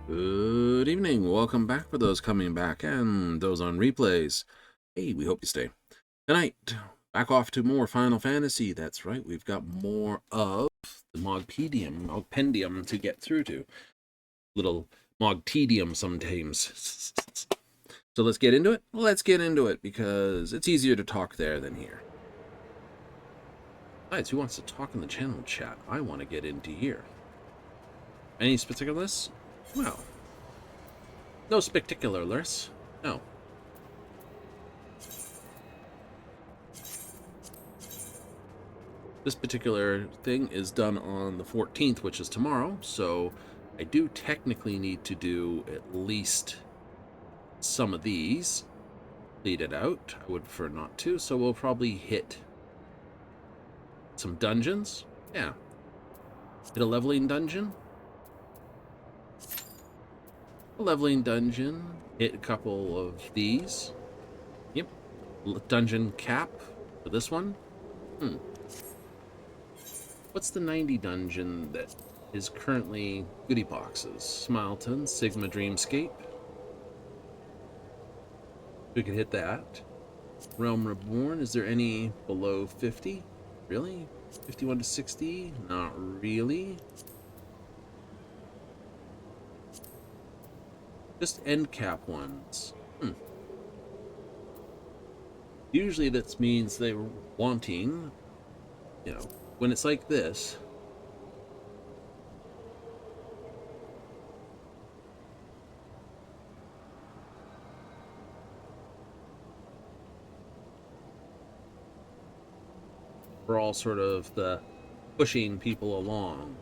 Good evening. Welcome back for those coming back and those on replays. Hey, we hope you stay. Tonight, back off to more Final Fantasy. That's right, we've got more of the Mogpendium to get through to. Little Mogtedium sometimes. So let's get into it? Let's get into it, because it's easier to talk there than here. Besides, who wants to talk in the channel chat? I want to get into here. Any particular lists? Well, no spectacular lists. No. This particular thing is done on the 14th, which is tomorrow, so I do technically need to do at least some of these. Lead it out. I would prefer not to, so we'll probably hit some dungeons. Yeah. Hit a leveling dungeon. A leveling dungeon. Hit a couple of these. Yep. Dungeon cap for this one. What's the 90 dungeon that is currently goodie boxes? Smileton, Sigma Dreamscape. We could hit that. Realm Reborn, is there any below 50? Really? 51 to 60? Not really. Just end cap ones. Usually that means they're wanting, you know, when it's like this, We're all sort of the pushing people along.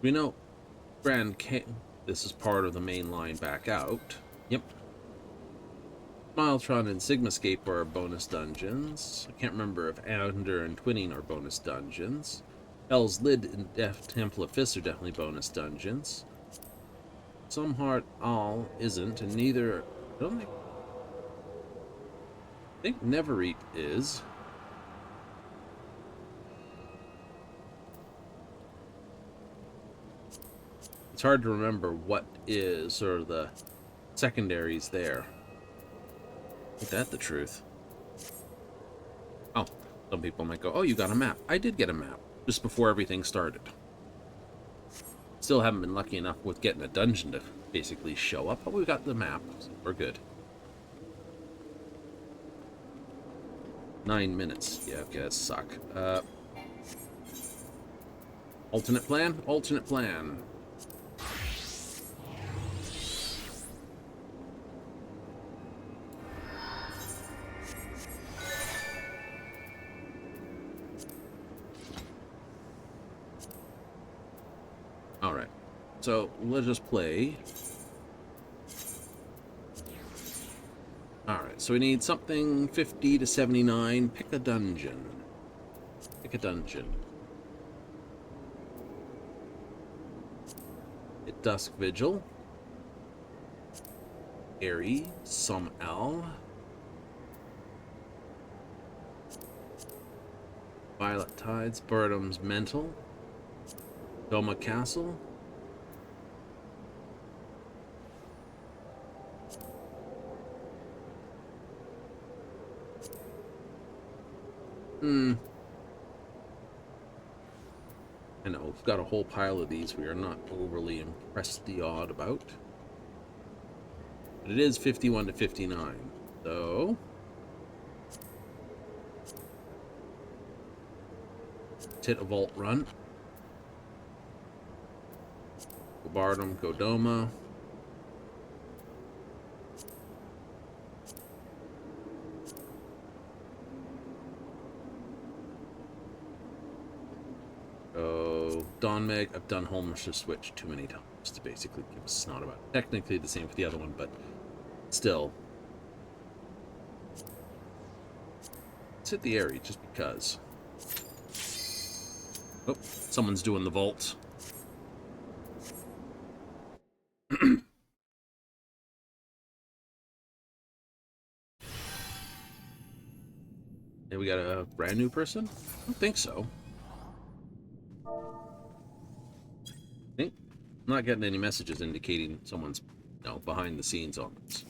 We know Grand King. This is part of the main line back out. Yep. Smiletron and Sigmascape are bonus dungeons. I can't remember if Ander and Twinning are bonus dungeons. Hell's Lid and Temple of Fists are definitely bonus dungeons. Some Heart All isn't, and neither. I don't think Neverreap is. It's hard to remember what is sort of the secondaries there. Ain't that the truth? Oh, some people might go, oh, you got a map. I did get a map just before everything started. Still haven't been lucky enough with getting a dungeon to basically show up, but we got the map, so we're good. 9 minutes. Yeah, okay, that suck. Alternate plan? Alternate plan. Alright, so let's just play. Alright, so we need something 50 to 79. Pick a dungeon. Pick a dungeon. At Dusk Vigil. Airy. Some Owl. Violet Tides. Birdham's Mental. Doma Castle. I know, we've got a whole pile of these we are not overly impressed the odd about. But it is 51 to 59, so... Hit a vault run. Go Bardom, go Doma. Dawn Meg, I've done Holmer's Switch too many times to basically give a snot about it. Technically the same for the other one, but still. Let's hit the area just because. Oh, someone's doing the vault. And we got a brand new person? I don't think so. I'm not getting any messages indicating someone's, you know, behind the scenes on this.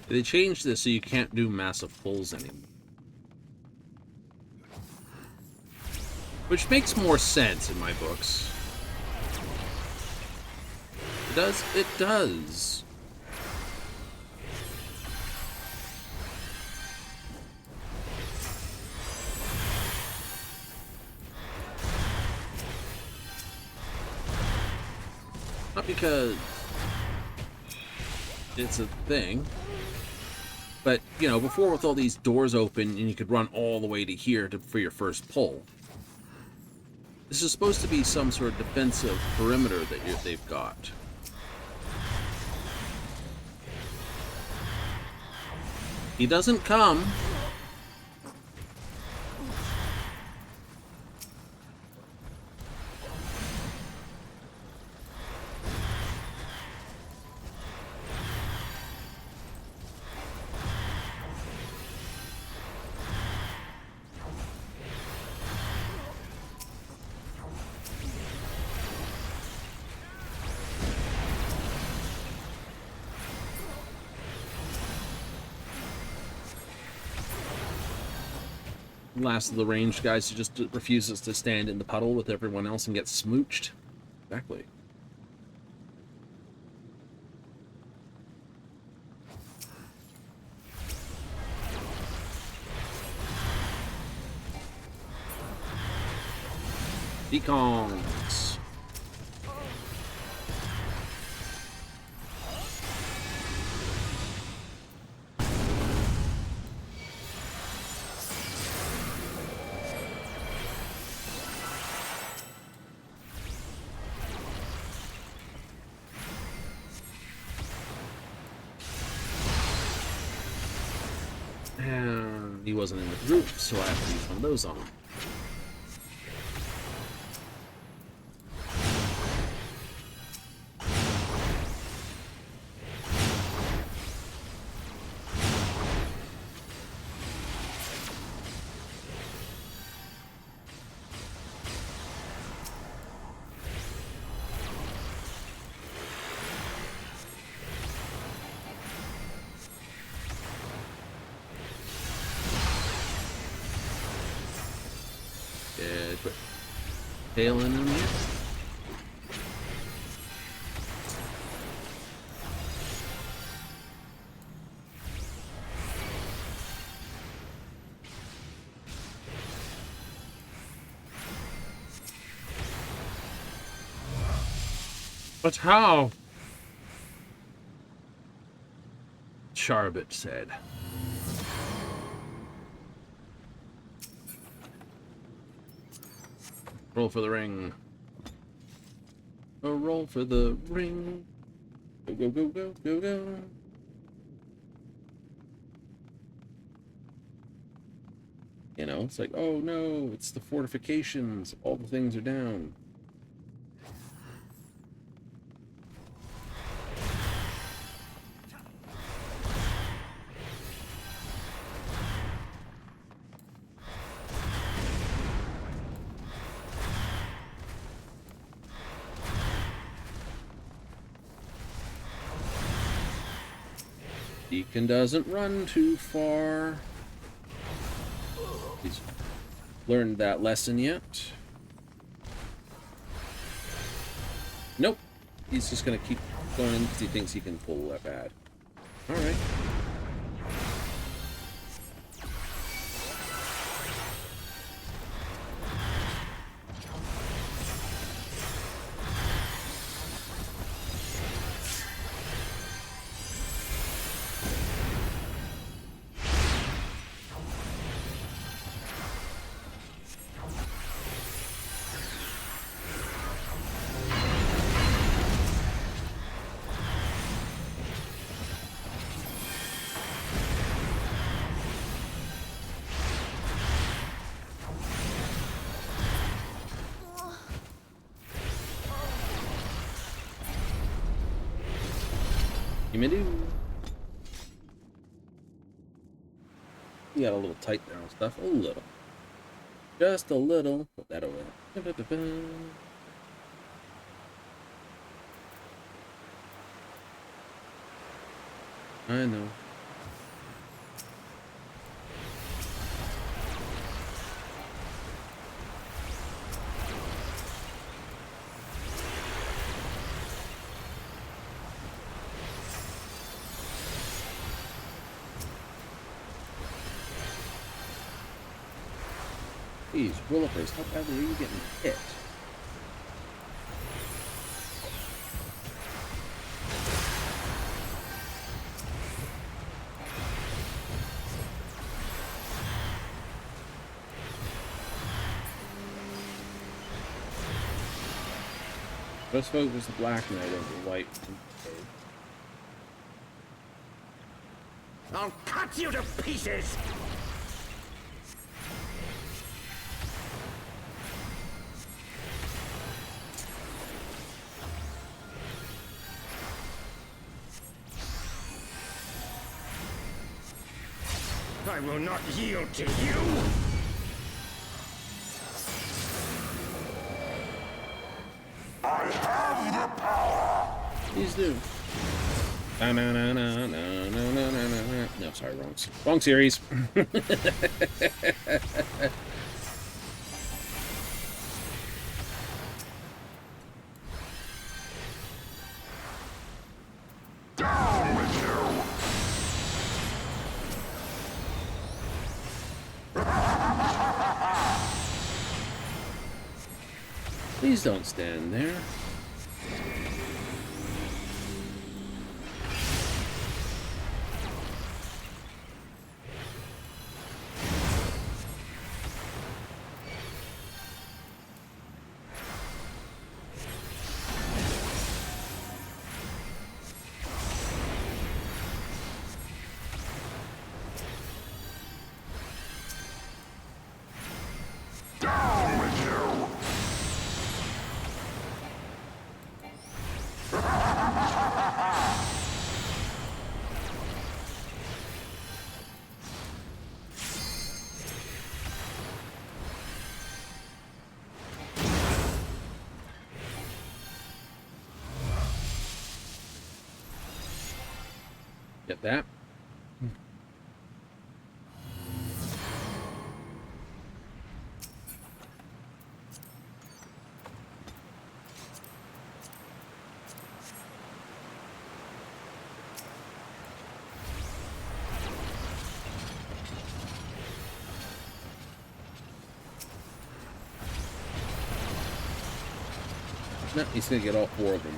They changed this so you can't do massive pulls anymore. Which makes more sense in my books. It does? It does. Not because it's a thing. But, you know, before with all these doors open and you could run all the way to here for your first pull. This is supposed to be some sort of defensive perimeter that they've got. He doesn't come. last of the ranged guys who just refuses to stand in the puddle with everyone else and get smooched. Exactly. Decongs. And he wasn't in the group, so I have to use one of those on him. Quit tailing him here. But how? Charbit said. Roll for the ring. A roll for the ring. Go, go, go, go, go, go. You know, it's like, oh no, it's the fortifications. All the things are down. Deacon doesn't run too far. He's learned that lesson yet. Nope. He's just gonna keep going in because he thinks he can pull that bad. Alright. You got a little tight there on stuff. A little. Just a little. Put that away. I know. Jeez, Willifers, how badly are you getting hit? Let's focus the Black Knight over the White. I'll cut you to pieces! I will not yield to you! I have the power! Please do. No, sorry, wrong series. Please don't stand there. Get that? No, he's gonna get all 4 of them.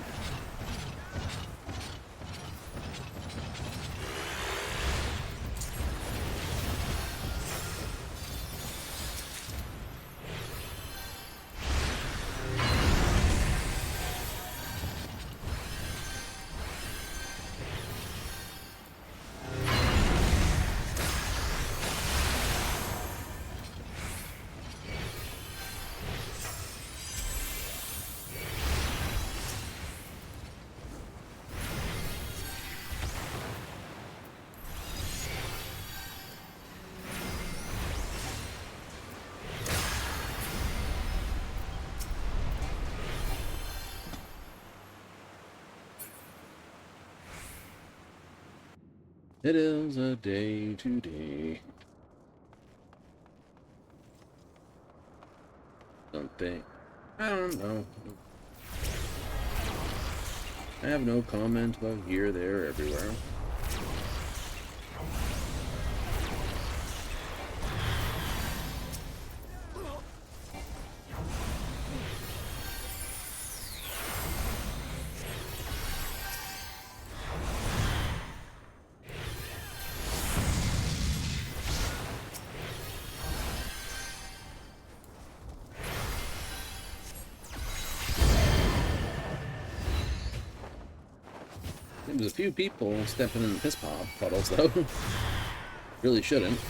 It is a day today. Something. I don't know. I have no comment about here, there, everywhere. There's a few people stepping in the piss puddles, though. Really shouldn't.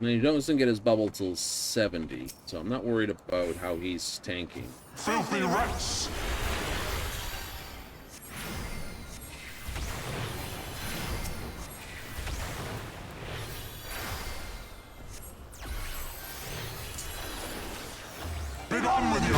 And he doesn't get his bubble till 70, so I'm not worried about how he's tanking. Filthy rats! Be on with you!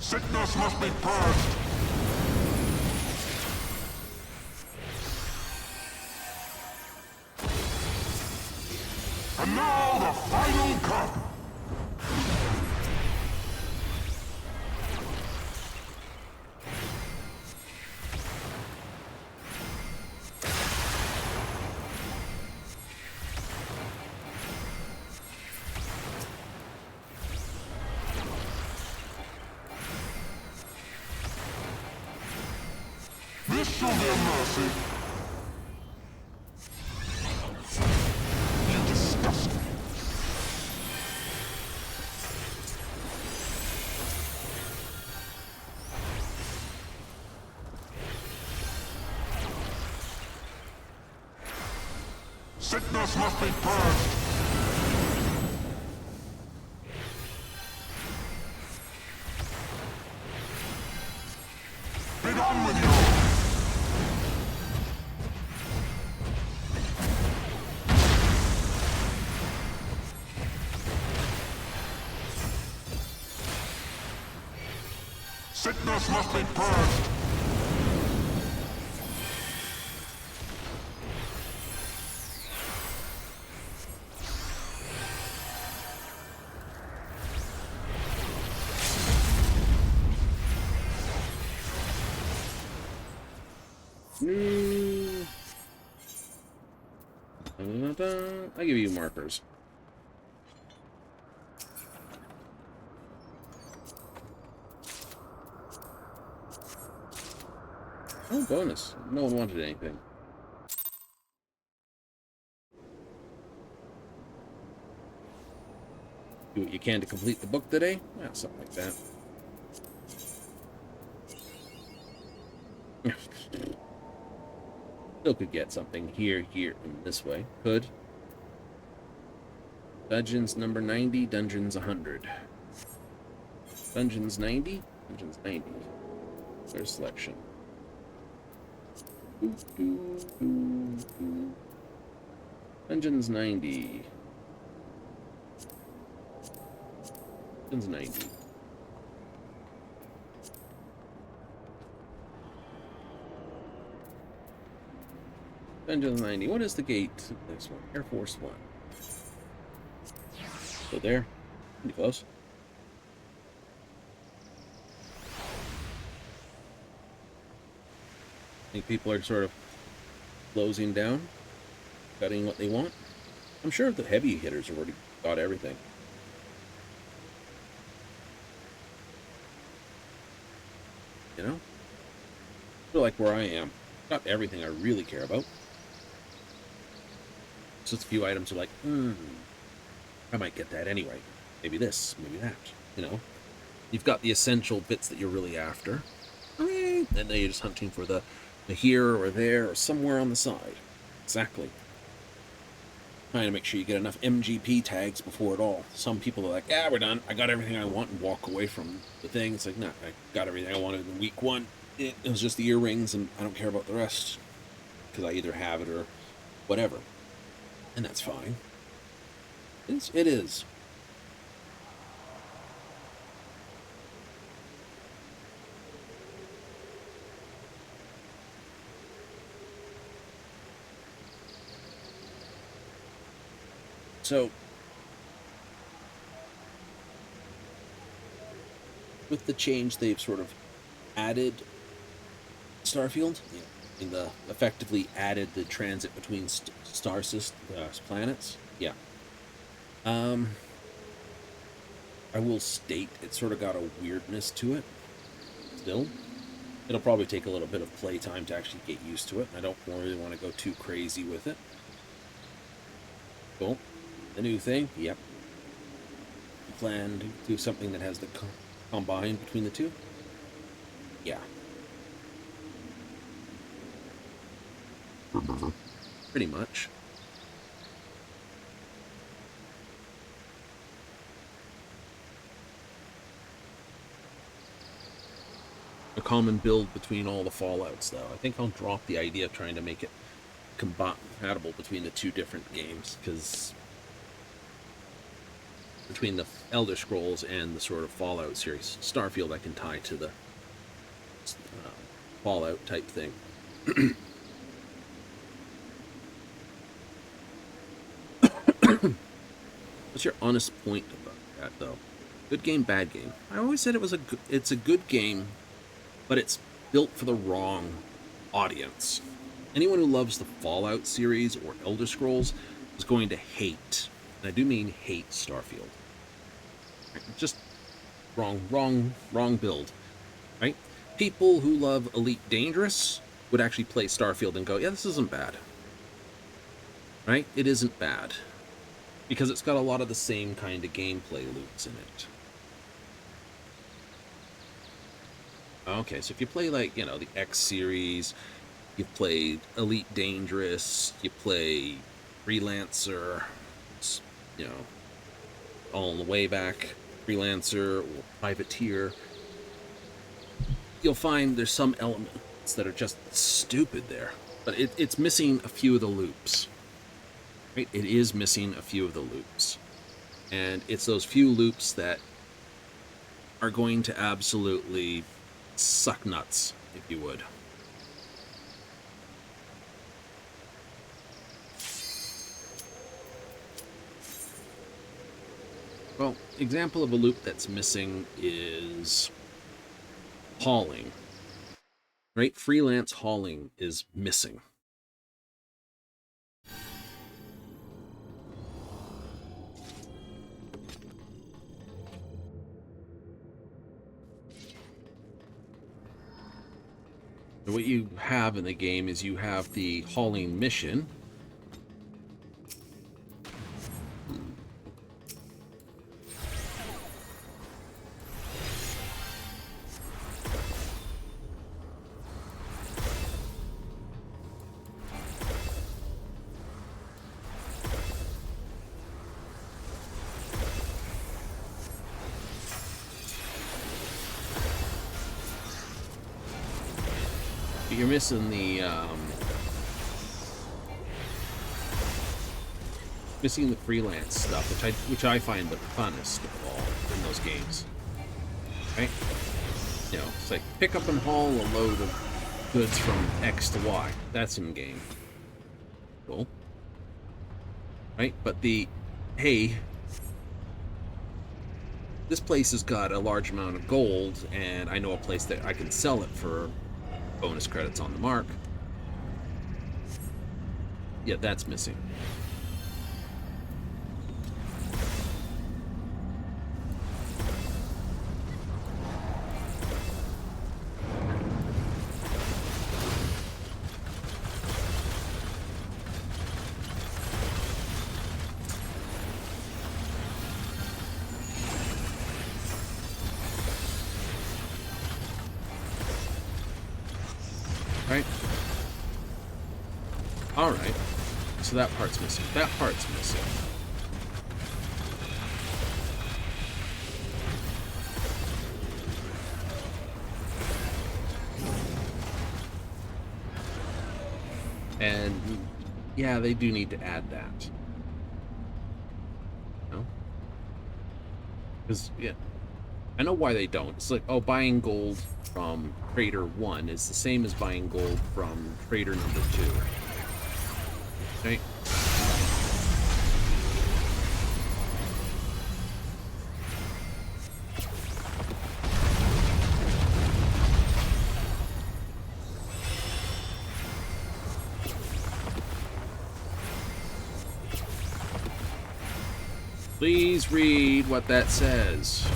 Sickness must be purged! And now the final cup! Show them mercy. You disgust me. Sickness must be purged. Be done with you. Sickness must be purged. I give you markers. Oh, bonus. No one wanted anything. Do what you can to complete the book today? Yeah, something like that. Still could get something here, and this way. Could. Dungeons number 90, dungeons 100. Dungeons 90? Dungeons 90. There's selection. Dungeons 90. Dungeons 90. Dungeons 90. What is the gate? This one. Air Force One. So there. Pretty close. I think people are sort of closing down, cutting what they want. I'm sure the heavy hitters have already got everything. You know? I feel like where I am, got everything I really care about. Just a few items are like, I might get that anyway. Maybe this, maybe that, you know? You've got the essential bits that you're really after. And then you're just hunting for the here or there or somewhere on the side. Exactly. Trying to make sure you get enough MGP tags before it all. Some people are like, yeah, we're done. I got everything I want, and walk away from the thing. It's like, nah, I got everything I wanted in week one. It was just the earrings, and I don't care about the rest. Because I either have it or whatever. And that's fine. It is. So, with the change, they've sort of added Starfield, in the effectively added the transit between star systems, planets. Yeah. I will state it's sort of got a weirdness to it. Still, it'll probably take a little bit of playtime to actually get used to it. I don't really want to go too crazy with it. Cool. The new thing, yep. You plan to do something that has the combine between the two? Yeah. Pretty much. A common build between all the Fallouts, though. I think I'll drop the idea of trying to make it compatible between the two different games, because between the Elder Scrolls and the sort of Fallout series, Starfield I can tie to the Fallout type thing. What's your honest point about that, though? Good game, bad game. I always said it's a good game, but it's built for the wrong audience. Anyone who loves the Fallout series or Elder Scrolls is going to hate, and I do mean hate, Starfield. Just wrong build, right? People who love Elite Dangerous would actually play Starfield and go, yeah, this isn't bad. Right? It isn't bad. Because it's got a lot of the same kind of gameplay loops in it. Okay, so if you play, like, you know, the X series, you've played Elite Dangerous, you play Freelancer, you know, all on the way back, Freelancer or Privateer, you'll find there's some elements that are just stupid there. But it's missing a few of the loops. Right? It is missing a few of the loops. And it's those few loops that are going to absolutely suck nuts, if you would. Well, example of a loop that's missing is hauling. Right? Freelance hauling is missing. So what you have in the game is you have the hauling mission. You're missing the freelance stuff, which I find the funnest of all in those games. Right? You know, it's like pick up and haul a load of goods from X to Y. That's in game. Cool. Right? But the hey, this place has got a large amount of gold, and I know a place that I can sell it for bonus credits on the mark. Yeah, that's missing. Right? Alright. So that part's missing. That part's missing. And yeah, they do need to add that. No? Because, yeah. I know why they don't. It's like, oh, buying gold from Trader 1 is the same as buying gold from Trader number 2. Okay? Please read what that says.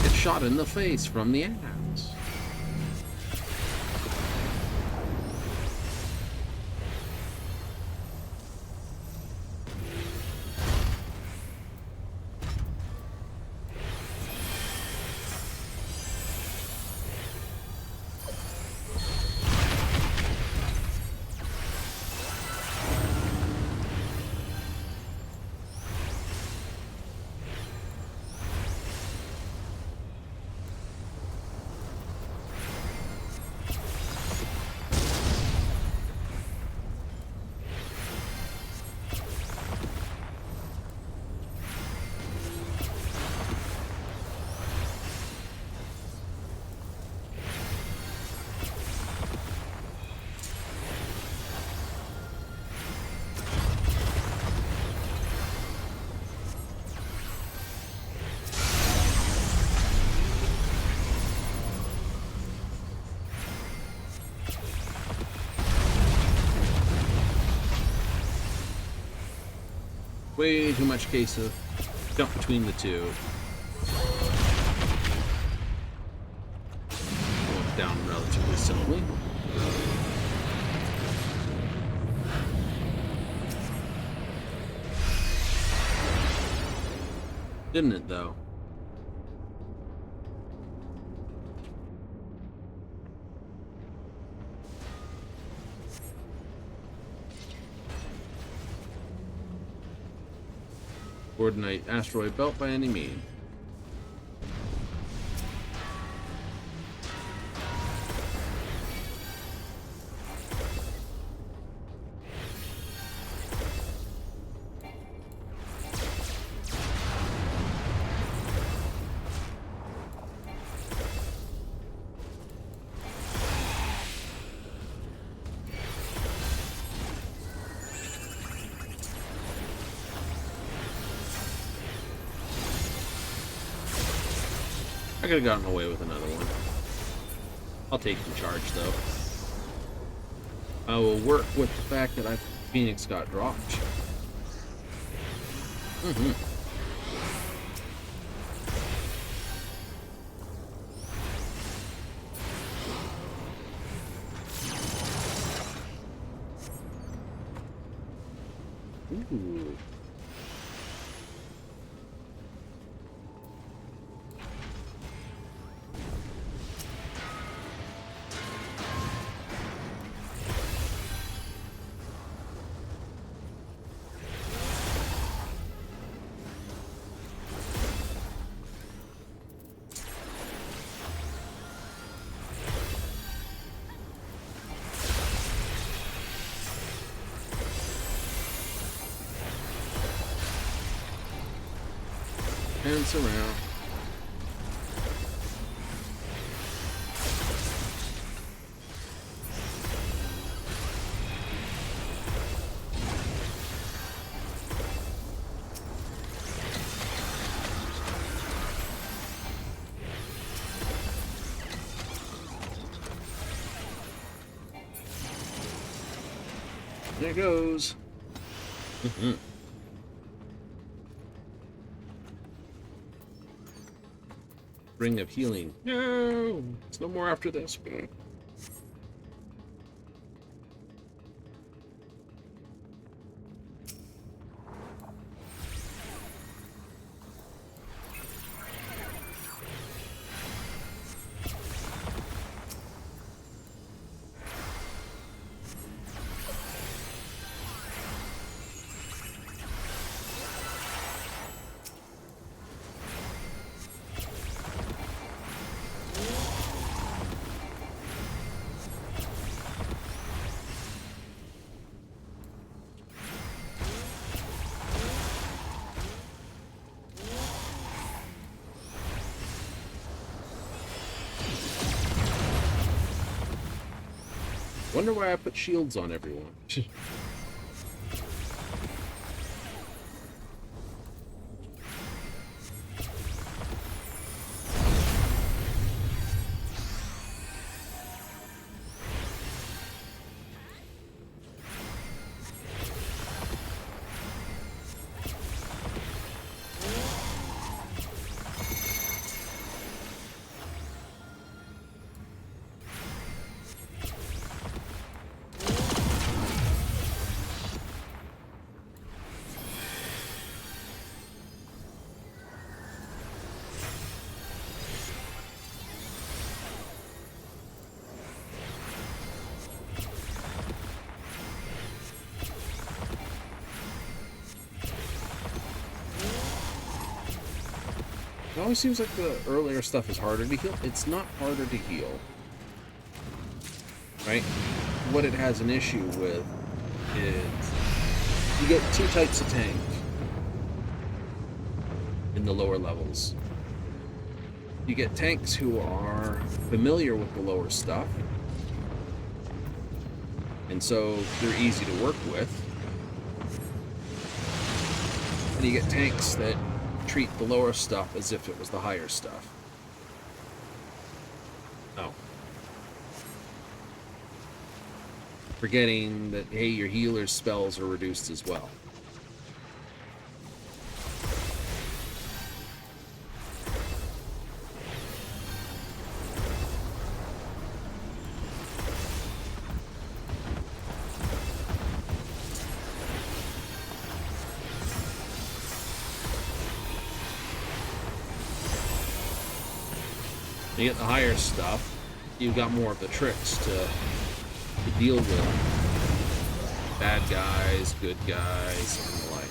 It's shot in the face from the ads. Way too much case of jump between the two. down relatively simply. Didn't it, though? Coordinate asteroid belt by any means. I could have gotten away with another one. I'll take the charge, though. I will work with the fact that Phoenix got dropped. Ooh. Dance around. There goes. Ring of healing. No, it's no more after this. Wonder why I put shields on everyone. It always seems like the earlier stuff is harder to heal. It's not harder to heal. Right? What it has an issue with is you get two types of tank in the lower levels. You get tanks who are familiar with the lower stuff, and so they're easy to work with. And you get tanks that treat the lower stuff as if it was the higher stuff. Oh. Forgetting that, hey, your healer's spells are reduced as well. You get the higher stuff, you've got more of the tricks to deal with bad guys, good guys, and the like.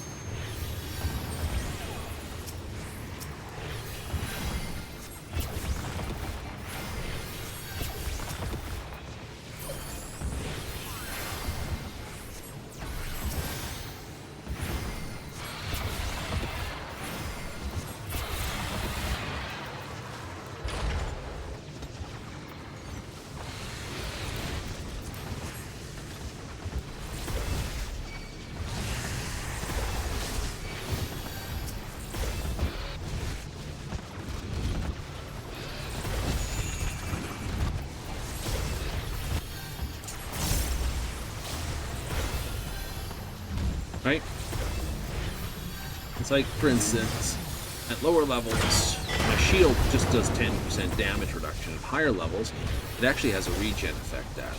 Right? It's like, for instance, at lower levels, my shield just does 10% damage reduction. At higher levels, it actually has a regen effect at it.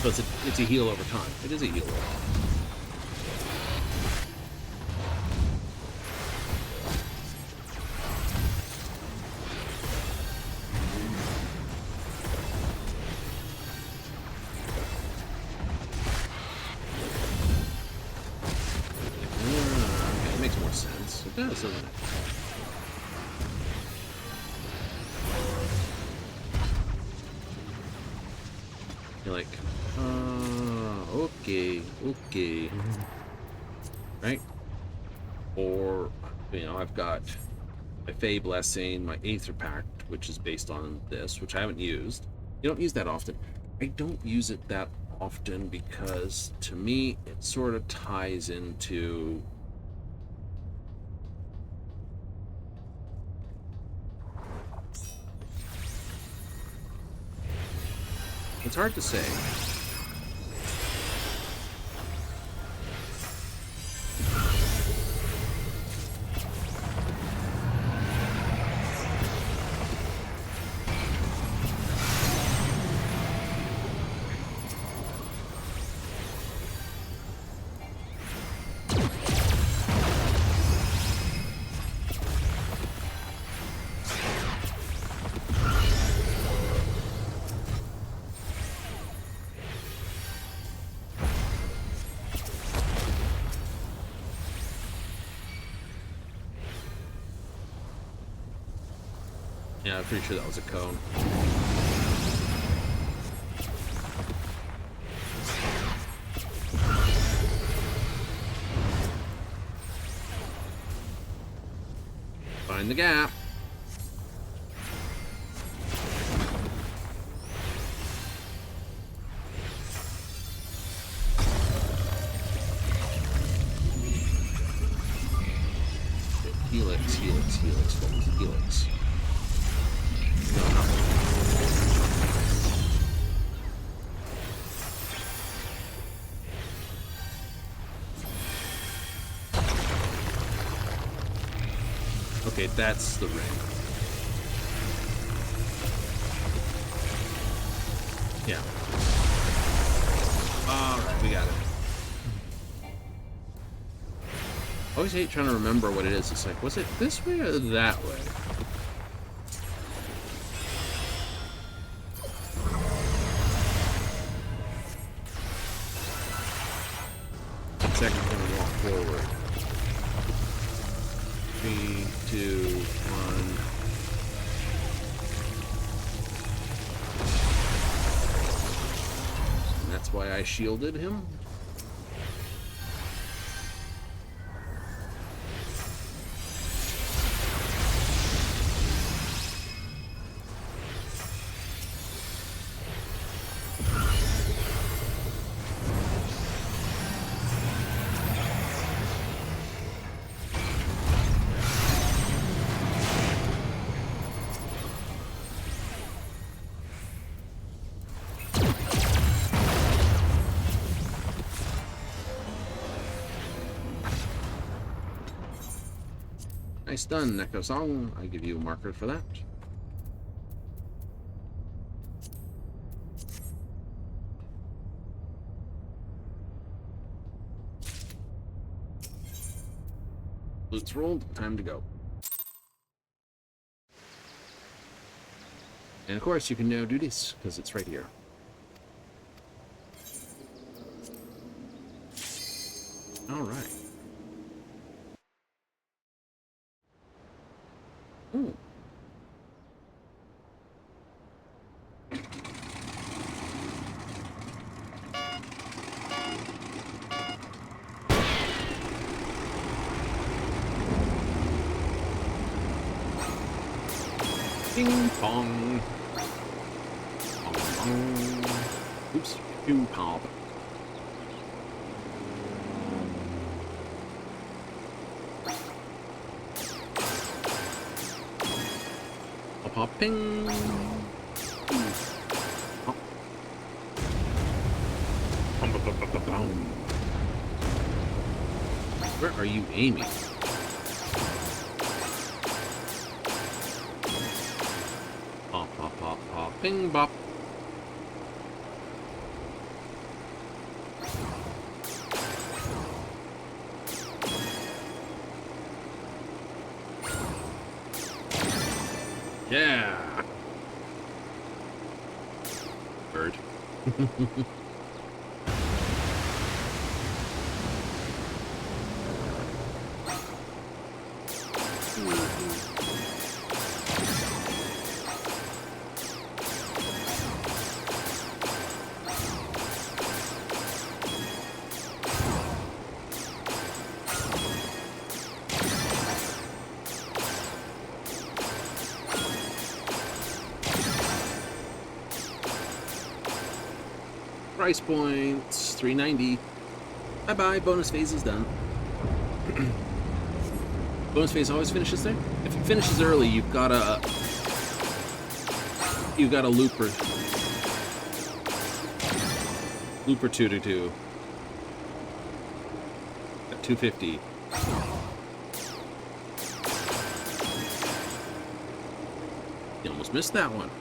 So it's a heal over time. It is a heal over time. Okay, it makes more sense. It does, doesn't it? You're like, okay. Right? Or, I've got my Fey Blessing, my Aether Pact, which is based on this, which I haven't used. You don't use that often. I don't use it that often because, to me, it sort of ties into... It's hard to say. Yeah, I'm pretty sure that was a cone. Find the gap. Helix. What was the helix? Okay, that's the ring. Yeah. Alright, we got it. I always hate trying to remember what it is. It's like, was it this way or that way? Second time we walk forward. 3, 2, 1. And that's why I shielded him. Nice done, Neko Song. I give you a marker for that. Loot's rolled. Time to go. And of course, you can now do this because it's right here. All right. Ooh. Ping pong. Pong pong. Oops. Pew pop. Pop pop ping. Pop. Bum, bum, bum, bum, bum, bum. Where are you aiming? Pop, pop, pop, pop, ping, bop. Yeah. Bird. Price points $3.90. Bye bye. Bonus phase is done. Bonus phase always finishes there. If it finishes early, you've got a looper two to do at 250. You almost missed that one.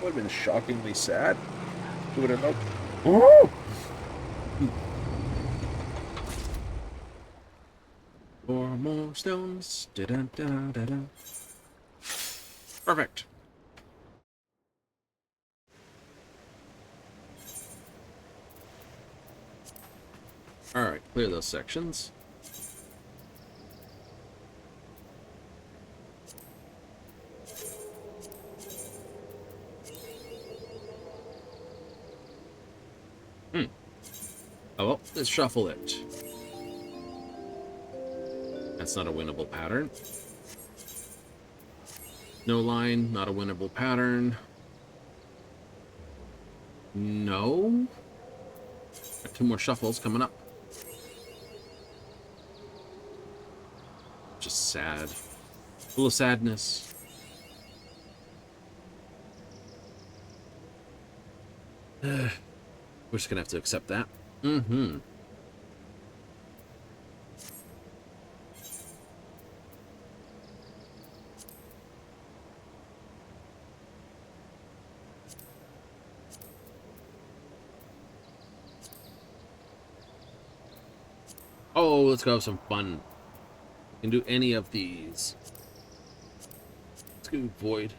Would have been shockingly sad. Who would have known? Oh! Four more stones. Da -da -da -da -da. Perfect. All right, clear those sections. Oh, well, let's shuffle it. That's not a winnable pattern. No line, not a winnable pattern. No. Got 2 more shuffles coming up. Just sad. Full of sadness. We're just gonna have to accept that. Mm-hmm. Oh, let's go have some fun. We can do any of these. Let's go Void.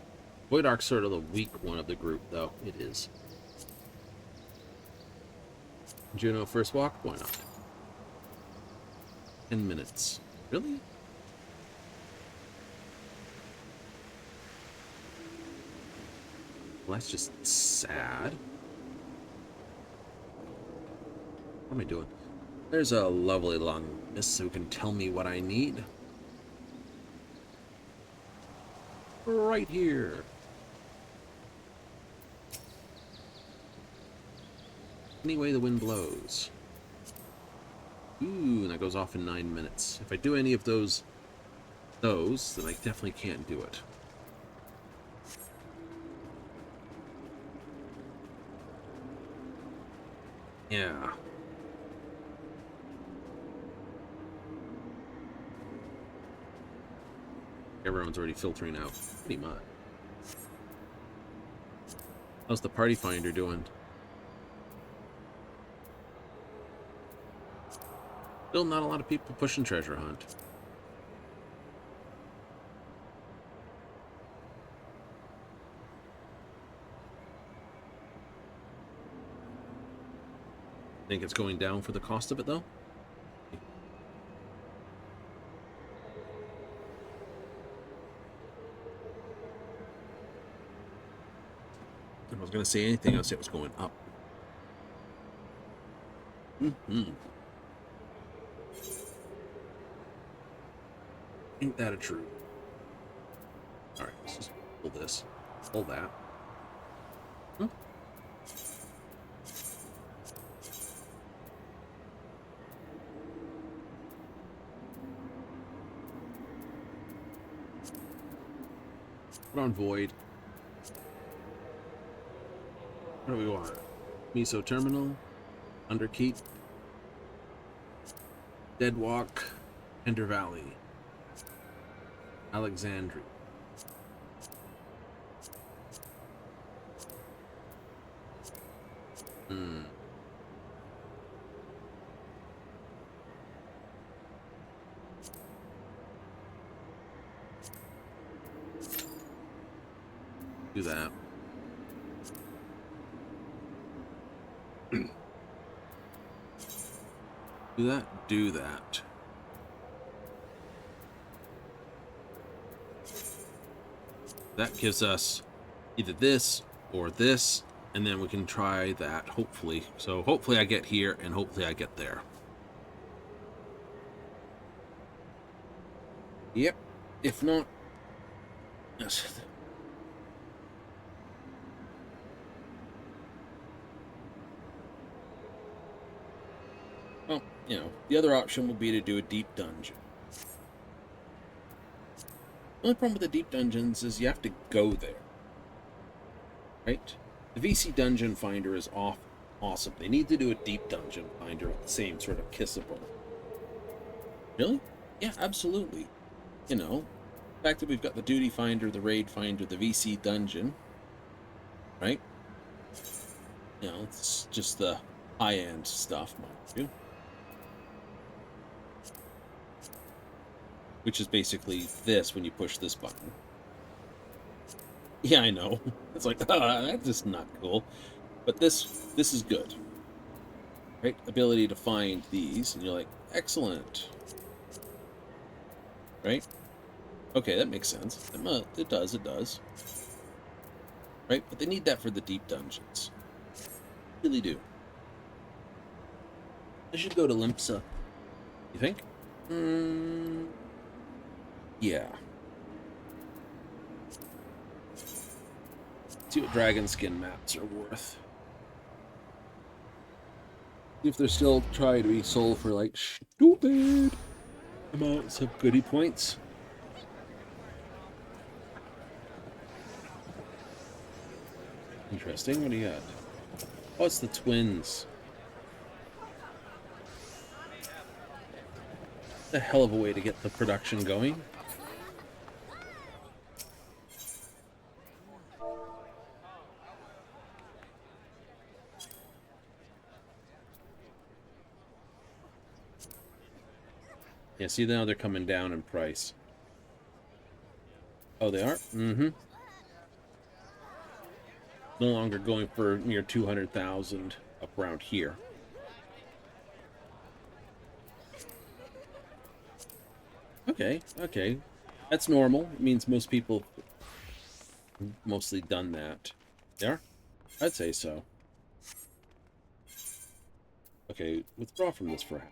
Void Arc's sort of the weak one of the group, though. It is. Juno first walk? Why not? 10 minutes. Really? Well, that's just sad. What am I doing? There's a lovely long miss who can tell me what I need. Right here. Any way the wind blows. Ooh, and that goes off in 9 minutes. If I do any of those, then I definitely can't do it. Yeah. Everyone's already filtering out. Pretty much. How's the party finder doing? Still not a lot of people pushing treasure hunt. Think it's going down for the cost of it, though? If I was going to say anything, I would say it was going up. Ain't that a truth? All right, let's just pull this, pull that. Put on void. What do we want? Miso Terminal, Underkeep, Deadwalk, Ender Valley, Alexandria. Do that. Do that, do that. That gives us either this or this, and then we can try that, hopefully. So hopefully I get here, and hopefully I get there. Yep. If not... Yes. Well, you know, the other option would be to do a deep dungeon. The only problem with the deep dungeons is you have to go there. Right? The VC dungeon finder is awesome. They need to do a deep dungeon finder with the same sort of kissable. Really? Yeah, absolutely. You know, the fact that we've got the duty finder, the raid finder, the VC dungeon, right? You know, it's just the high-end stuff, mind you. Which is basically this when you push this button. Yeah, I know. It's like, that's just not cool. But this is good. Right? Ability to find these, and you're like, excellent. Right? Okay, that makes sense. It does. Right? But they need that for the deep dungeons. Really do. I should go to Limpsa. You think? Yeah. See what dragon skin maps are worth. See if they're still trying to be sold for like stupid amounts of goodie points. Interesting. What do you got? Oh, it's the twins. A hell of a way to get the production going. Yeah, see now they're coming down in price. Oh, they are? Mm-hmm. No longer going for near 200,000 up around here. Okay. That's normal. It means most people mostly done that. They are? I'd say so. Okay, withdraw from this for a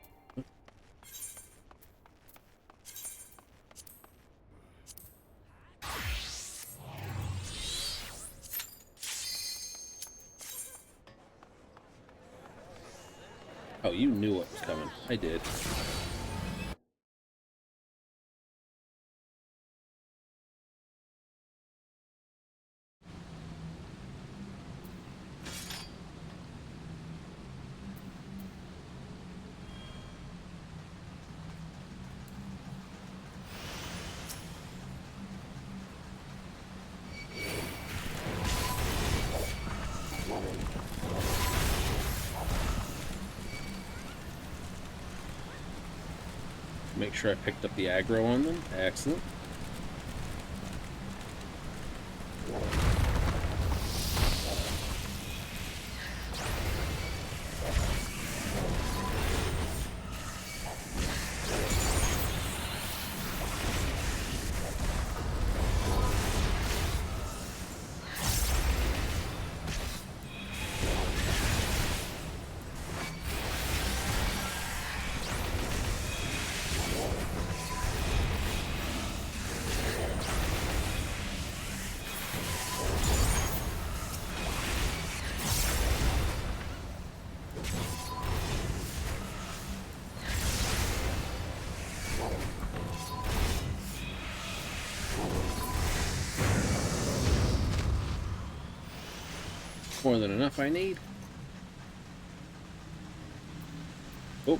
Oh, you knew what was coming. I did. Make sure I picked up the aggro on them. Excellent. More than enough I need. Oh.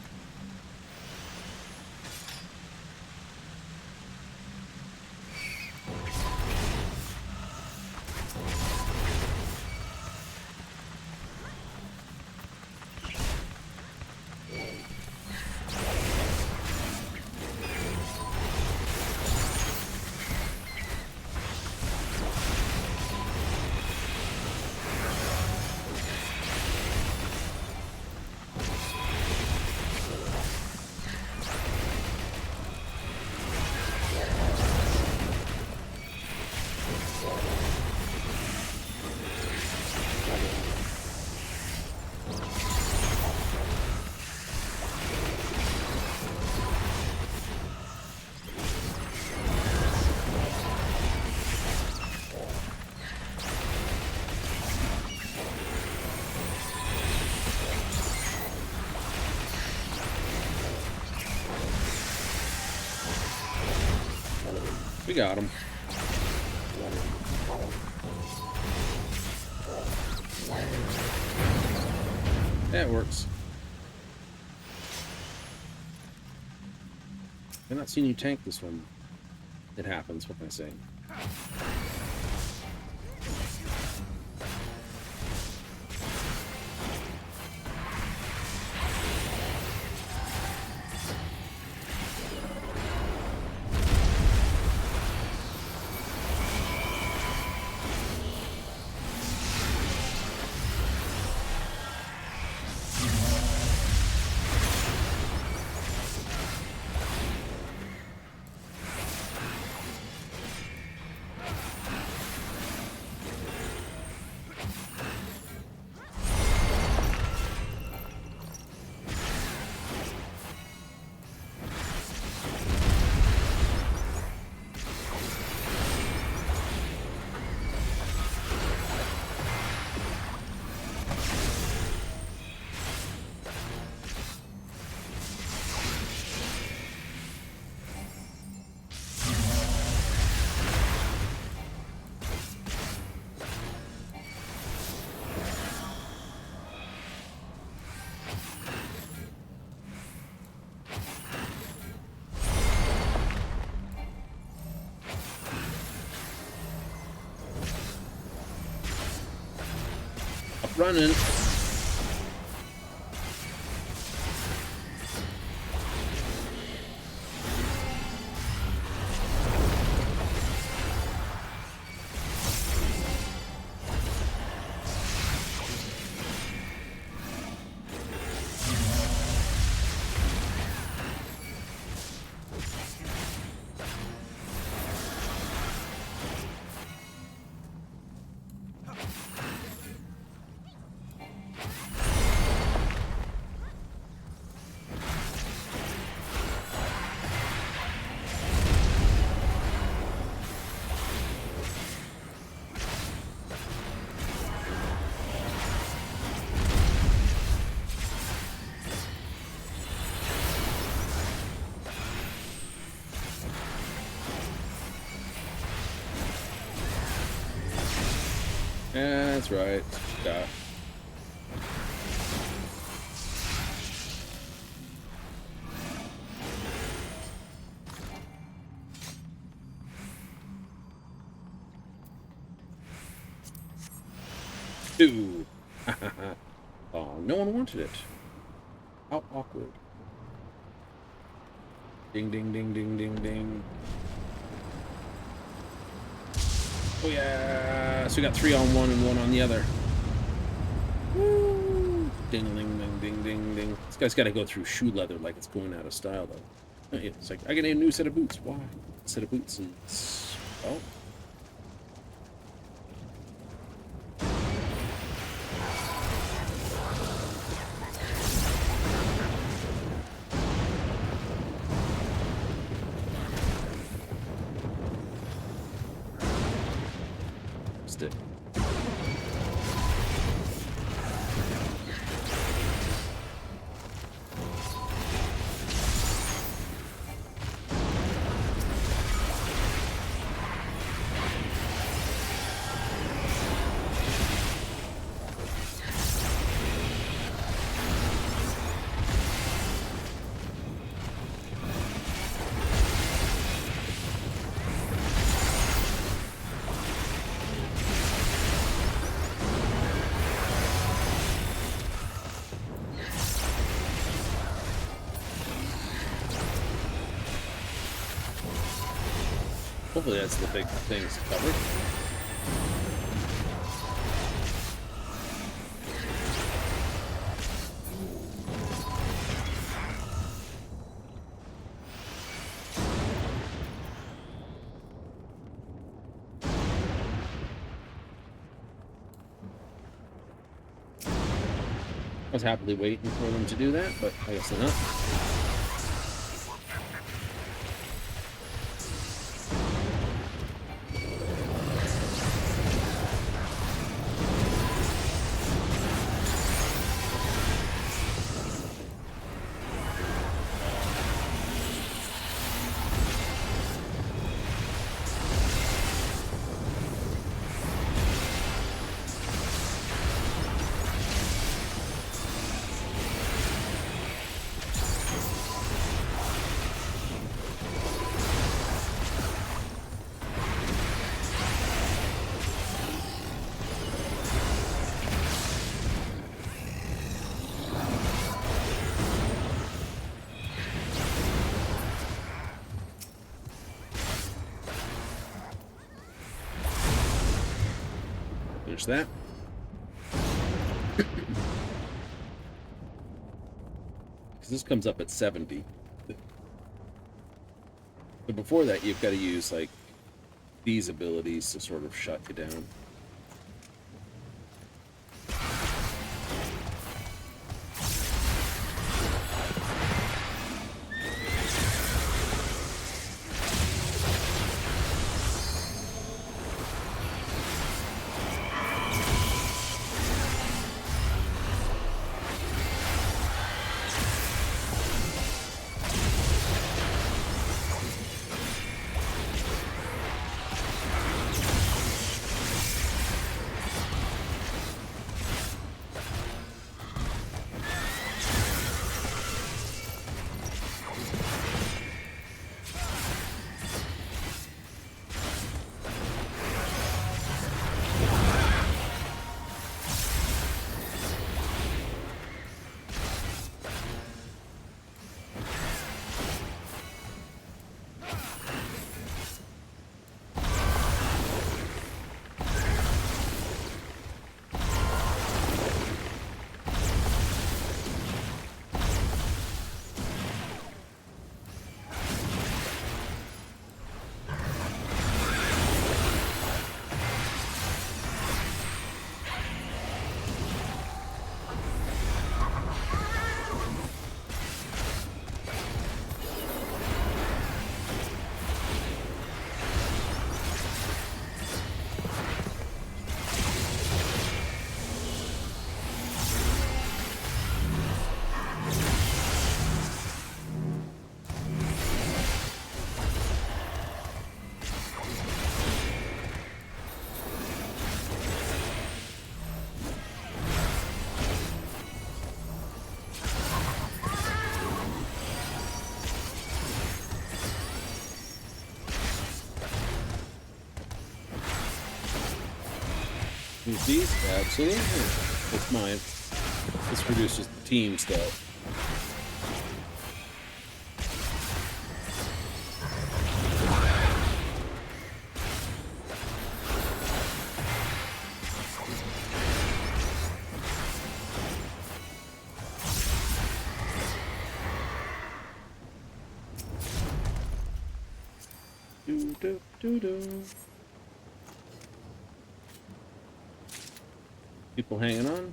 We got him. That works. I've not seen you tank this one. It happens, what can I say? Running. Yeah, that's right. Yeah. Ooh. Oh, no one wanted it. How awkward. Ding, ding, ding, ding, ding, ding. Oh yeah, so we got 3 on one and 1 on the other. Woo! Ding, ding, ding, ding, ding, ding. This guy's got to go through shoe leather like it's going out of style, though. It's like, I get a new set of boots. Why? Set of boots and... Oh. Stick. Hopefully that's the big things covered. I was happily waiting for them to do that, but I guess they're not. Finish that. Because this comes up at 70. But before that, you've got to use, like, these abilities to sort of shut you down. Use these? Absolutely. It's mine. This produces team stuff. Do do do do. People hanging on.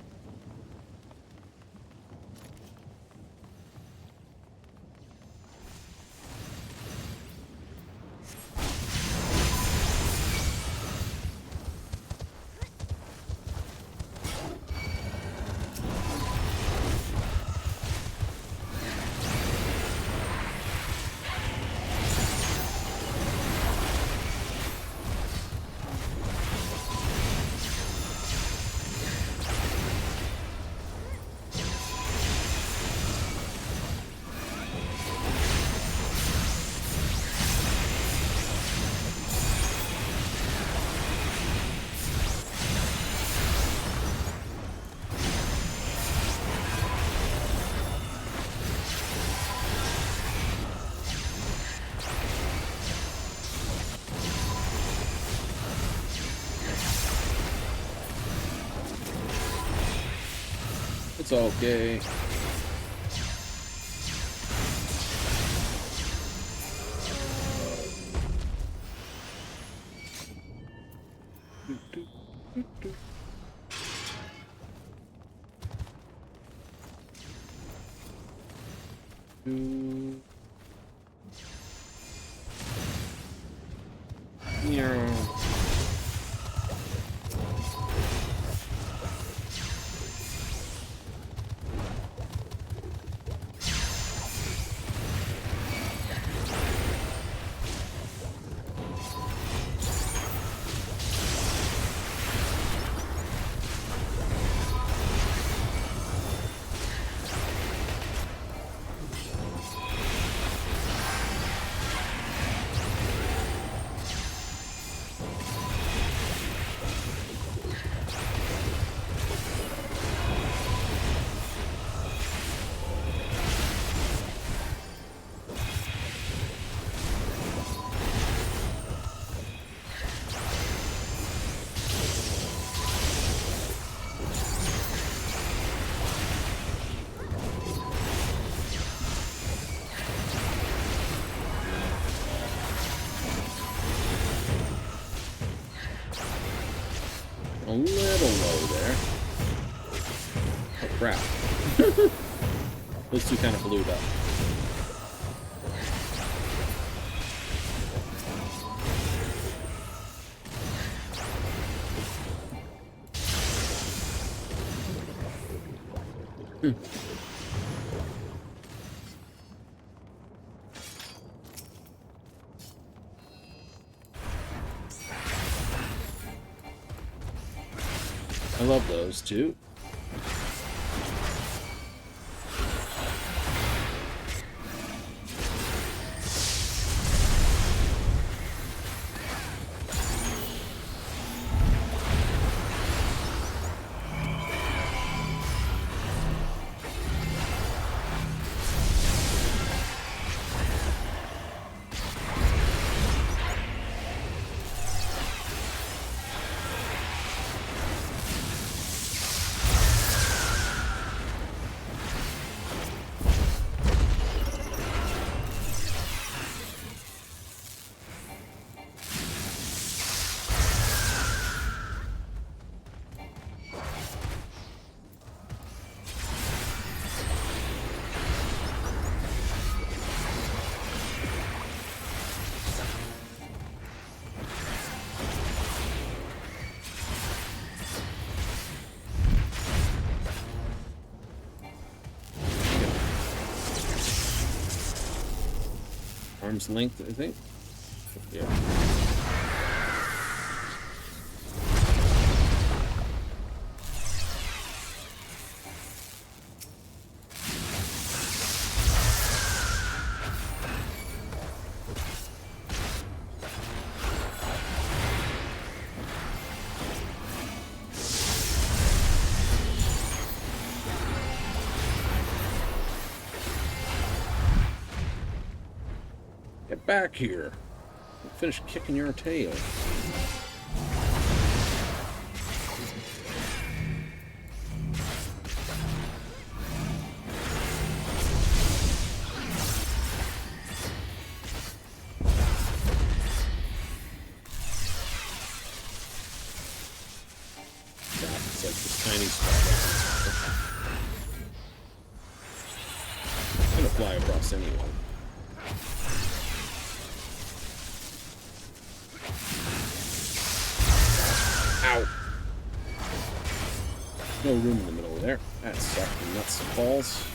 It's okay. A little low there. Oh crap. Those two kind of blew it up. I love those too. Arm's length, I think. Yeah. Get back here. Finish kicking your tail. It's like this tiny spot. I'm gonna fly across anyway. Ow. No room in the middle there. That sucked in nuts and balls.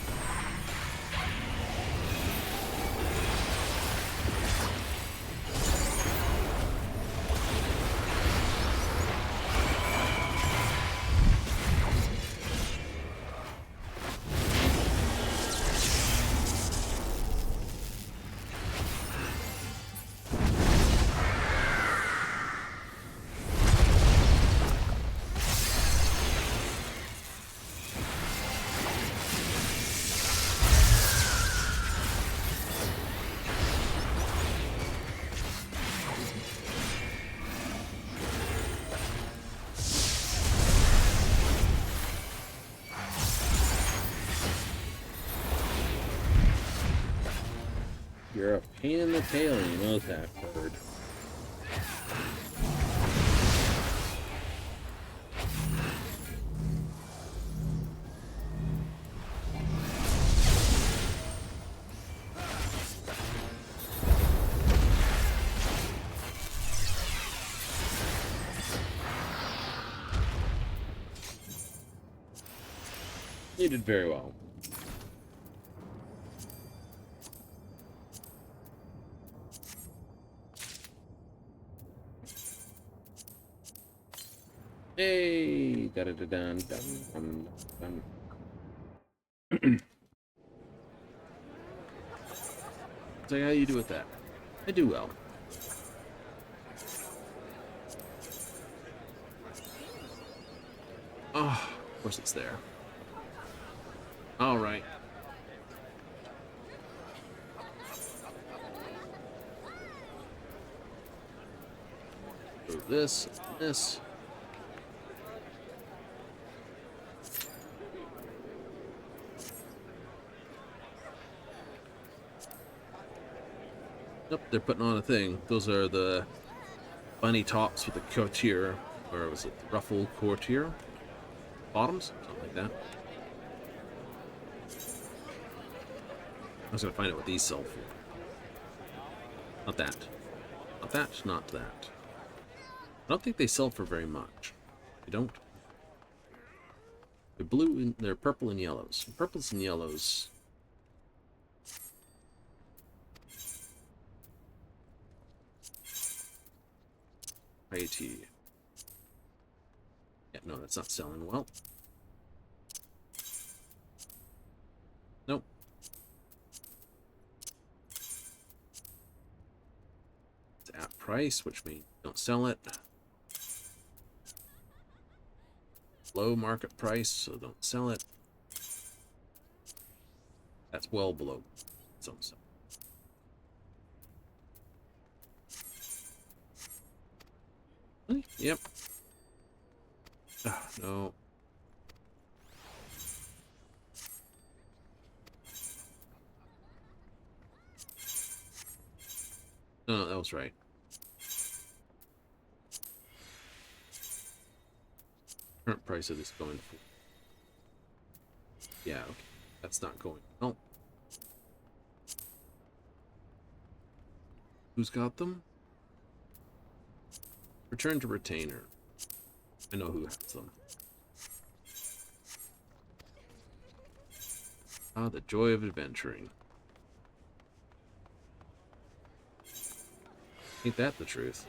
You're a pain in the tail, you know that, bird. You did very well. Hey, da da da dun dun dun dun. So how you do with that? I do well. Oh, of course it's there. All right. So this, this. Nope, they're putting on a thing. Those are the bunny tops with the courtier, or was it the ruffle courtier? Bottoms? Something like that. I was gonna find out what these sell for. Not that. Not that, not that. I don't think they sell for very much. They don't. They're blue and they're purple and yellows. Purples and yellows. IT. Yeah, no, that's not selling well. Nope. It's at price, which means don't sell it. Low market price, so don't sell it. That's well below some stuff. Yep. Oh, no. No, that was right. Current price of this going for. Yeah, okay. That's not going. Oh. Who's got them? Return to retainer. I know who has them. Ah, the joy of adventuring. Ain't that the truth?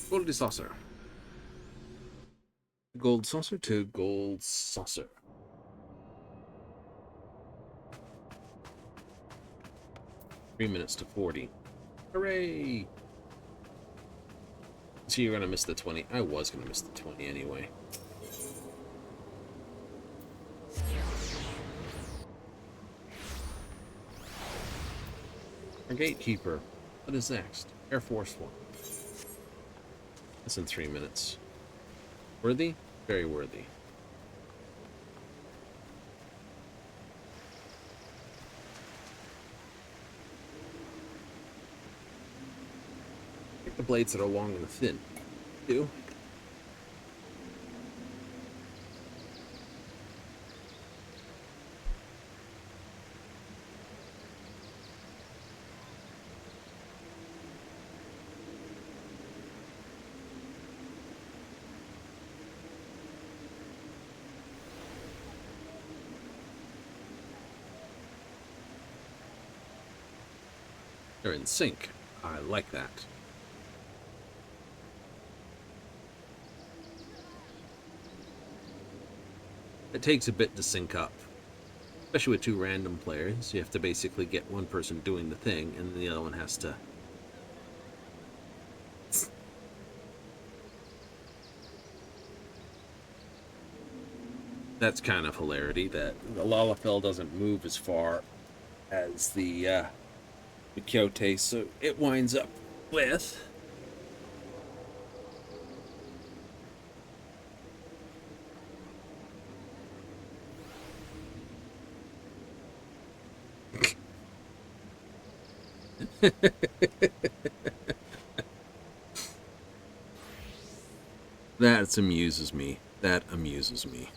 Gold saucer. Gold saucer to gold saucer. Three minutes to 40. Hooray! So you're gonna miss the 20. I was gonna miss the 20 anyway. Our gatekeeper. What is next? Air Force One. That's in 3 minutes. Worthy? Very worthy. Pick the blades that are long and thin. Do. They're in sync. I like that. It takes a bit to sync up. Especially with two random players. You have to basically get one person doing the thing, and the other one has to That's kind of hilarity that the Lalafell doesn't move as far as the Quixote, so it winds up with that amuses me. That amuses me.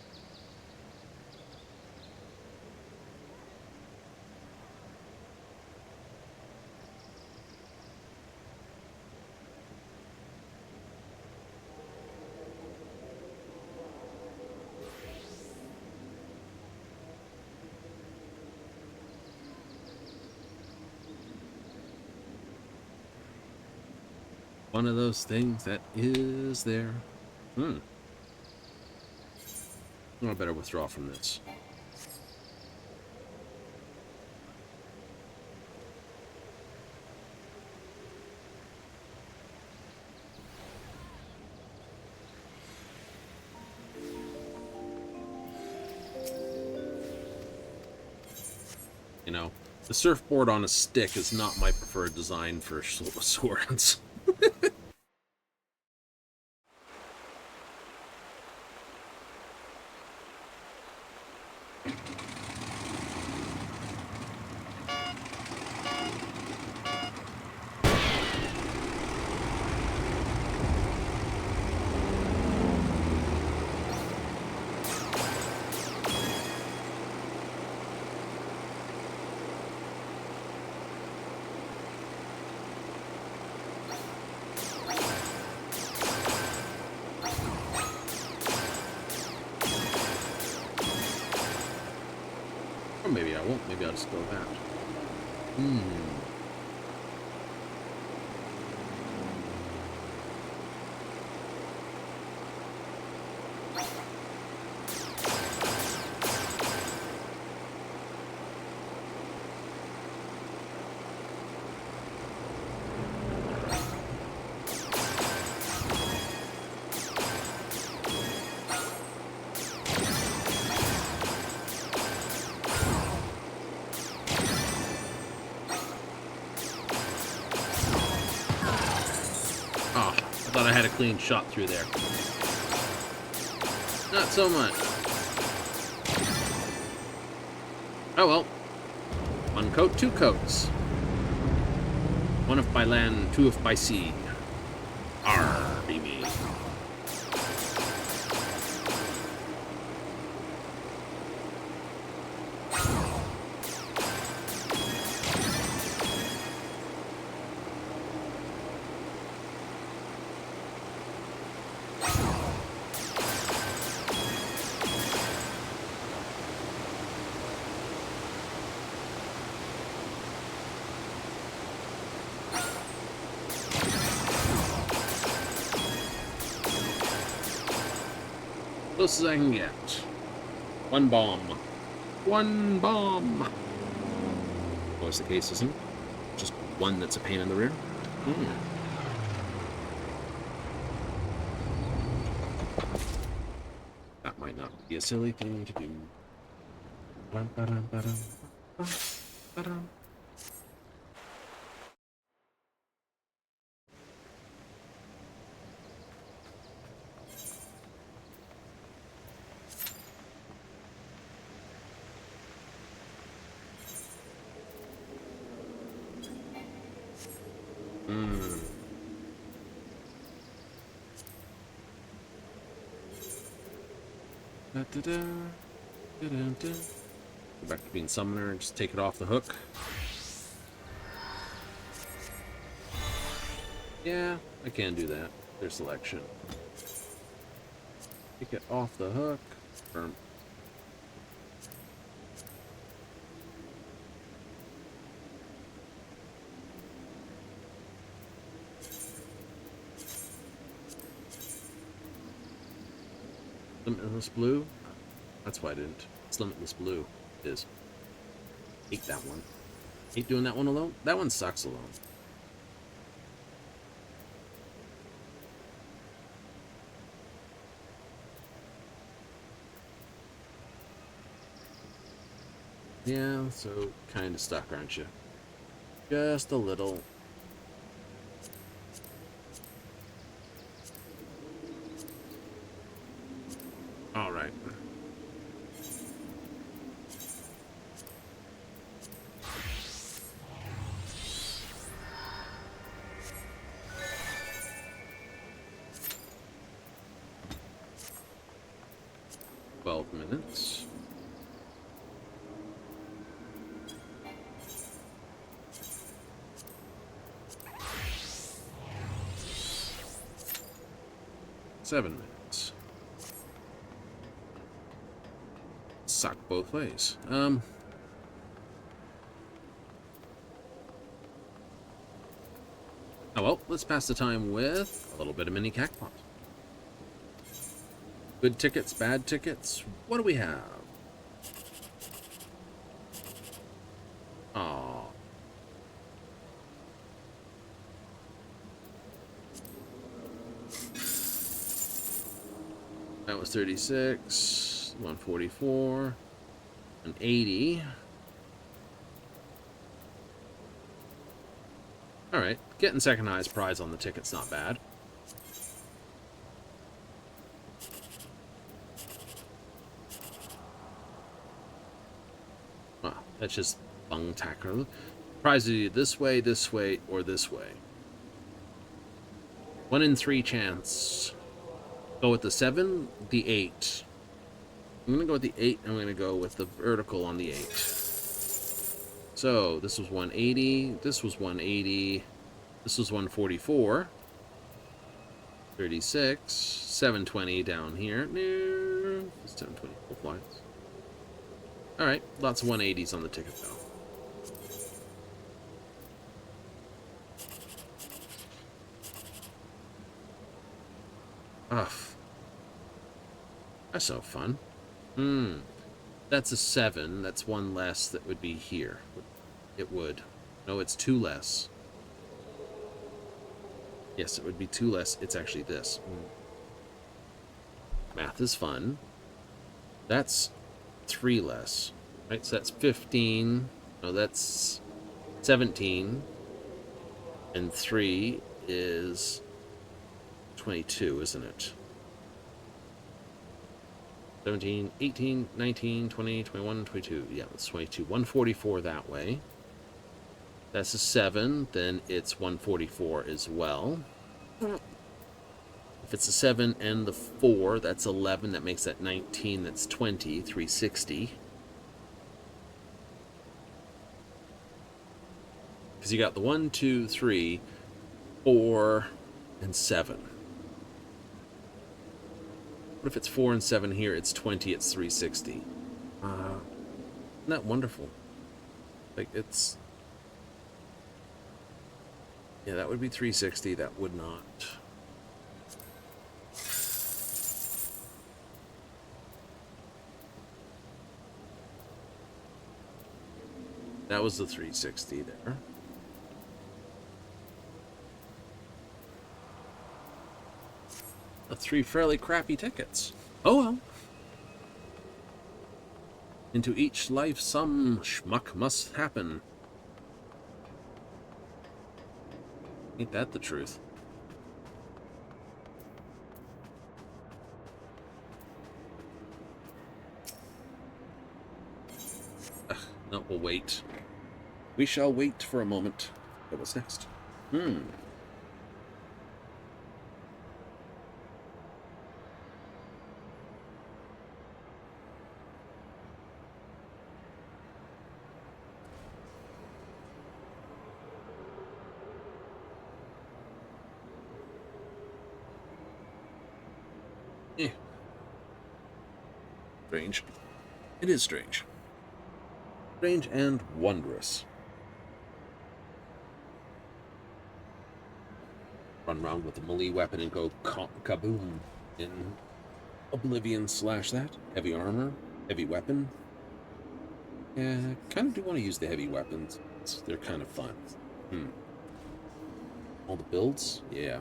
One of those things that is there. I better withdraw from this. You know, the surfboard on a stick is not my preferred design for swords. Or maybe I won't. Maybe I'll just go with that. Oh, I thought I had a clean shot through there. Not so much. Oh well. One coat, two coats. One if by land, two if by sea. Arr, be me. Close as I can get. One bomb. One bomb. Always the case, isn't it? Just one that's a pain in the rear. That might not be a silly thing to do. Go back to being summoner and just take it off the hook. Yeah, I can do that. There's selection. Take it off the hook. Firm. Limitless blue? That's why I didn't. It's limitless blue. It is. Hate that one. Hate doing that one alone. That one sucks alone. Yeah, so kind of stuck, aren't you? Just a little. All right. $12 minutes. $7 minutes. Suck both ways. Oh well, let's pass the time with a little bit of mini Cactpot. Good tickets, bad tickets. What do we have? Oh. That was 36, 144, an 80. All right, getting second highest prize on the ticket's not bad. Wow, that's just bung-tackler. Prize is this way, or this way. 1 in 3 chance. Go with the 7, the 8. I'm going to go with the 8, and I'm going to go with the vertical on the 8. So, this was 180, this was 180, this was 144, 36, 720 down here. No, 720, both lines. Alright, lots of 180s on the ticket, though. Ugh. That's so fun. That's a 7. That's 1 less that would be here. It would. No, it's 2 less. Yes, it would be 2 less. It's actually this. Math is fun. That's 3 less. Right, so that's 15. No, that's 17. And 3 is 22, isn't it? 17, 18, 19, 20, 21, 22. Yeah, that's 22. 144 that way. That's a 7, then it's 144 as well. If it's a 7 and the 4, that's 11. That makes that 19. That's 20. 360. Because you got the 1, 2, 3, 4, and 7. What if it's 4 and 7 here? It's 20. It's 360. Isn't that wonderful? Like, it's... Yeah, that would be 360. That would not. That was the 360 there. Three fairly crappy tickets. Oh well. Into each life some schmuck must happen. Ain't that the truth? No, we'll wait. We shall wait for a moment. What's next? Strange. It is strange. Strange and wondrous. Run around with a melee weapon and go kaboom in Oblivion / that. Heavy armor, heavy weapon. Yeah, kind of do want to use the heavy weapons. They're kind of fun. All the builds? Yeah.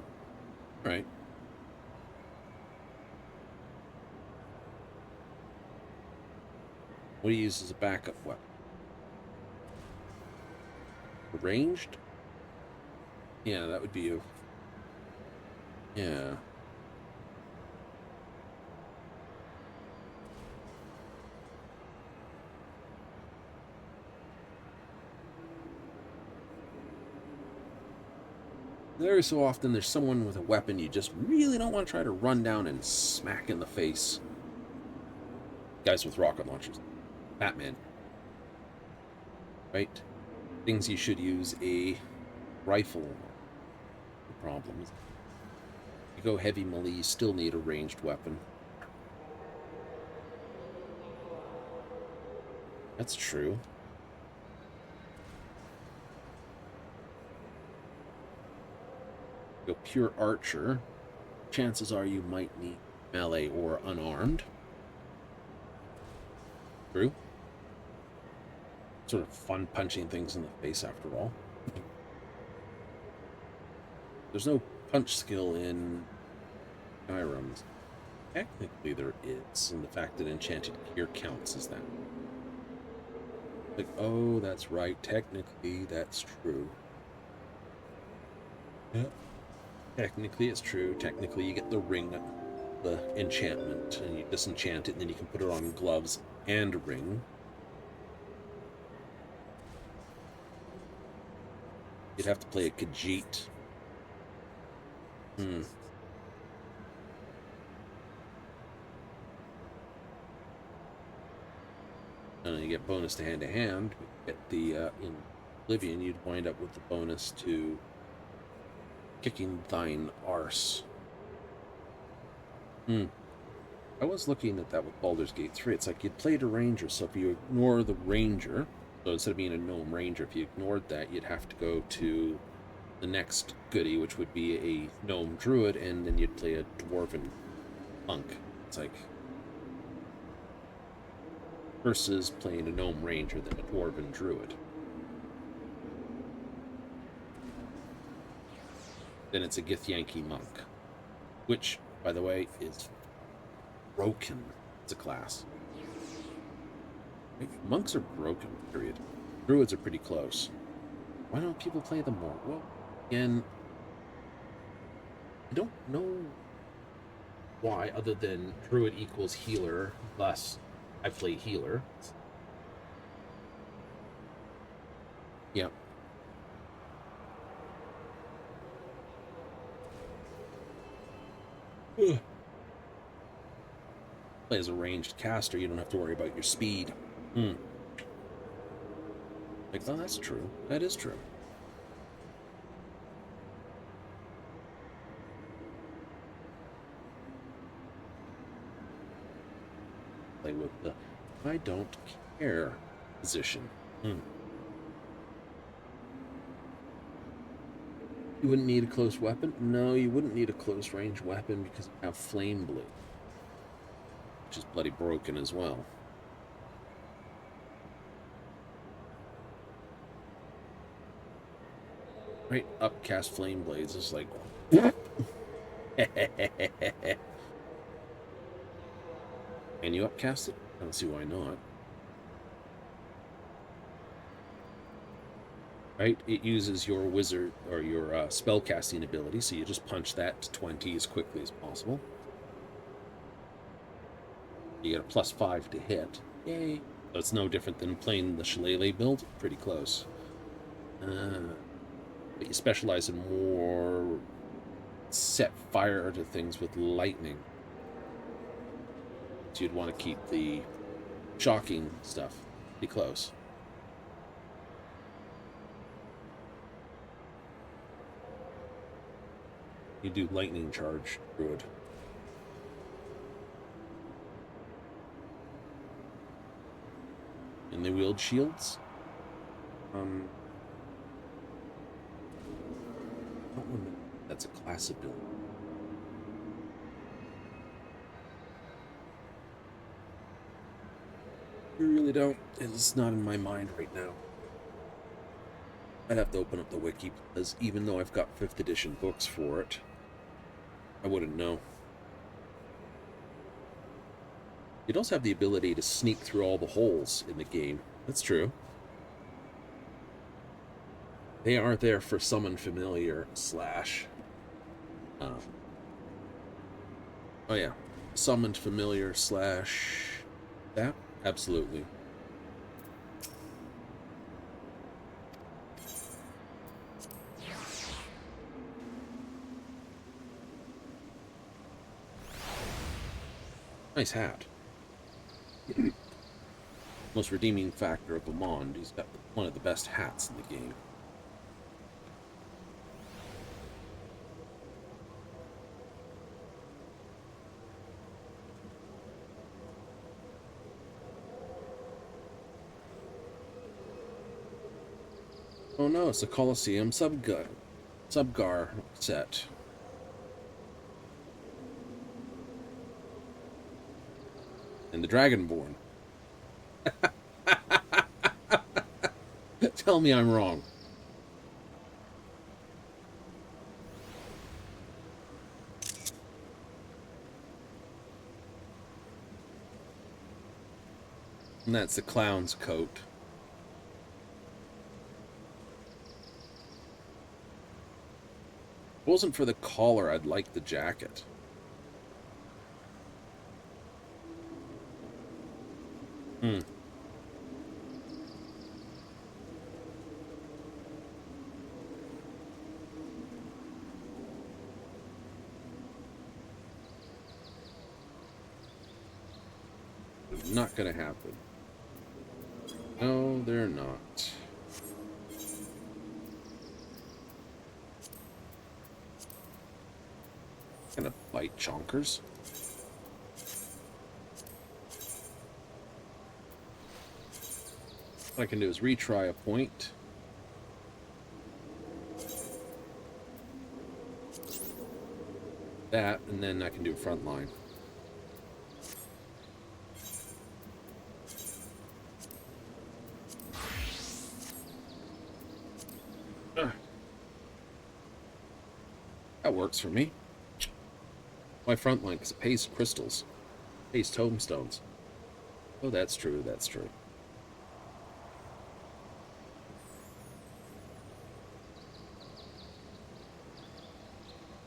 All right. What do you use as a backup weapon? ranged? Yeah, that would be a... Yeah. Very so often there's someone with a weapon you just really don't want to try to run down and smack in the face. Guys with rocket launchers. Batman. Right? Things you should use a rifle. The problem is, if you go heavy melee, you still need a ranged weapon. That's true. Go pure archer, chances are you might need melee or unarmed. True. Sort of fun punching things in the face after all. There's no punch skill in Skyrim. Technically there is, and the fact that enchanted gear counts as that. Like, oh, that's right, technically that's true. Yeah. Technically, it's true. Technically, you get the ring, the enchantment, and you disenchant it, and then you can put it on gloves and a ring. You'd have to play a Khajiit. And you get bonus to hand-to-hand. Get the, in Oblivion, you'd wind up with the bonus to kicking thine arse. I was looking at that with Baldur's Gate 3. It's like you'd played a ranger, so if you ignore the ranger, so instead of being a gnome ranger, if you ignored that, you'd have to go to the next goodie, which would be a gnome druid, and then you'd play a dwarven monk. It's like versus playing a gnome ranger than a dwarven druid. Then it's a Githyanki monk, which, by the way, is broken as a class. Monks are broken, period. Druids are pretty close. Why don't people play them more? Well, again, I don't know why, other than druid equals healer, thus I play healer. Yeah. Play as a ranged caster, you don't have to worry about your speed. Like, oh, that's true. That is true. Play with the I don't care position. You wouldn't need a close weapon? No, you wouldn't need a close range weapon because you have Flame Blade, which is bloody broken as well. Right, upcast Flame Blades is like... Can you upcast it? I don't see why not. Right, it uses your wizard or your spellcasting ability, so you just punch that to 20 as quickly as possible. You get a +5 to hit. Yay! So it's no different than playing the Shillelagh build. Pretty close. But you specialize in more set fire to things with lightning. So you'd want to keep the shocking stuff pretty close. You do lightning charge, druid. And they wield shields. That's a class ability. You really don't. It's not in my mind right now. I'd have to open up the wiki, because even though I've got 5th edition books for it, I wouldn't know. You'd also have the ability to sneak through all the holes in the game. That's true. They aren't there for summon familiar slash. Oh yeah, summoned familiar slash that absolutely. Nice hat. Most redeeming factor of Lamond. He's got one of the best hats in the game. Oh no, it's a Colosseum Subgar set. And the Dragonborn. Tell me I'm wrong. And that's the clown's coat. If it wasn't for the collar, I'd like the jacket. Not gonna happen. No, they're not. Gonna bite chonkers. What I can do is retry a point. That, and then I can do a front line. That works for me. My front line, because it pays crystals. It pays tomestones. Oh, that's true, that's true.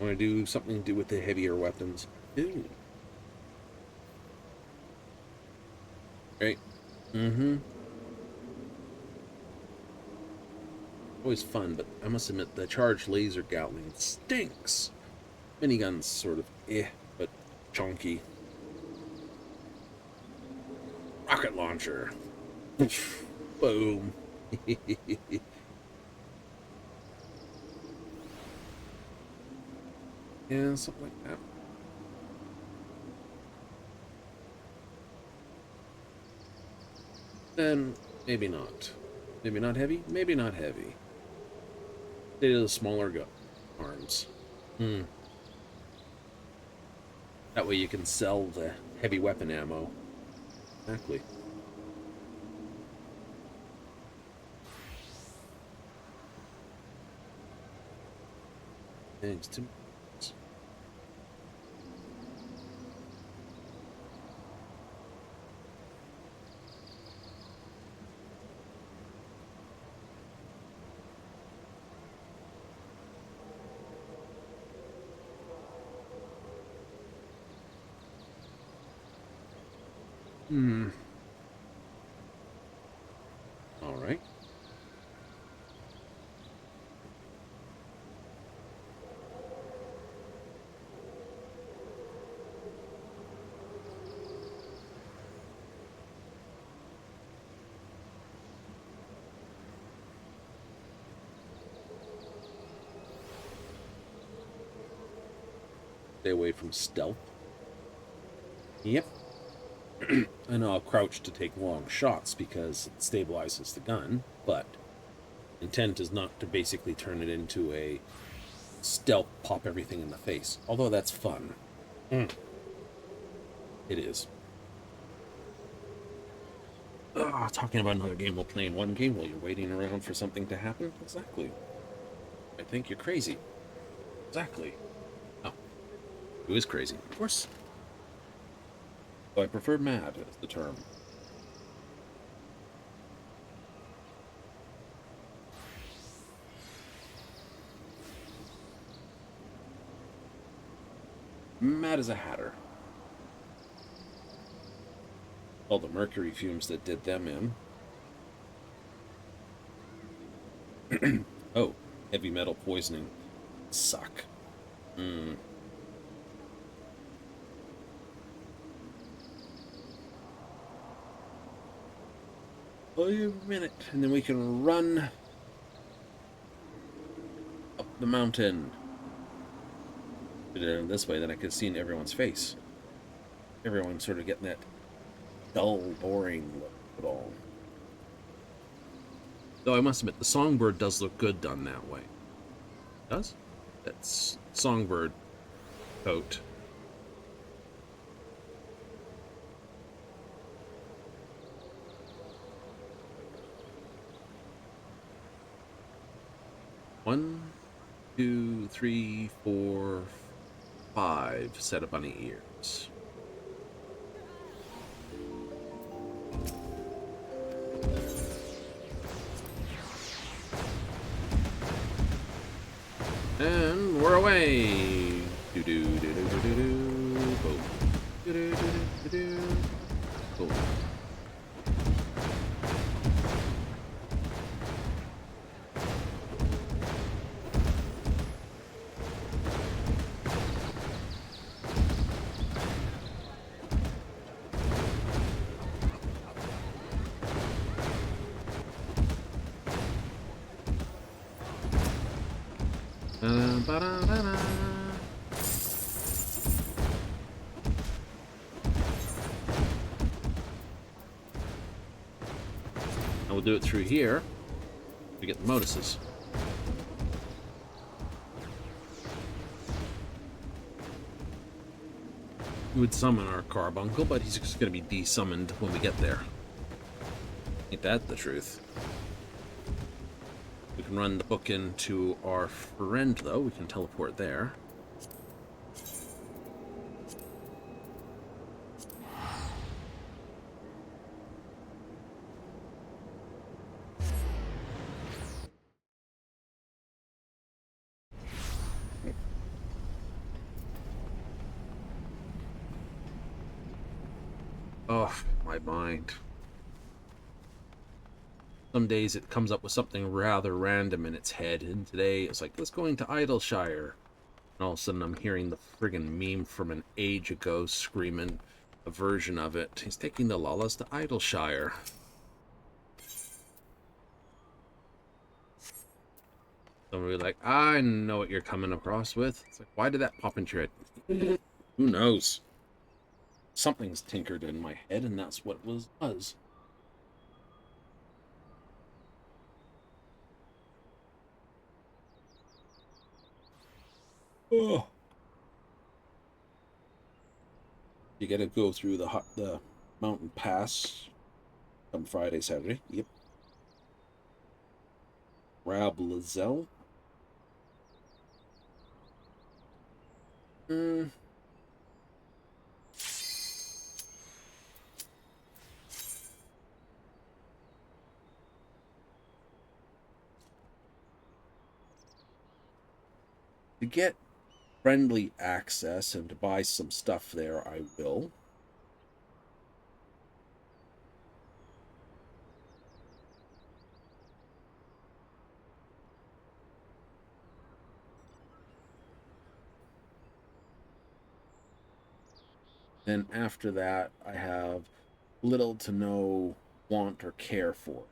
I want to do something to do with the heavier weapons. Ooh. Right. Always fun, but I must admit the charged laser gatling stinks. Minigun's sort of but chunky. Rocket launcher. Boom. Yeah, something like that. Then maybe not. Maybe not heavy, maybe not heavy. They do the smaller arms. That way you can sell the heavy weapon ammo. Exactly. Thanks to all right. Stay away from stealth. Yep. And I'll crouch to take long shots because it stabilizes the gun, but intent is not to basically turn it into a stealth pop everything in the face. Although that's fun. It is. Talking about another game while playing one game while you're waiting around for something to happen? Exactly. I think you're crazy. Exactly. Oh. Who is crazy? Of course. I prefer mad as the term. Mad as a hatter. All the mercury fumes that did them in. Oh, heavy metal poisoning. Suck. Wait a minute, and then we can run up the mountain. Did it this way, then I could see in everyone's face. Everyone's sort of getting that dull, boring look at all. Though I must admit, the songbird does look good done that way. Does? That's songbird coat. One, 2, 3, 4, 5 set of bunny ears. And we're away. Do do do do do do do. Boom. Do do do do do. Boom. Ba-da-ba-da. And we'll do it through here to get the Moduses. We would summon our carbuncle, but he's just going to be de-summoned when we get there. Ain't that the truth? We can run the book into our friend, though. We can teleport there. Oh, my mind. Some days it comes up with something rather random in its head, and today it's like, let's go into Idleshire. And all of a sudden I'm hearing the friggin' meme from an age ago screaming a version of it. He's taking the Lawless to Idleshire. Somebody like, I know what you're coming across with. It's like, why did that pop into your head? Who knows? Something's tinkered in my head, and that's what it was. Oh. You gotta go through the mountain pass on Friday, Saturday. Yep. Rablazel. To get friendly access and to buy some stuff there, I will. Then after that, I have little to no want or care for.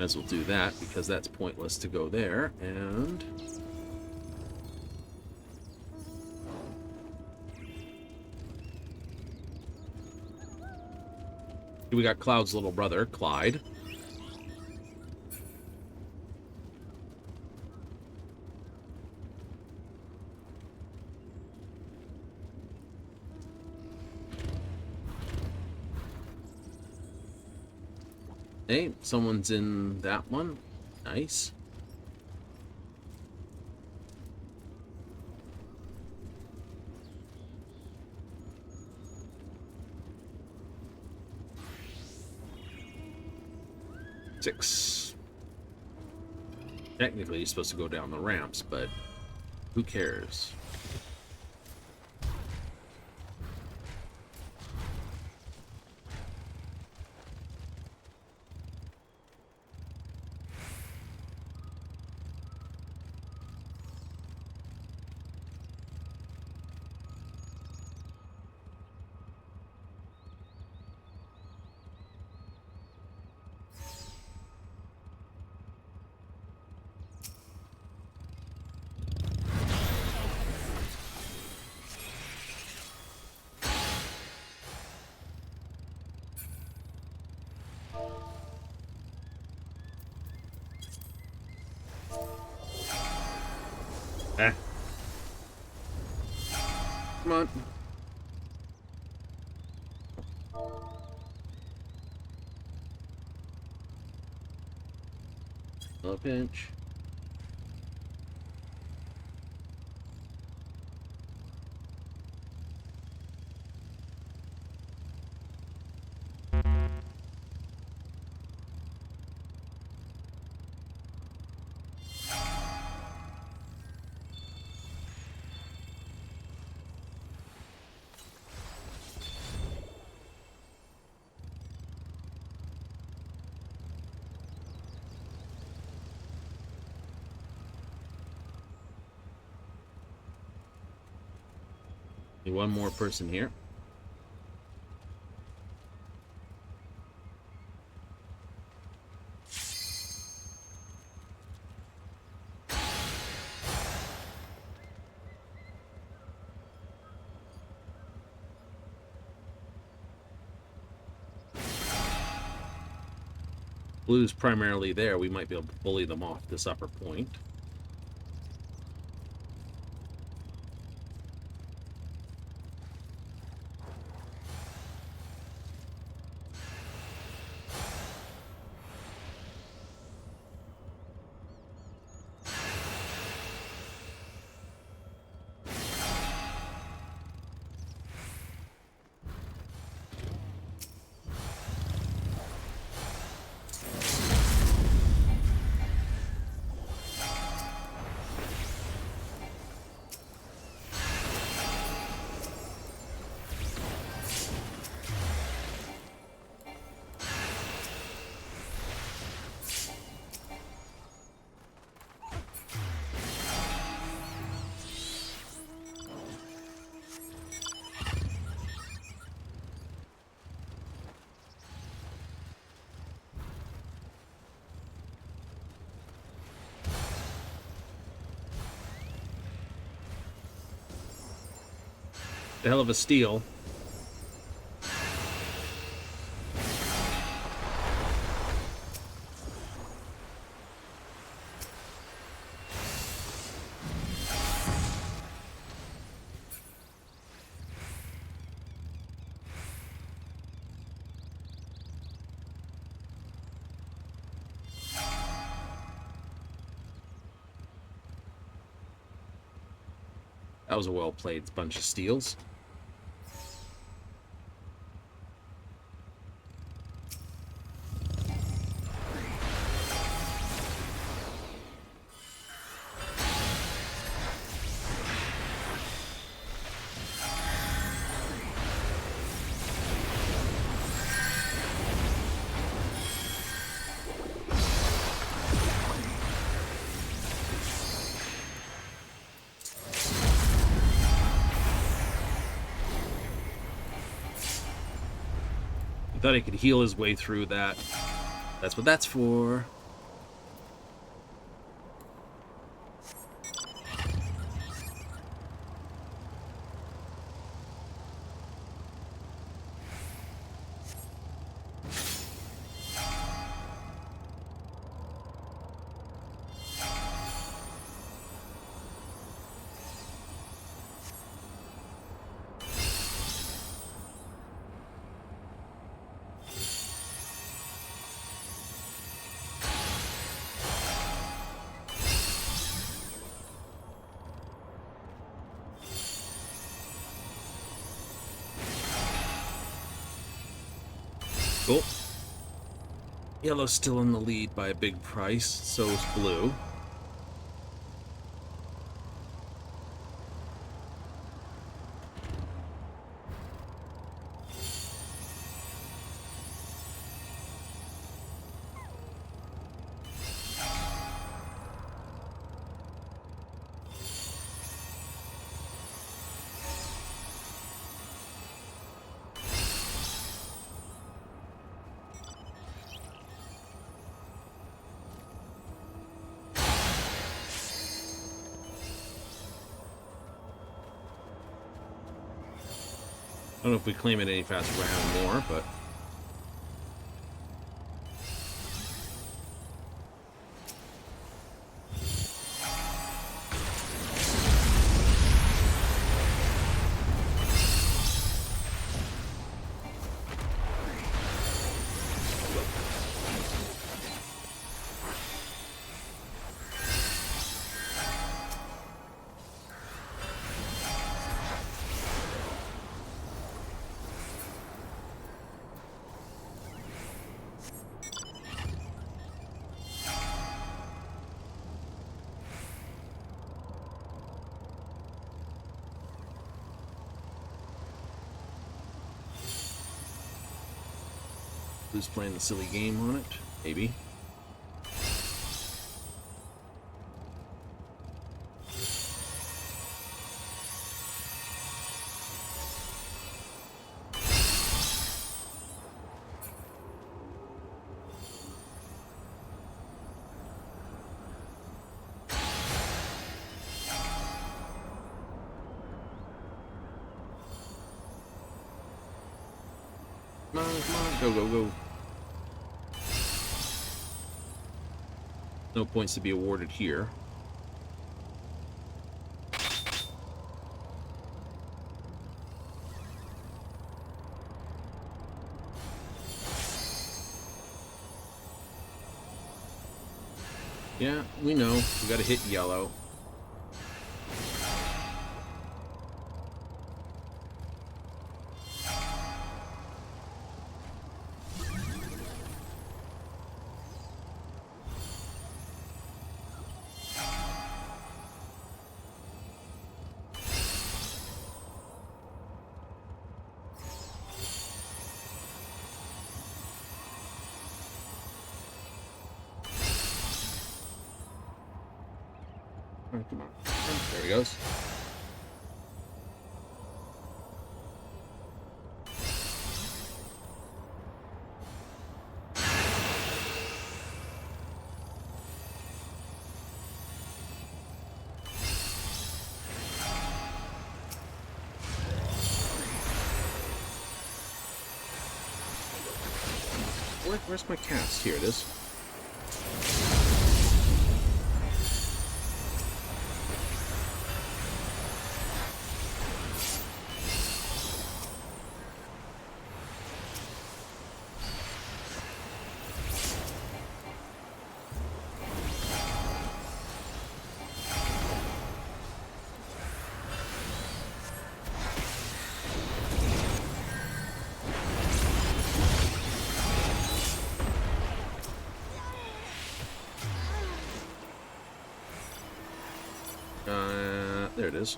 As we'll do that, because that's pointless to go there, and... we got Cloud's little brother, Clyde. Hey, someone's in that one. Nice. Six. Technically, you're supposed to go down the ramps, but who cares? Ah. Come on. A pinch. One more person here. Blue's primarily there. We might be able to bully them off this upper point. A hell of a steal. That was a well-played bunch of steals. Thought he could heal his way through that. That's what that's for. Cool. Yellow's still in the lead by a big price, so is blue. I don't know if we claim it any faster by having more, but... Who's playing the silly game on it? Maybe. Come on, go, go, go. No points to be awarded here. Yeah, we know. We gotta hit yellow. Come on. There he goes. Where's my cast? Here it is. There it is.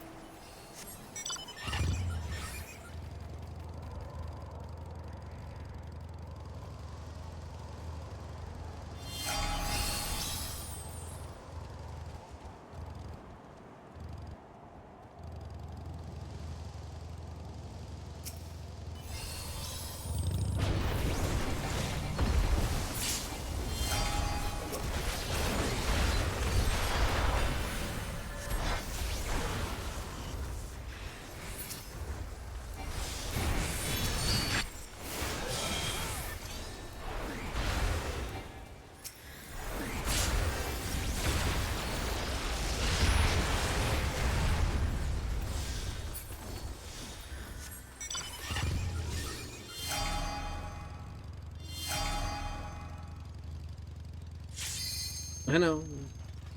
I know.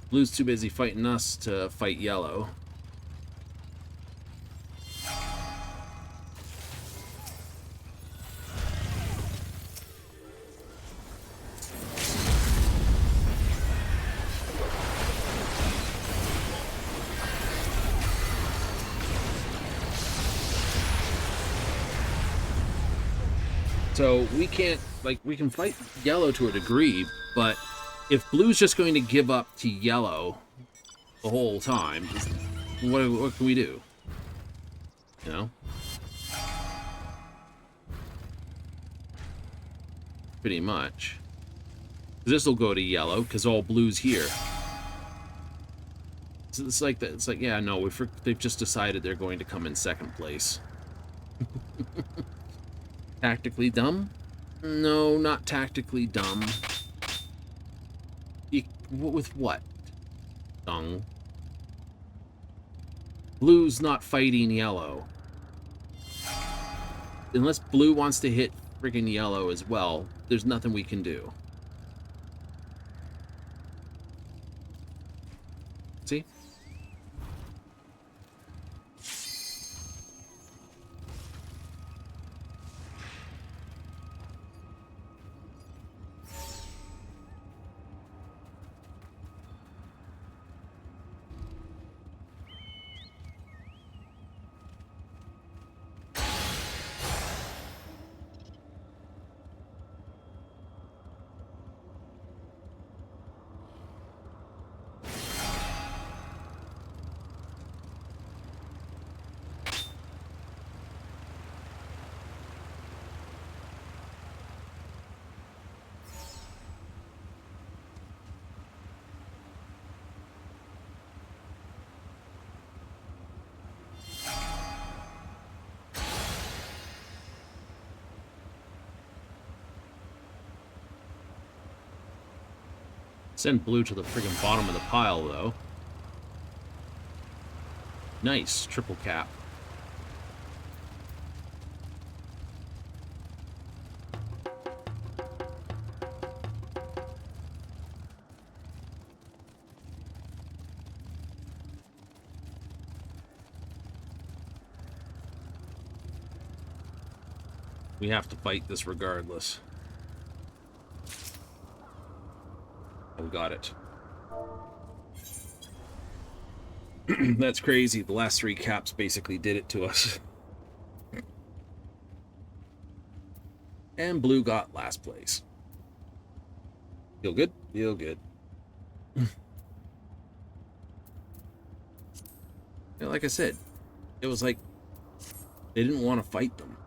Blue's too busy fighting us to fight yellow. So we can't, like, we can fight yellow to a degree, but if blue's just going to give up to yellow the whole time, what can we do? You know? Pretty much. This will go to yellow, because all blue's here. So it's like that. It's like, yeah, no, they've just decided they're going to come in second place. Tactically dumb? No, not tactically dumb. With what? Dung. Blue's not fighting yellow. Unless blue wants to hit friggin' yellow as well, there's nothing we can do. See? Send blue to the friggin' bottom of the pile, though. Nice. Triple cap. We have to fight this regardless. Oh, we got it. That's crazy. The last 3 caps basically did it to us. And blue got last place. Feel good? Feel good. Yeah, like I said, it was like they didn't want to fight them.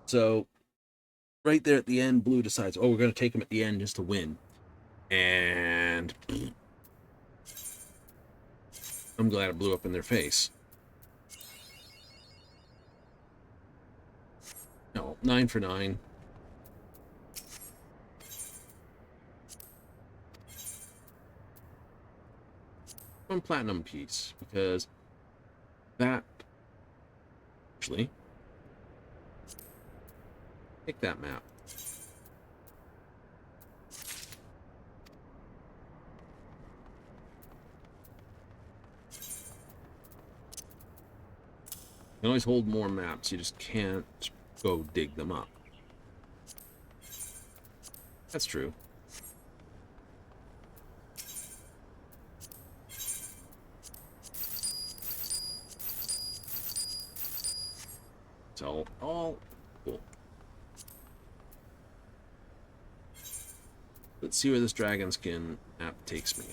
So, right there at the end, blue decides, oh, we're going to take them at the end just to win. And I'm glad it blew up in their face. No, 9 for 9. One platinum piece, because that... Actually, take that map. You can always hold more maps, you just can't go dig them up. That's true. So, all cool. Let's see where this dragon skin map takes me.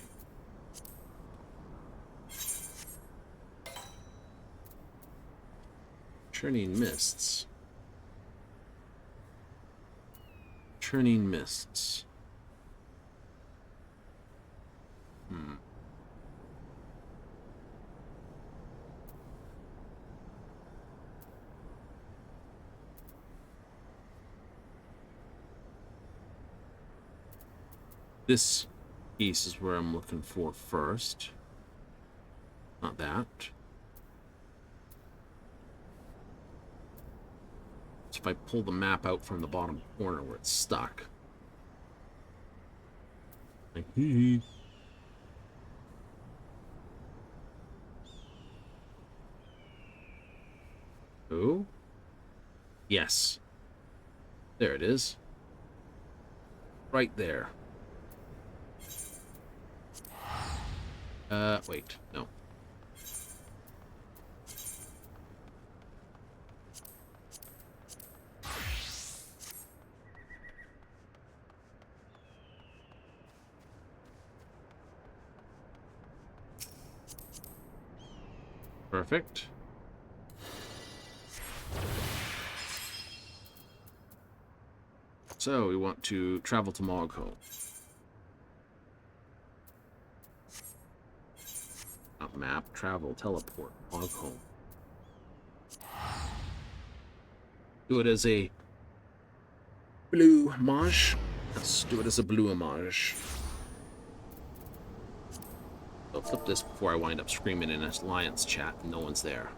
Churning mists. Churning mists. This piece is where I'm looking for first. Not that. So if I pull the map out from the bottom corner where it's stuck. Like, hee. Oh? Yes. There it is. Right there. Wait, no. Perfect. So we want to travel to Mogpendium. Not map, travel, teleport, Mogpendium. Do it as a blue homage. Let's do it as a blue homage. I'll flip this before I wind up screaming in an alliance chat and no one's there.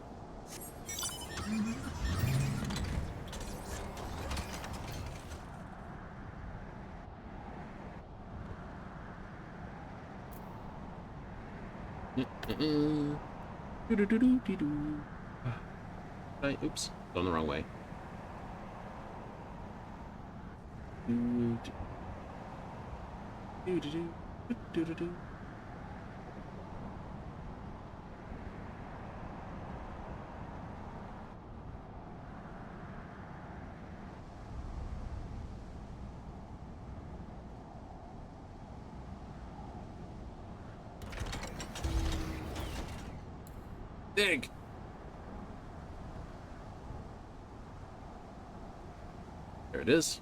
Oops, going the wrong way. Dig. There it is.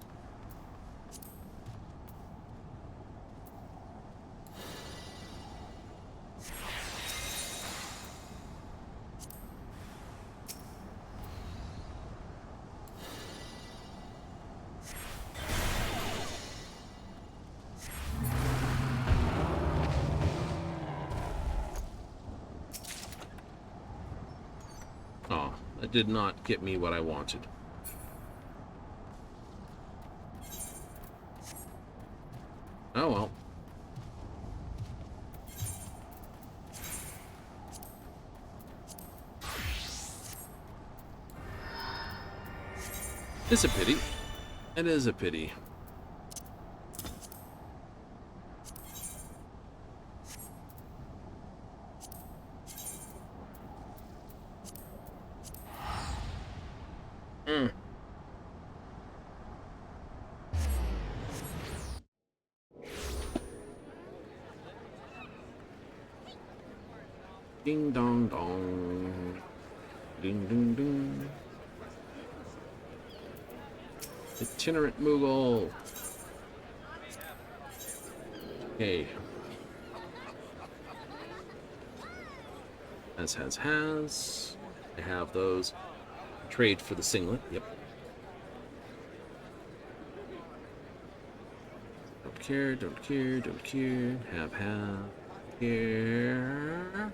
Oh, that did not get me what I wanted. Oh well. It's a pity. It is a pity. Ding dong dong. Ding ding ding. Itinerant Moogle. Okay. Has. I have those. Trade for the singlet. Yep. Don't care. Have. Care.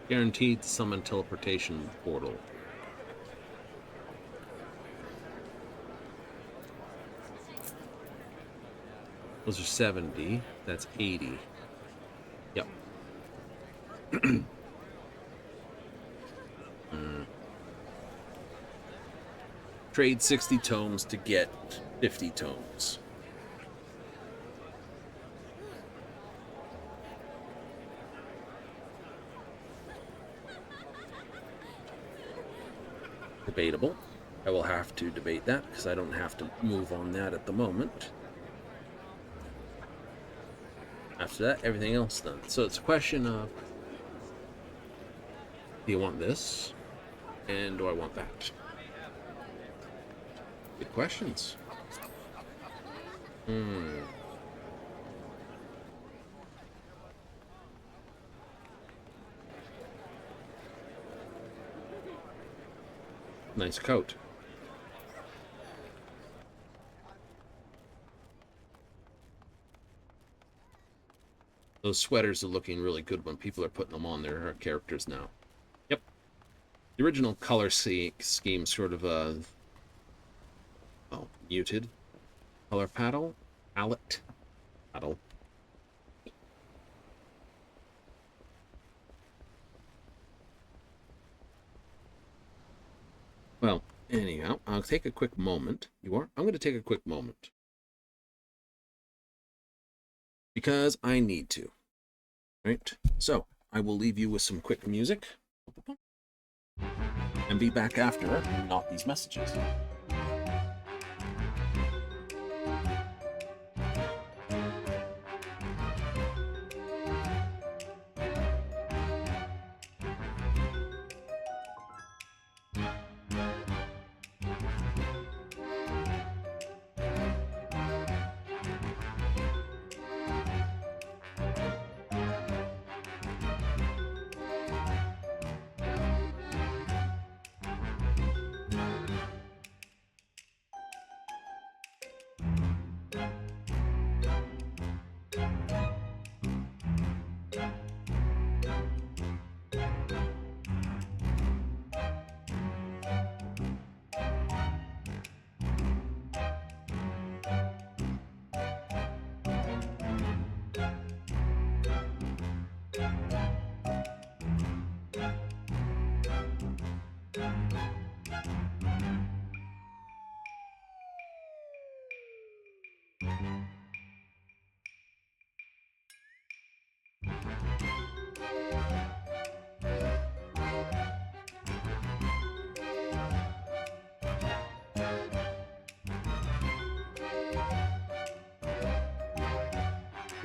Guaranteed to summon teleportation portal. Those are 70. That's 80. Yep. Trade 60 tomes to get 50 tomes. Debatable. I will have to debate that because I don't have to move on that at the moment. After that, everything else done. So it's a question of, do you want this? And do I want that? Good questions. Nice coat. Those sweaters are looking really good when people are putting them on their characters now. Yep. The original color scheme sort of muted. Color palette. Well, anyhow, I'll take a quick moment. You are? I'm going to take a quick moment. Because I need to. Right? So, I will leave you with some quick music. And be back after, not these messages.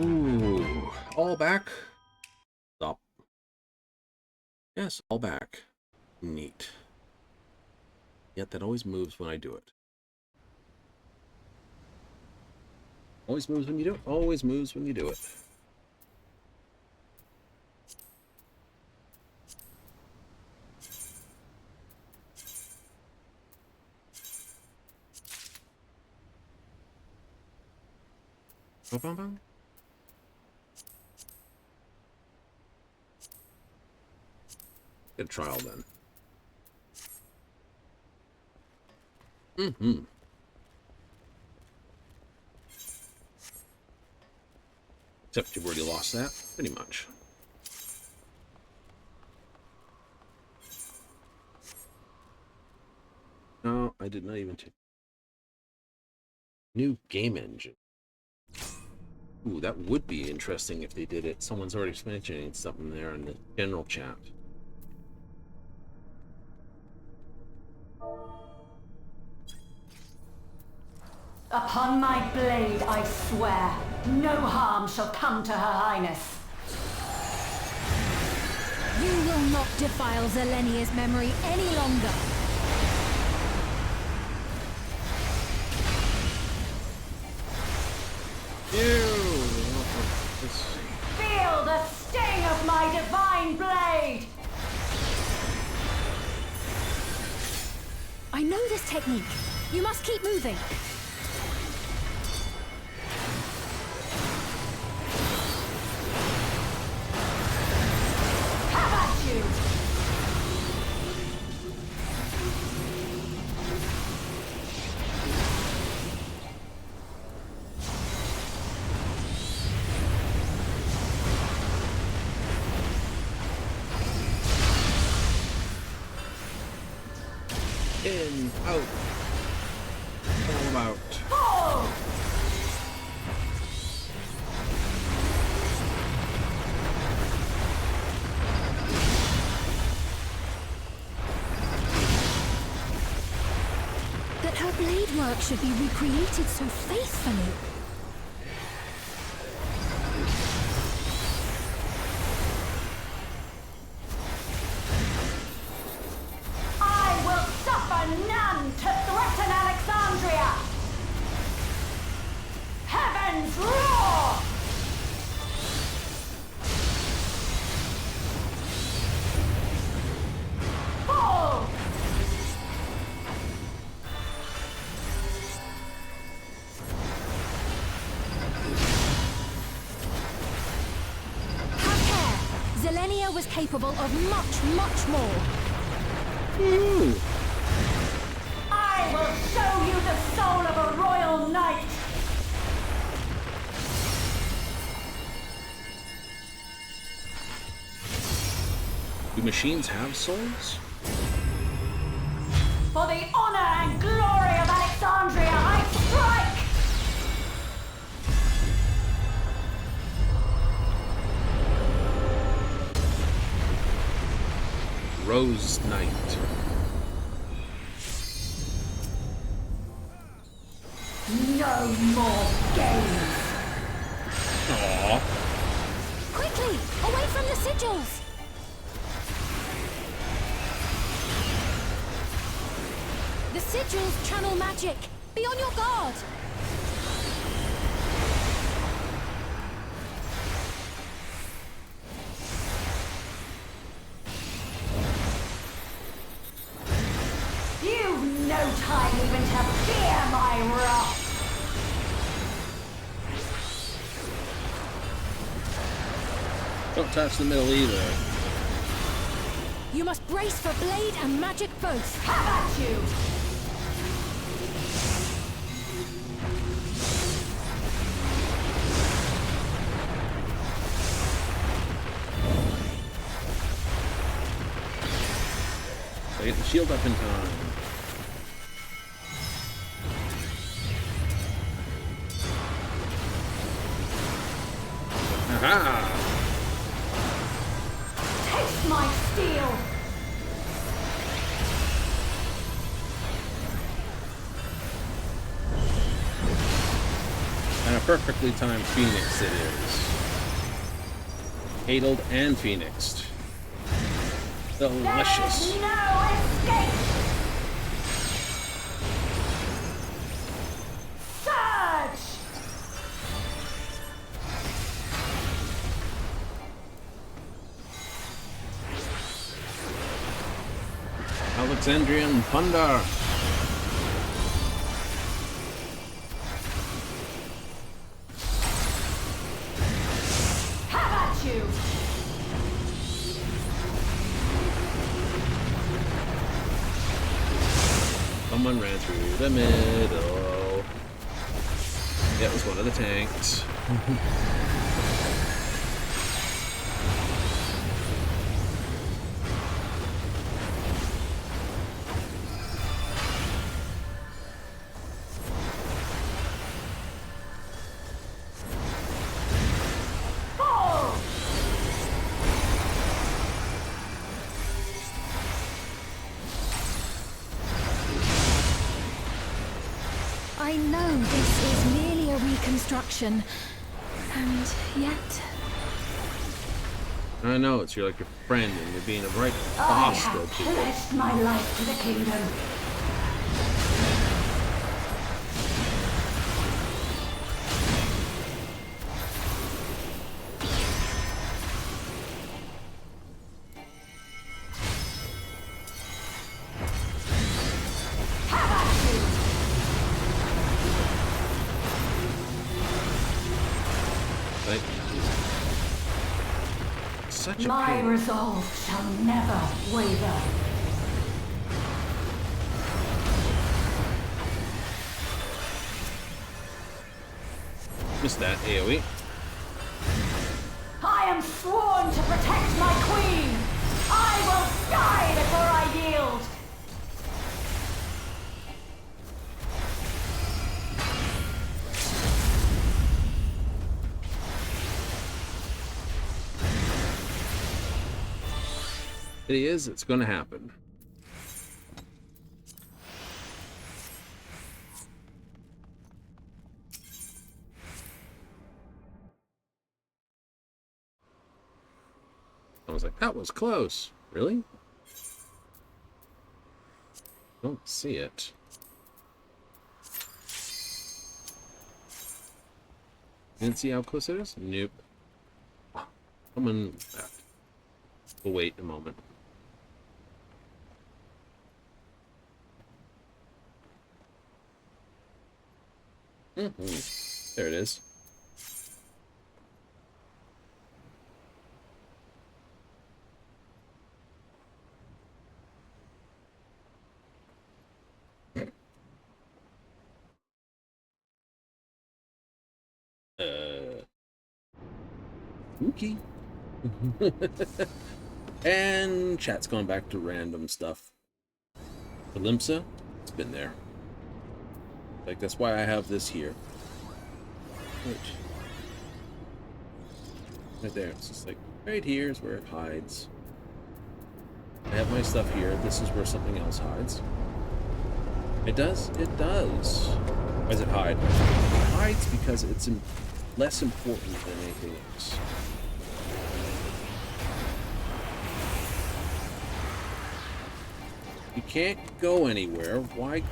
Ooh, all back. Stop. Yes, all back. Neat. Yet that always moves when I do it. Always moves when you do it. Always moves when you do it. Ba-bum-bum. Get a trial then. Mm-hmm. Except you've already lost that, pretty much. No, I did not even take. New game engine. Ooh, that would be interesting if they did it. Someone's already mentioning something there in the general chat. Upon my blade, I swear, no harm shall come to Her Highness. You will not defile Zelenia's memory any longer. Feel the sting of my divine blade! I know this technique. You must keep moving. Have at you! In, out, all about. Fall! That her blade work should be recreated so faithfully. I will suffer none to threaten Alexandria! Heavens roar! Fall! Have care. Zelenia was capable of much, much more. Ooh. I will show you the soul of a royal knight! Do machines have souls? For the honor and glory of Alexandria, I strike! Rose Knight. No more games. Aww. Quickly! Away from the sigils! The sigils channel magic! Be on your guard! You've no time even to fear my wrath. Don't touch the middle either. You must brace for blade and magic both! Have at you! I get the shield up in time. Aha! Taste my steel! And a perfectly timed Phoenix it is. Hadled and Phoenixed. Delicious. There's no escape! Surge! Alexandrian Thunder. Have at you! Someone ran through the middle. Yeah, it was one of the tanks. Fall! I know this is merely a reconstruction, and yet... I know, you're like your friend and you're being a right I bastard have to me. pledged my life to the kingdom. Have at you! Like, such a My pain. resolve shall never waver. Missed that AoE. I am sworn to protect my queen! I will die before I yield! It is, it's gonna happen. I was like, that was close. Really? Don't see it. Didn't see how close it is? Nope. Someone left. We'll wait a moment. There it is. Spooky. And chat's gone back to random stuff. Olympsa, it's been there. Like, that's why I have this here. Right there. It's just like, right here is where it hides. I have my stuff here. This is where something else hides. It does? It does. Why does it hide? It hides because it's less important than anything else. You can't go anywhere. Why?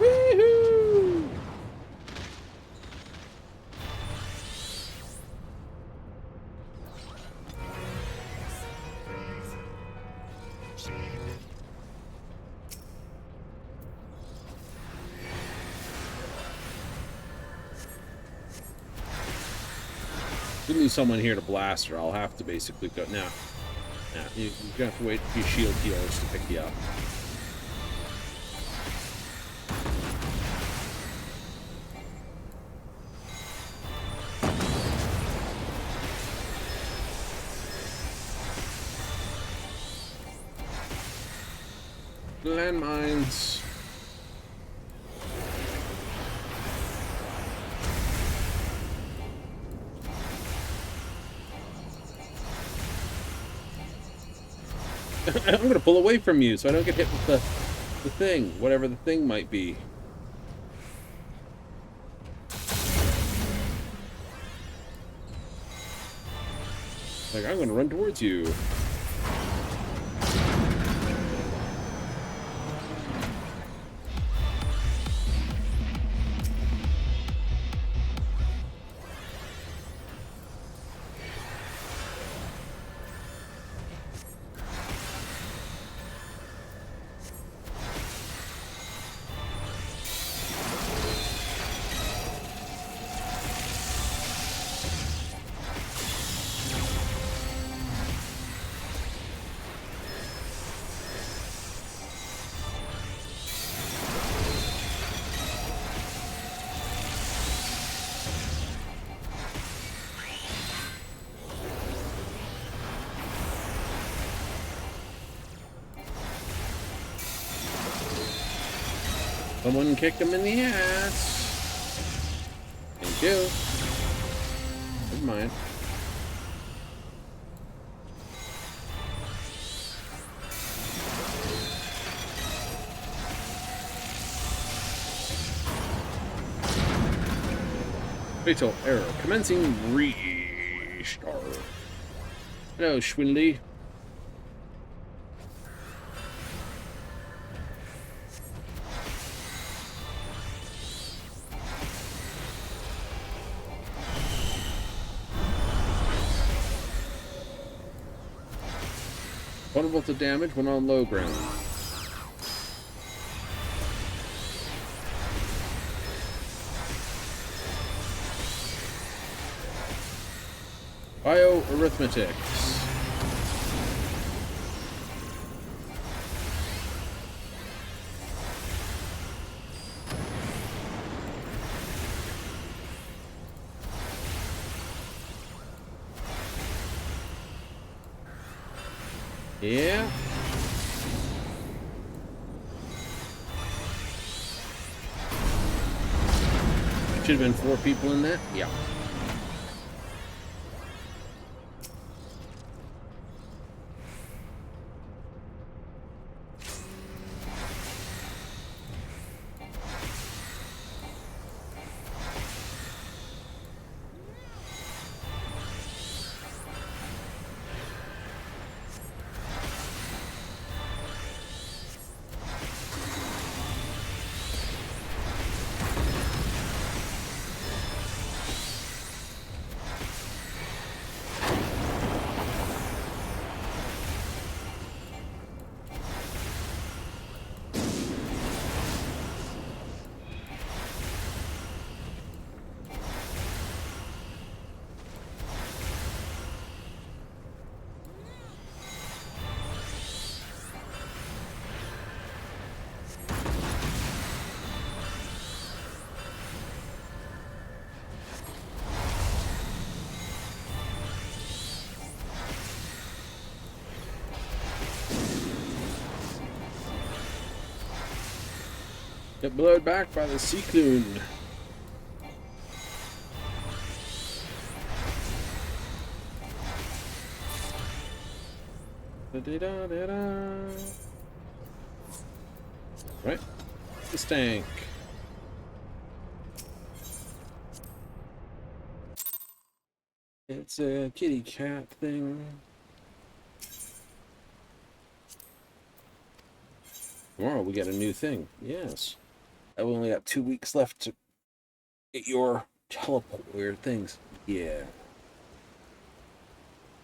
Woohoo! We need someone here to blast her. I'll have to basically go. Now, you're gonna have to wait for your shield healers to pick you up. Landmines. I'm gonna pull away from you so I don't get hit with the thing, whatever the thing might be. Like, I'm gonna run towards you. Someone kicked him in the ass. Thank you. Never mind. Fatal error. Commencing restart. Hello, Schwindly. Vulnerable to damage when on low ground. Bioarithmetics. Yeah. Should have been 4 people in that. Yeah. Get blurred back by the cyclone. Da-da-da-da-da. Right. The stank. It's a kitty cat thing. Tomorrow we get a new thing. Yes. I've only got 2 weeks left to get your teleport weird things. Yeah.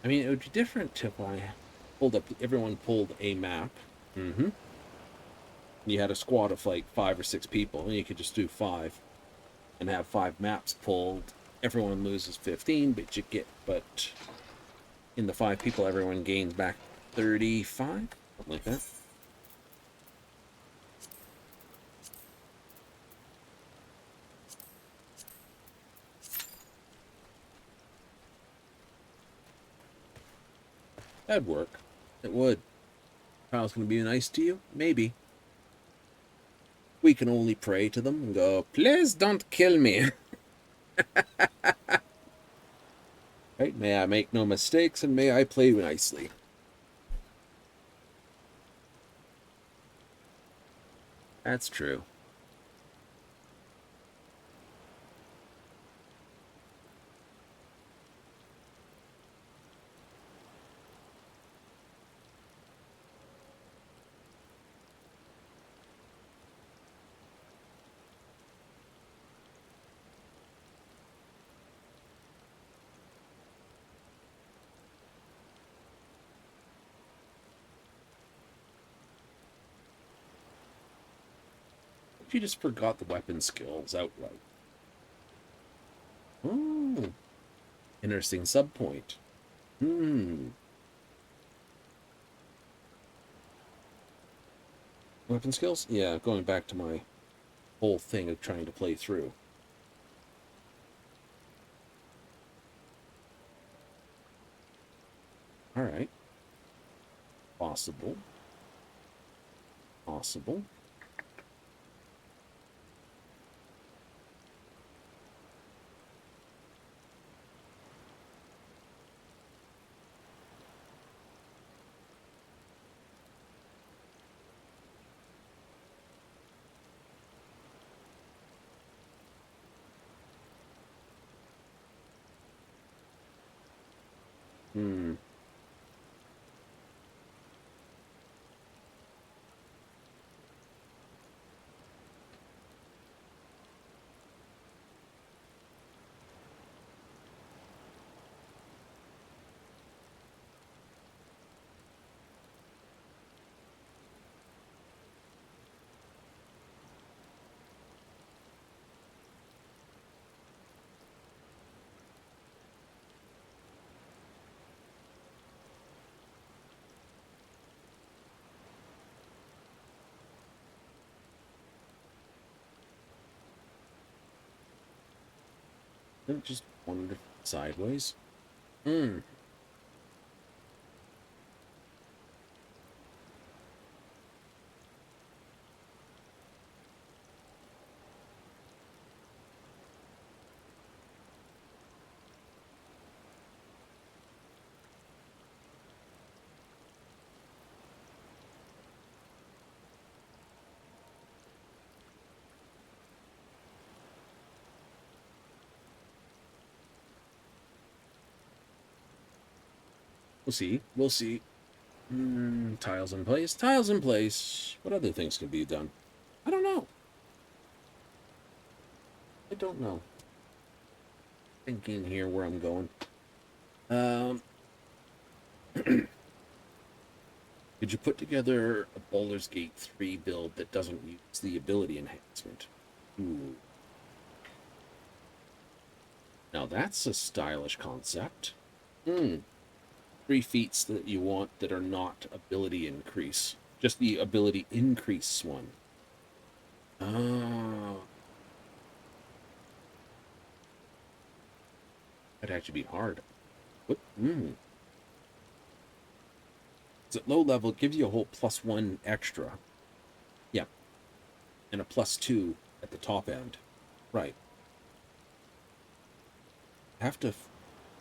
I mean, it would be different if I pulled up, everyone pulled a map. Mm-hmm. You had a squad of like 5 or 6 people, and you could just do 5 and have 5 maps pulled. Everyone loses 15, but in the 5 people, everyone gains back 35, something like that. That'd work. It would. Kyle's gonna be nice to you? Maybe. We can only pray to them and go, please don't kill me. Right? May I make no mistakes and may I play nicely. That's true. You just forgot the weapon skills outright. Oh, interesting subpoint. Weapon skills? Yeah, going back to my whole thing of trying to play through. Alright. Possible. Possible. Just wandered sideways. We'll see. We'll see. Tiles in place. Tiles in place. What other things can be done? I don't know. I don't know. Thinking here where I'm going. Could you put together a Baldur's Gate 3 build that doesn't use the ability enhancement? Ooh. Now that's a stylish concept. 3 feats that you want that are not ability increase. Just the ability increase one. Oh. That'd actually be hard. What? It's at low level, it gives you a whole +1 extra. Yeah. and a +2 at the top end. Right.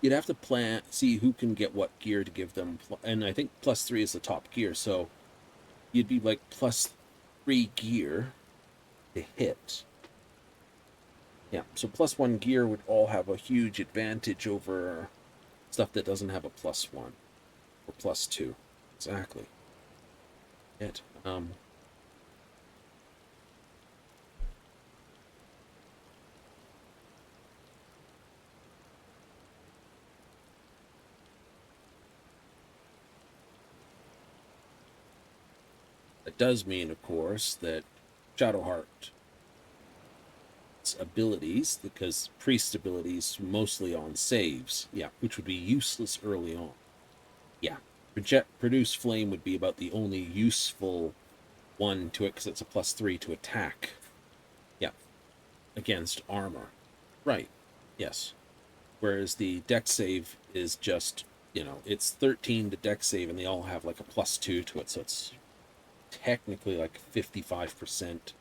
You'd have to plan, see who can get what gear to give them, and I think +3 is the top gear, so you'd be like +3 gear to hit. Yeah, so +1 gear would all have a huge advantage over stuff that doesn't have a +1 or +2. Exactly. It. That does mean, of course, that Shadowheart's abilities, because priest abilities, mostly on saves, yeah, which would be useless early on. Yeah, produce flame would be about the only useful one to it, because it's a +3 to attack. Yeah, against armor. Right. Yes. Whereas the dex save is just, it's 13 to dex save, and they all have like a +2 to it, so it's technically like 55%.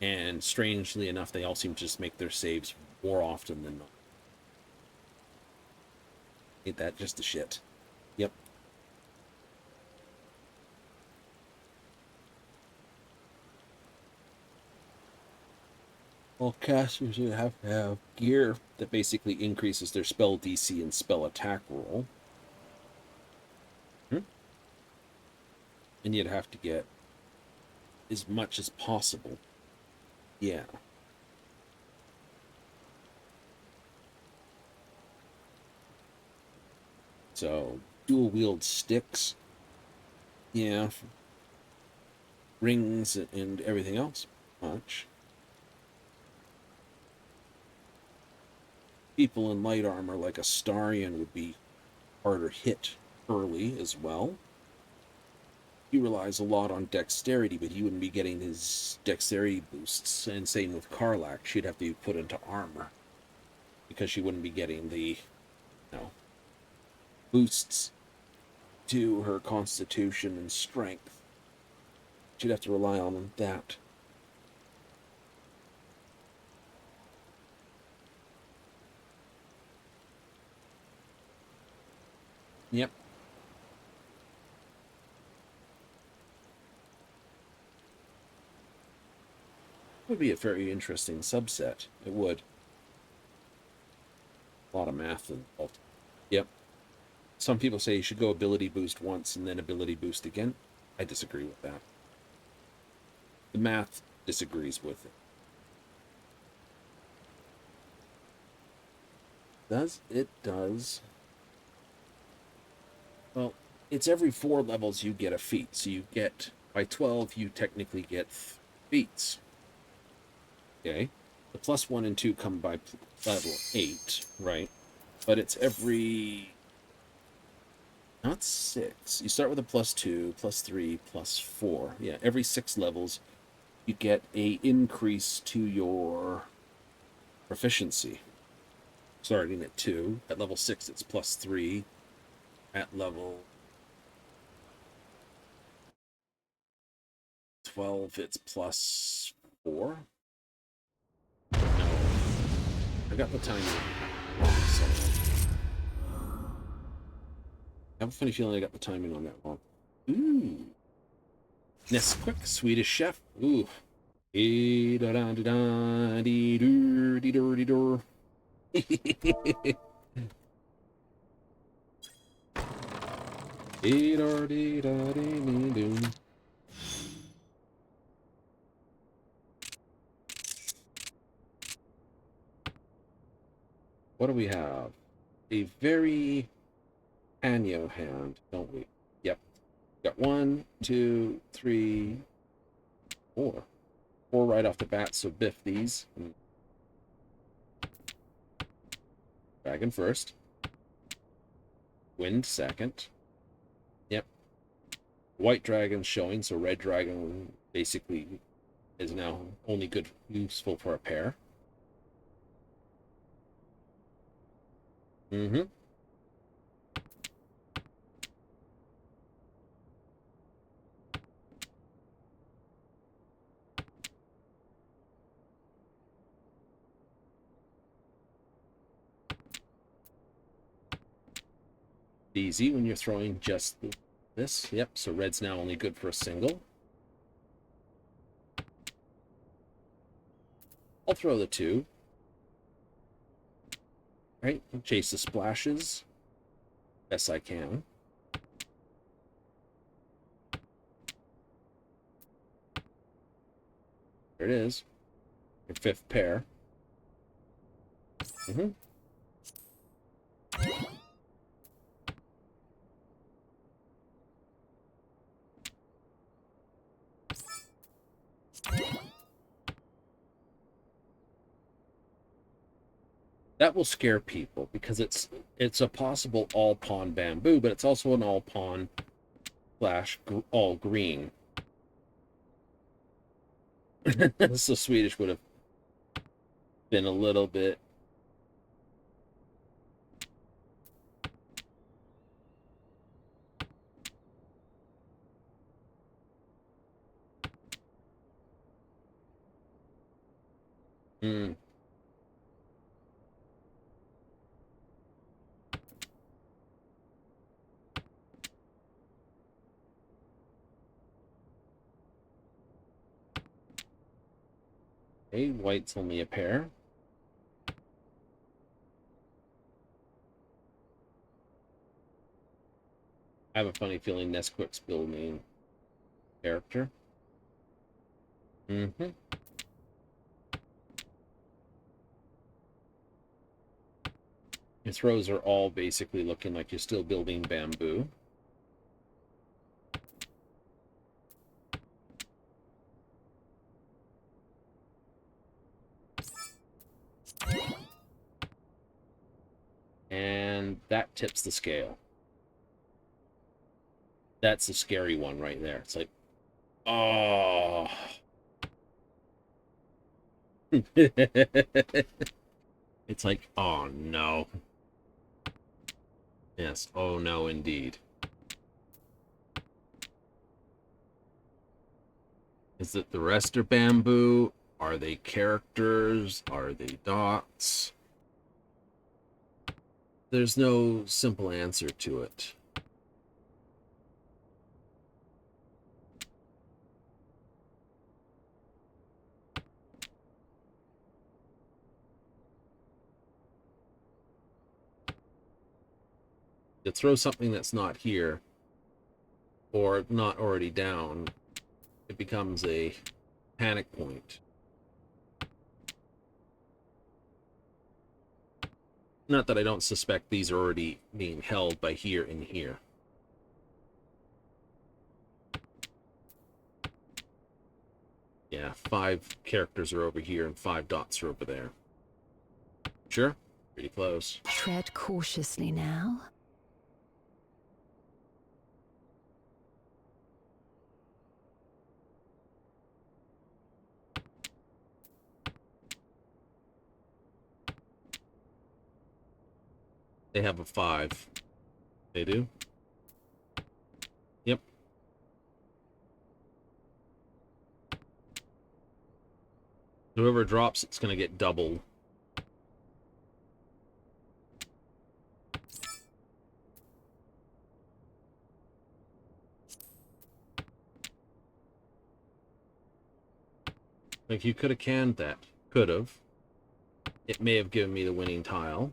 And strangely enough, they all seem to just make their saves more often than not. Ain't that just the shit? Yep. All casters would have to have gear that basically increases their spell DC and spell attack roll. And you'd have to get as much as possible. Yeah. So, dual wield sticks. Yeah. Rings and everything else. Much. People in light armor like Astarion would be harder hit early as well. He relies a lot on dexterity, but he wouldn't be getting his dexterity boosts. And same with Karlach, she'd have to be put into armor because she wouldn't be getting the, boosts to her constitution and strength. She'd have to rely on that. Yep. Would be a very interesting subset. It would. A lot of math involved. Yep. Some people say you should go ability boost once and then ability boost again. I disagree with that. The math disagrees with it. It does. Well, it's every 4 levels you get a feat. So you get, by 12, you technically get feats. Okay? The +1 and 2 come by level 8, right? But it's every... not 6. You start with a +2, +3, +4. Yeah, every 6 levels, you get a increase to your proficiency. Starting at 2. At level 6, it's +3. At level 12, it's +4. No. I got the timing wrong somewhere. I have a funny feeling I got the timing on that wrong. Ooh. Nesquik, Swedish chef. Ooh. Dee-da-da-da-da-dee-doo-dee-doo-dee-doo. Dee-da-dee-da-dee-dee-doo. What do we have? A very Anyo hand, don't we? Yep. Got 1, 2, 3, 4. 4 right off the bat, so biff these. Dragon first. Wind second. Yep. White dragon showing, so red dragon basically is now only good useful for a pair. Mm-hmm. Easy when you're throwing just this. Yep, so red's now only good for a single. I'll throw the 2. Right, chase the splashes. Best I can. There it is. Your 5th pair. That will scare people because it's a possible all pawn bamboo, but it's also an all pawn / all green. So Swedish would have been a little bit. Okay, white's only a pair. I have a funny feeling Nesquik's building character. Your throws are all basically looking like you're still building bamboo. And that tips the scale. That's the scary one right there. It's like, oh. It's like, oh no. Yes, oh no indeed. Is it the rest are bamboo? Are they characters? Are they dots? There's no simple answer to it. To throw something that's not here or not already down, it becomes a panic point. Not that I don't suspect these are already being held by here and here. Yeah, 5 characters are over here and 5 dots are over there. Sure, pretty close. Tread cautiously now. They have a 5. They do? Yep. Whoever drops it's going to get doubled. If you could have canned that, could have. It may have given me the winning tile.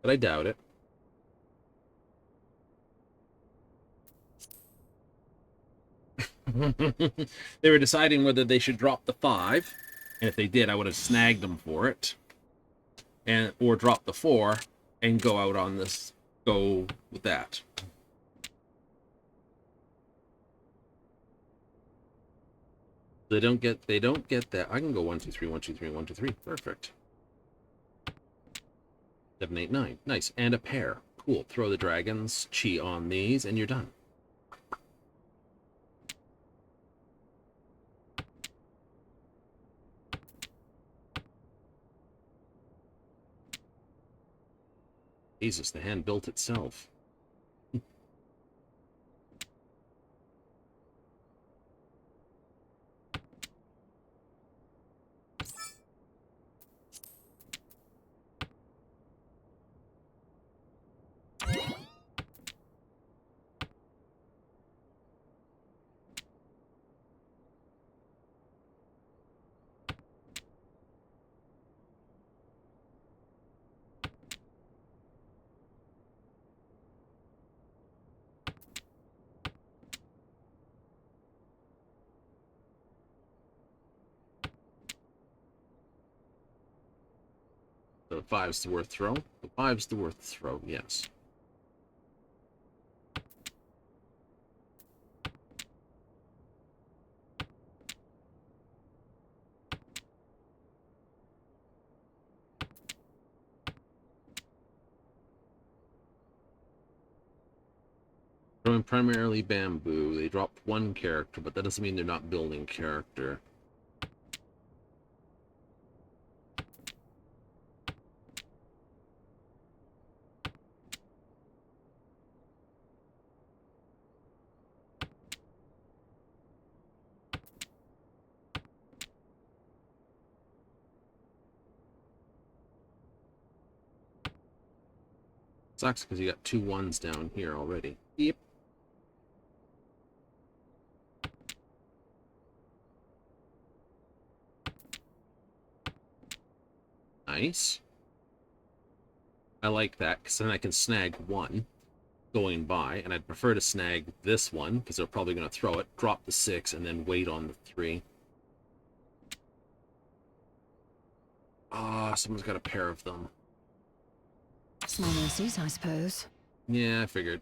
But I doubt it. They were deciding whether they should drop the 5. And if they did, I would have snagged them for it. Or drop the 4 and go out on this. Go with that. They don't get that. I can go 1, 2, 3, 1, 2, 3, 1, 2, 3. Perfect. 7, 8, 9. Nice. And a pair. Cool. Throw the dragons, chi on these, and you're done. Jesus, the hand built itself. The 5's the worth throw. The 5's the worth throw, yes. Throwing primarily bamboo. They dropped one character, but that doesn't mean they're not building character. Sucks because you got 2 1s down here already. Yep. Nice. I like that because then I can snag 1 going by, and I'd prefer to snag this one because they're probably going to throw it, drop the 6, and then wait on the 3. Ah, someone's got a pair of them. Small mercies, I suppose. Yeah, I figured.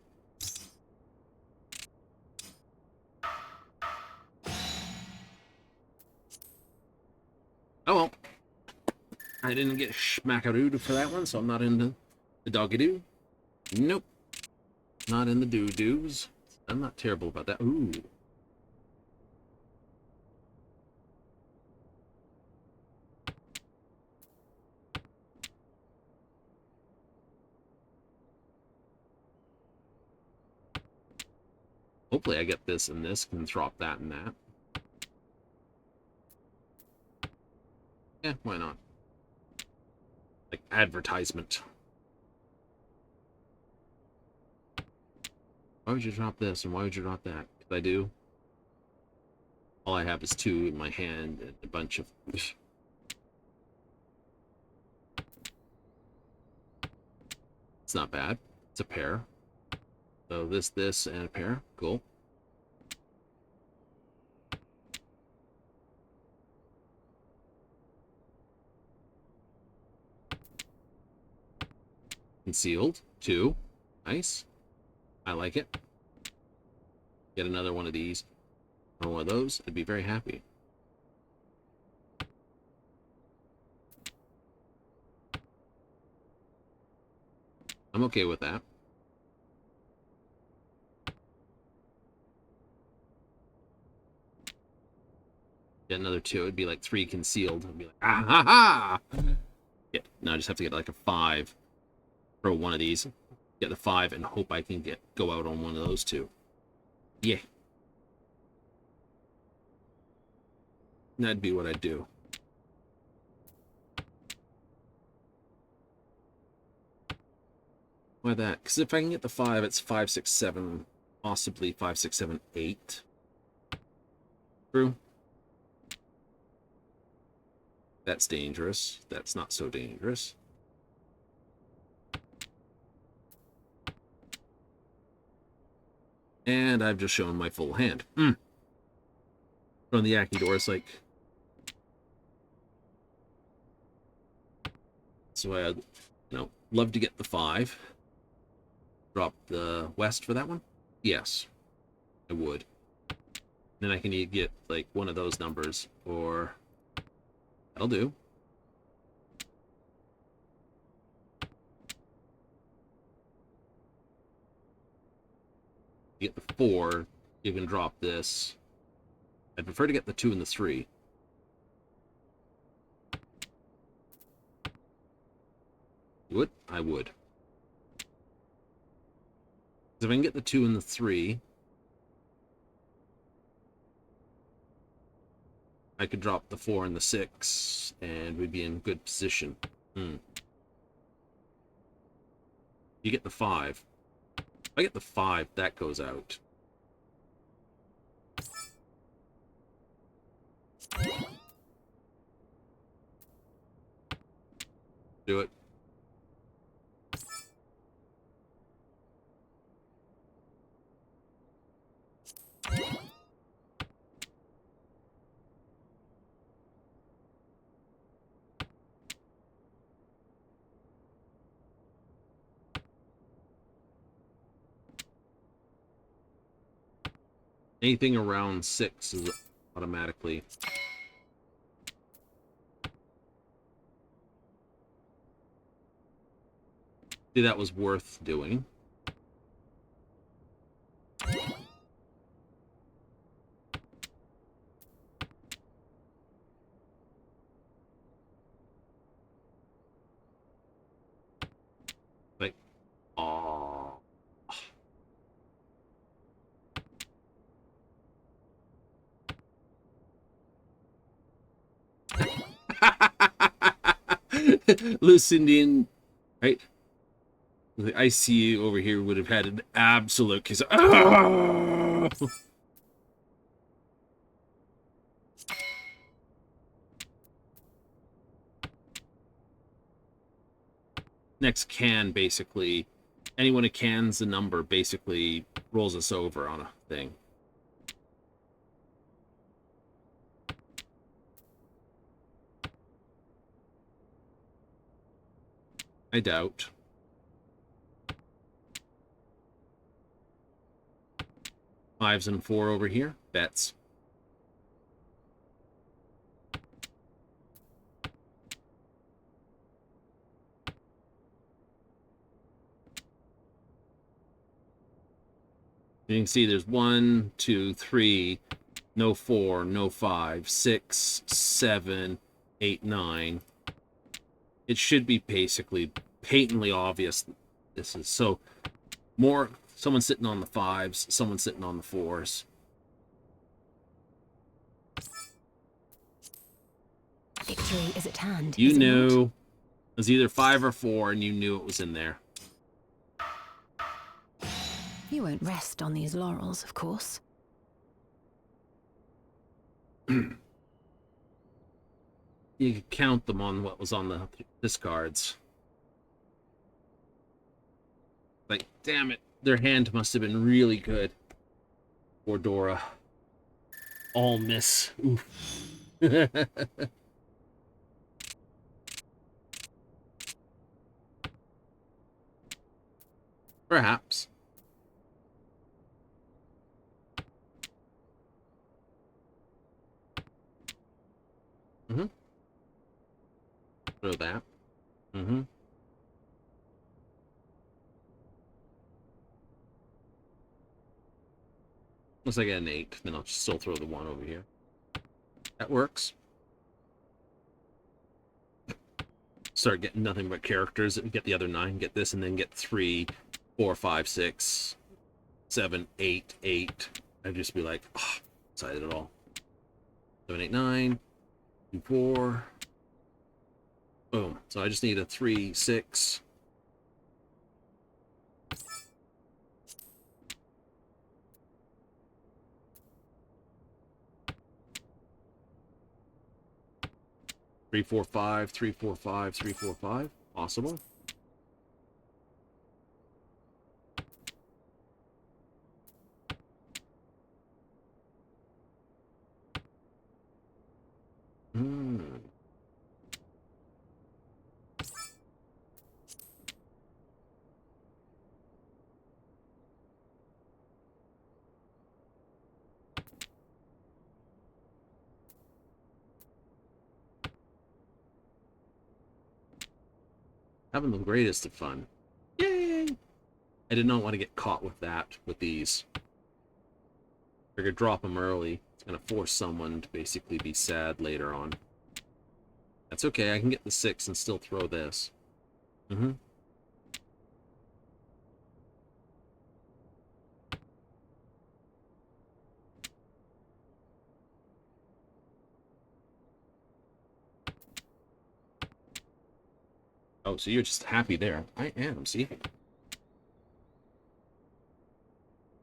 Oh well. I didn't get schmackarooed for that one, so I'm not into the doggy-doo. Nope. Not in the doo-doos. I'm not terrible about that. Ooh. Hopefully I get this and this, can drop that and that. Yeah, why not? Like advertisement. Why would you drop this and why would you drop that? Because I do. All I have is 2 in my hand and a bunch of... It's not bad. It's a pair. So this, and a pair. Cool. Concealed. 2. Nice. I like it. Get another one of these. Or one of those. I'd be very happy. I'm okay with that. Get another 2. It'd be like 3 concealed. I'd be like, ah ha ha! Yeah, now I just have to get like a 5. Throw one of these. Get the 5 and hope I can go out on one of those 2. Yeah. That'd be what I'd do. Why that? Because if I can get the 5, it's 5, 6, 7, possibly 5, 6, 7, 8. True. That's dangerous. That's not so dangerous. And I've just shown my full hand. From the Akidor, it's like... So I'd, love to get the 5. Drop the West for that one? Yes, I would. Then I can either get, like, one of those numbers, or... That'll do. You get the 4, you can drop this. I'd prefer to get the 2 and the 3. You would? I would. If I can get the 2 and the 3, I could drop the 4 and the 6, and we'd be in good position. You get the 5. If I get the 5, that goes out. Do it. Anything around 6 is automatically. See, that was worth doing. Like, aww. Lucindian, right? The IC over here would have had an absolute case. Next can, basically, anyone who cans the number basically rolls us over on a thing. I doubt. Fives and 4 over here. Bets. You can see there's 1, 2, 3, no 4, no 5, 6, 7, 8, 9. It should be basically patently obvious this is. So more, someone sitting on the 5s, someone sitting on the 4s. Victory is at hand. You is it not? knew it was either 5 or 4, and you knew it was in there. You won't rest on these laurels, of course. You could count them on what was on the discards. Like, damn it, their hand must have been really good. Poor Dora. All miss. Oof. Perhaps. Throw that. Unless I get an 8, then I'll still throw the 1 over here. That works. Start getting nothing but characters. Get the other 9, get this, and then get 3, 4, 5, 6, 7, 8, 8. I'd just be like, oh, excited at all. 7, 8, 9, 2, 4. Boom. So I just need a 3, 6. Three, 4, 5, 3, 4, 5, 3, 4, 5. Possible. Having the greatest of fun. Yay! I did not want to get caught with that, with these. We're going to drop them early. It's going to force someone to basically be sad later on. That's okay, I can get the 6 and still throw this. Oh, so you're just happy there. I am, see?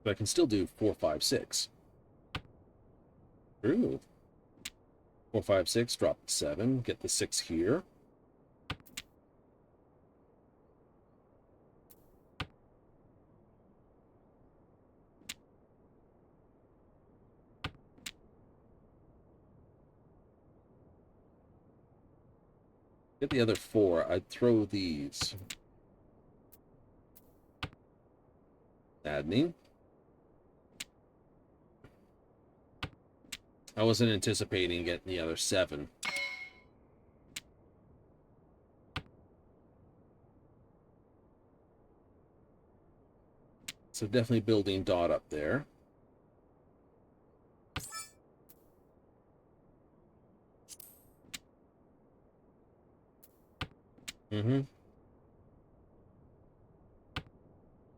But I can still do 4, 5, 6. True. 4, 5, 6, drop the 7, get the 6 here. Get the other 4. I'd throw these. Saddening. I wasn't anticipating getting the other 7. So definitely building dot up there. Mm-hmm.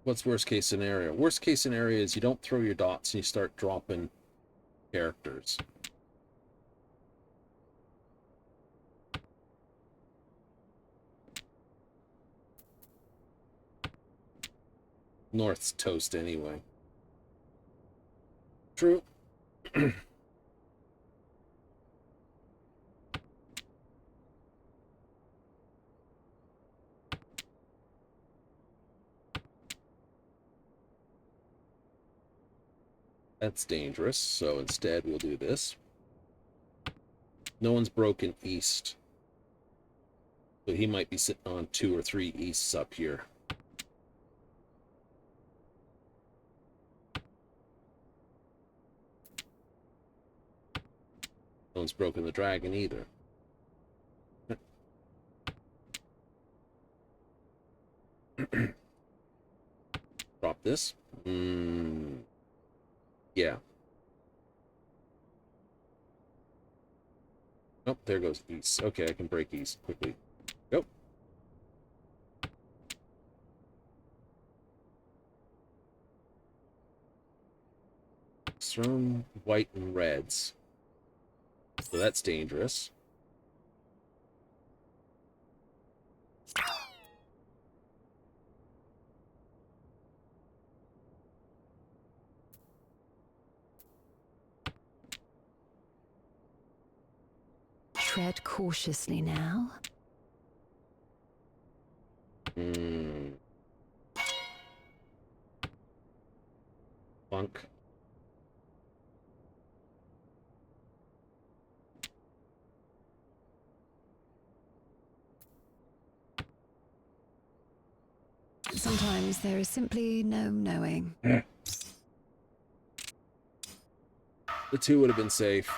What's worst case scenario? Worst case scenario is you don't throw your dots and you start dropping characters. North's toast anyway. True. That's dangerous, so instead we'll do this. No one's broken east. But he might be sitting on 2 or 3 easts up here. No one's broken the dragon either. Drop this. Yeah. Oh, there goes east. Okay, I can break east quickly. Go. Thrown white and reds. So that's dangerous. Tread cautiously now. Funk. Sometimes there is simply no knowing. The 2 would have been safe.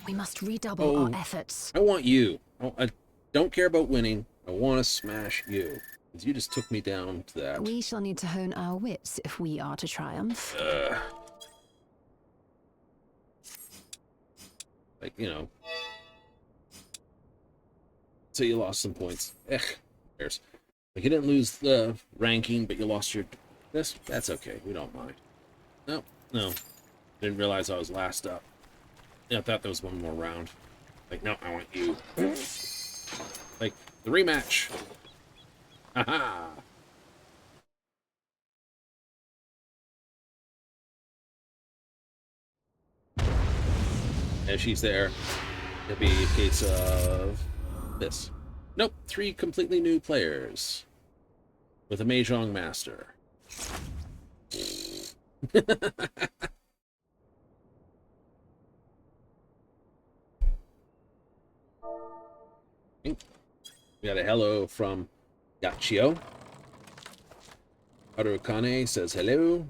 We must redouble our efforts. I want you. I don't care about winning. I want to smash you. Because you just took me down to that. We shall need to hone our wits if we are to triumph. Like, you know. So you lost some points. Cares. Like, you didn't lose the ranking, but you lost your... This? That's okay. We don't mind. No. Didn't realize I was last up. Yeah, I thought there was one more round. Like, no, I want you. Like, the rematch. Haha. As she's there, it'll be a case of this. Nope, 3 completely new players with a Mahjong master. We got a hello from Yachio. Harukane says hello.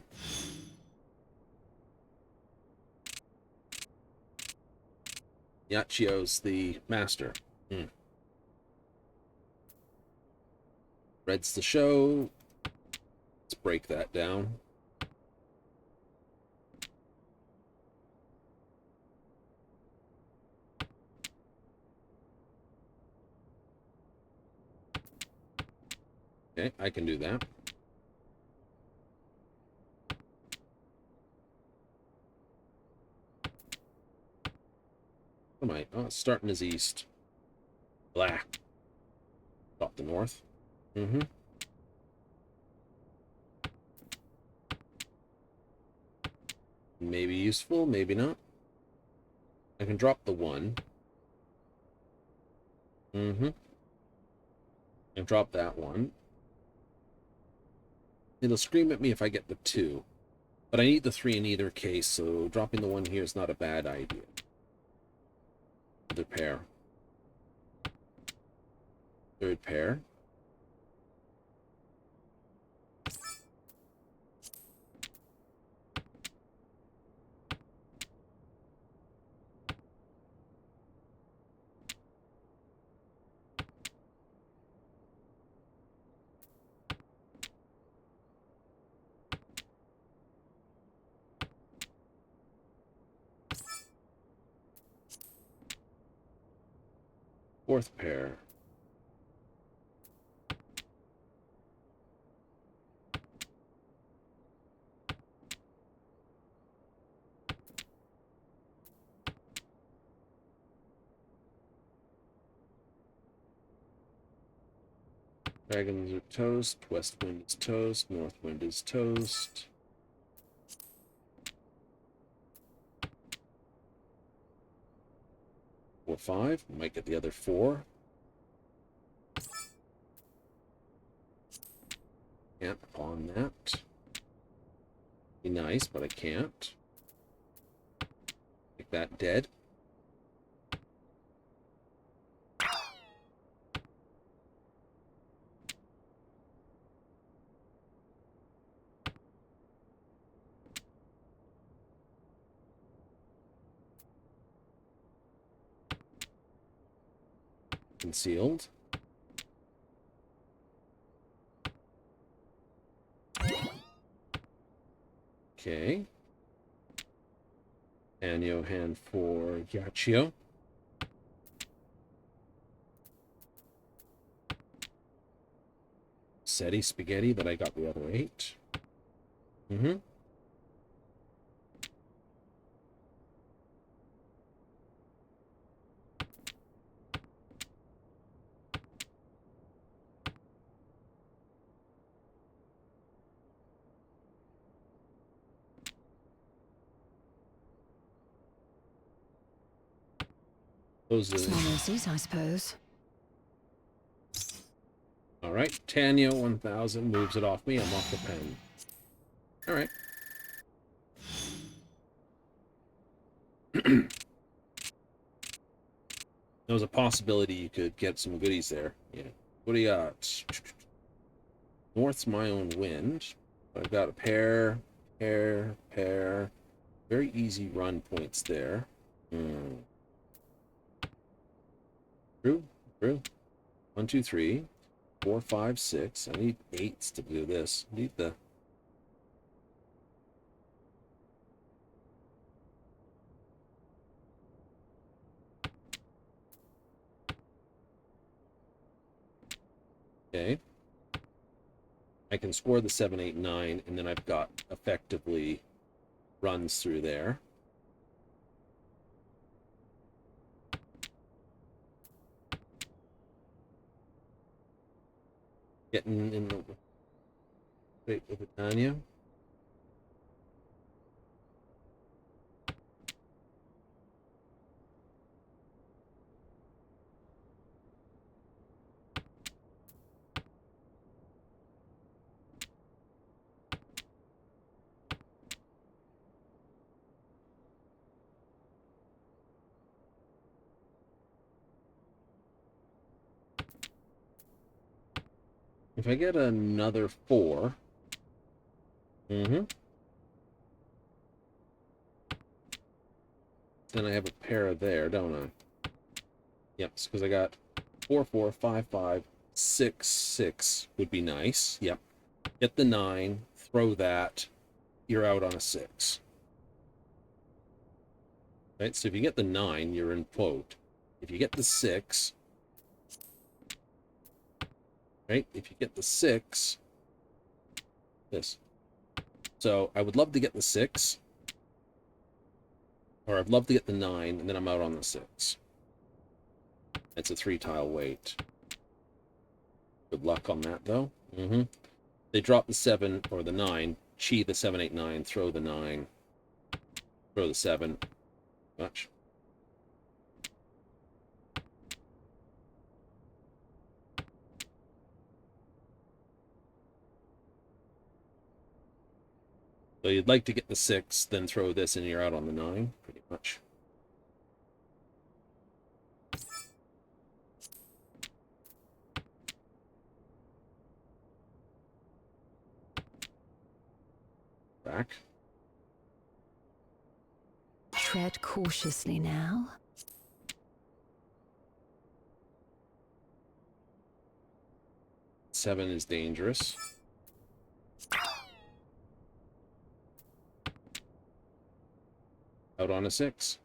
Yachio's the master. Red's the show. Let's break that down. Okay, I can do that. What am I? Oh, it's starting as east. Blah. Drop the north. Maybe useful, maybe not. I can drop the 1. And drop that 1. It'll scream at me if I get the 2. But I need the 3 in either case, so dropping the 1 here is not a bad idea. Other pair. Third pair. Fourth pair. Dragons are toast. West wind is toast. North wind is toast. Four, five. Might get the other four. Can't pawn that. Be nice, but I can't. Make that dead. Concealed. Okay. Anyo hand for Gaccio. Seti spaghetti, but I got the other 8. Mm-hmm. Those are... Small mercies, I suppose. All right, Tanyo 1000 moves it off me. I'm off the pen. All right. There was a possibility you could get some goodies there. Yeah. What do you got? North's my own wind. I've got a pair. Very easy run points there. True. 1, 2, 3, 4, 5, 6. I need 8s to do this. I need the... Okay. I can score the 7, 8, 9, and then I've got effectively runs through there. Getting in the straight with the Tanya. If I get another 4, then I have a pair there, don't I? Yep, it's because I got 4, 4, 5, 5, 6, 6 would be nice. Yep. Get the 9, throw that, you're out on a 6. Right, so if you get the 9, you're in quote. If you get the 6, right, if you get the 6, this. So I would love to get the 6, or I'd love to get the 9, and then I'm out on the 6. It's a 3-tile wait. Good luck on that, though. They drop the 7 or the 9, chi the 7, 8, 9, throw the 9, throw the 7. Much. So you'd like to get the 6, then throw this, and you're out on the 9, pretty much. Back. Tread cautiously now. Seven is dangerous. Out on a 6.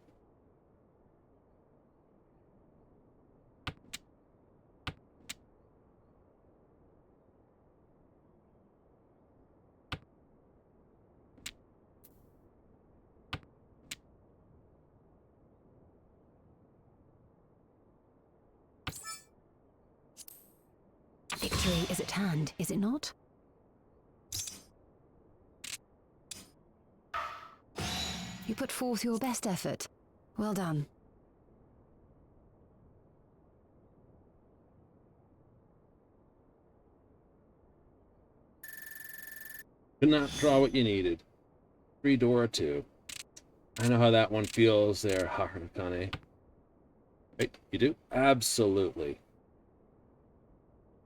Victory is at hand, is it not? You put forth your best effort. Well done. Could not draw what you needed. 3 Dora 2. I know how that one feels there, Harunikane. Right, you do? Absolutely.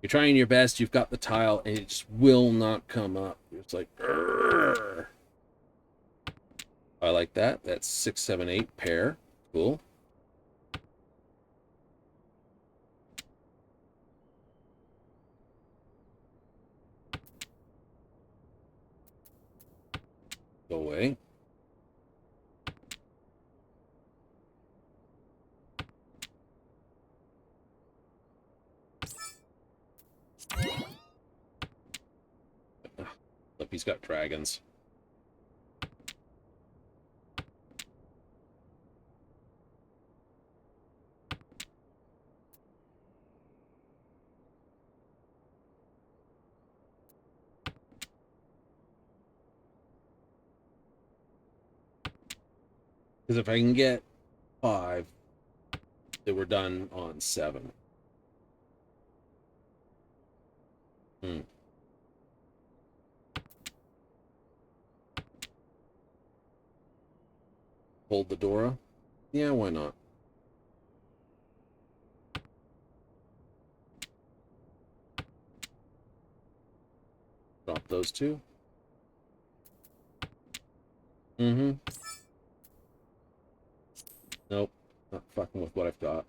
You're trying your best, you've got the tile, and it just will not come up. It's like, Urgh. I like that. That's 6, 7, 8 pair. Cool. Go away. Look, he's got dragons. Because if I can get 5, they were done on 7. Hold the Dora? Yeah, why not? Drop those 2. Nope. Not fucking with what I've got.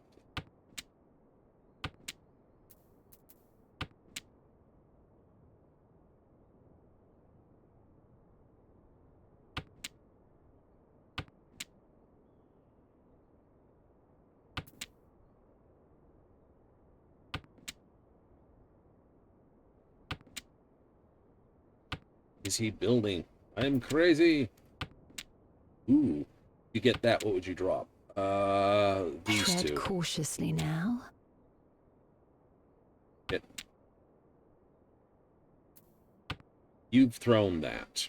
Is he building? I'm crazy. Ooh. You get that, what would you drop? These Tread 2. cautiously now. You've thrown that.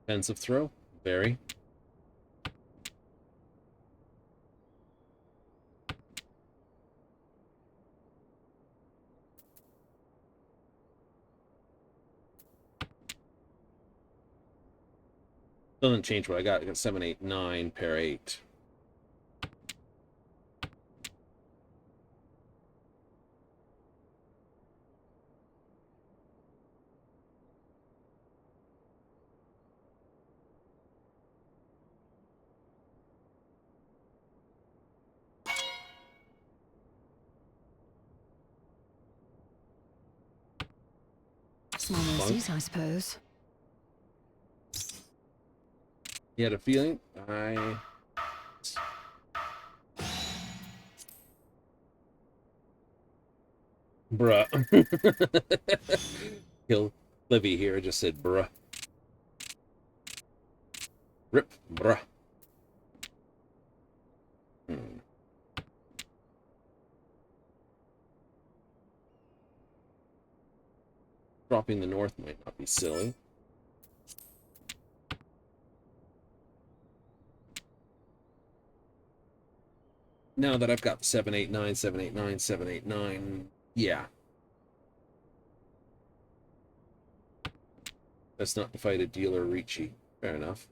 Defensive throw. Very. Doesn't change what I got. I got 7, 8, 9, pair 8. Small mercies, I suppose. You had a feeling? Bruh. Kill Livy here just said bruh. Rip, bruh. Dropping the north might not be silly. Now that I've got the 7, 8, 9, 7, 8, 9, 7, 8, 9, yeah. That's not to fight a dealer Ricci. Fair enough.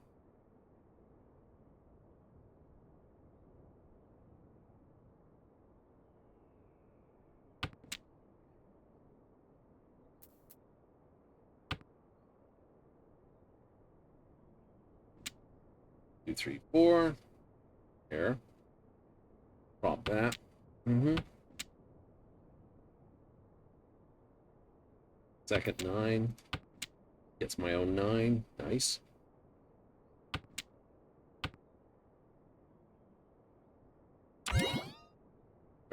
Two, 3, 4. There. Drop that. Second 9. Gets my own 9. Nice.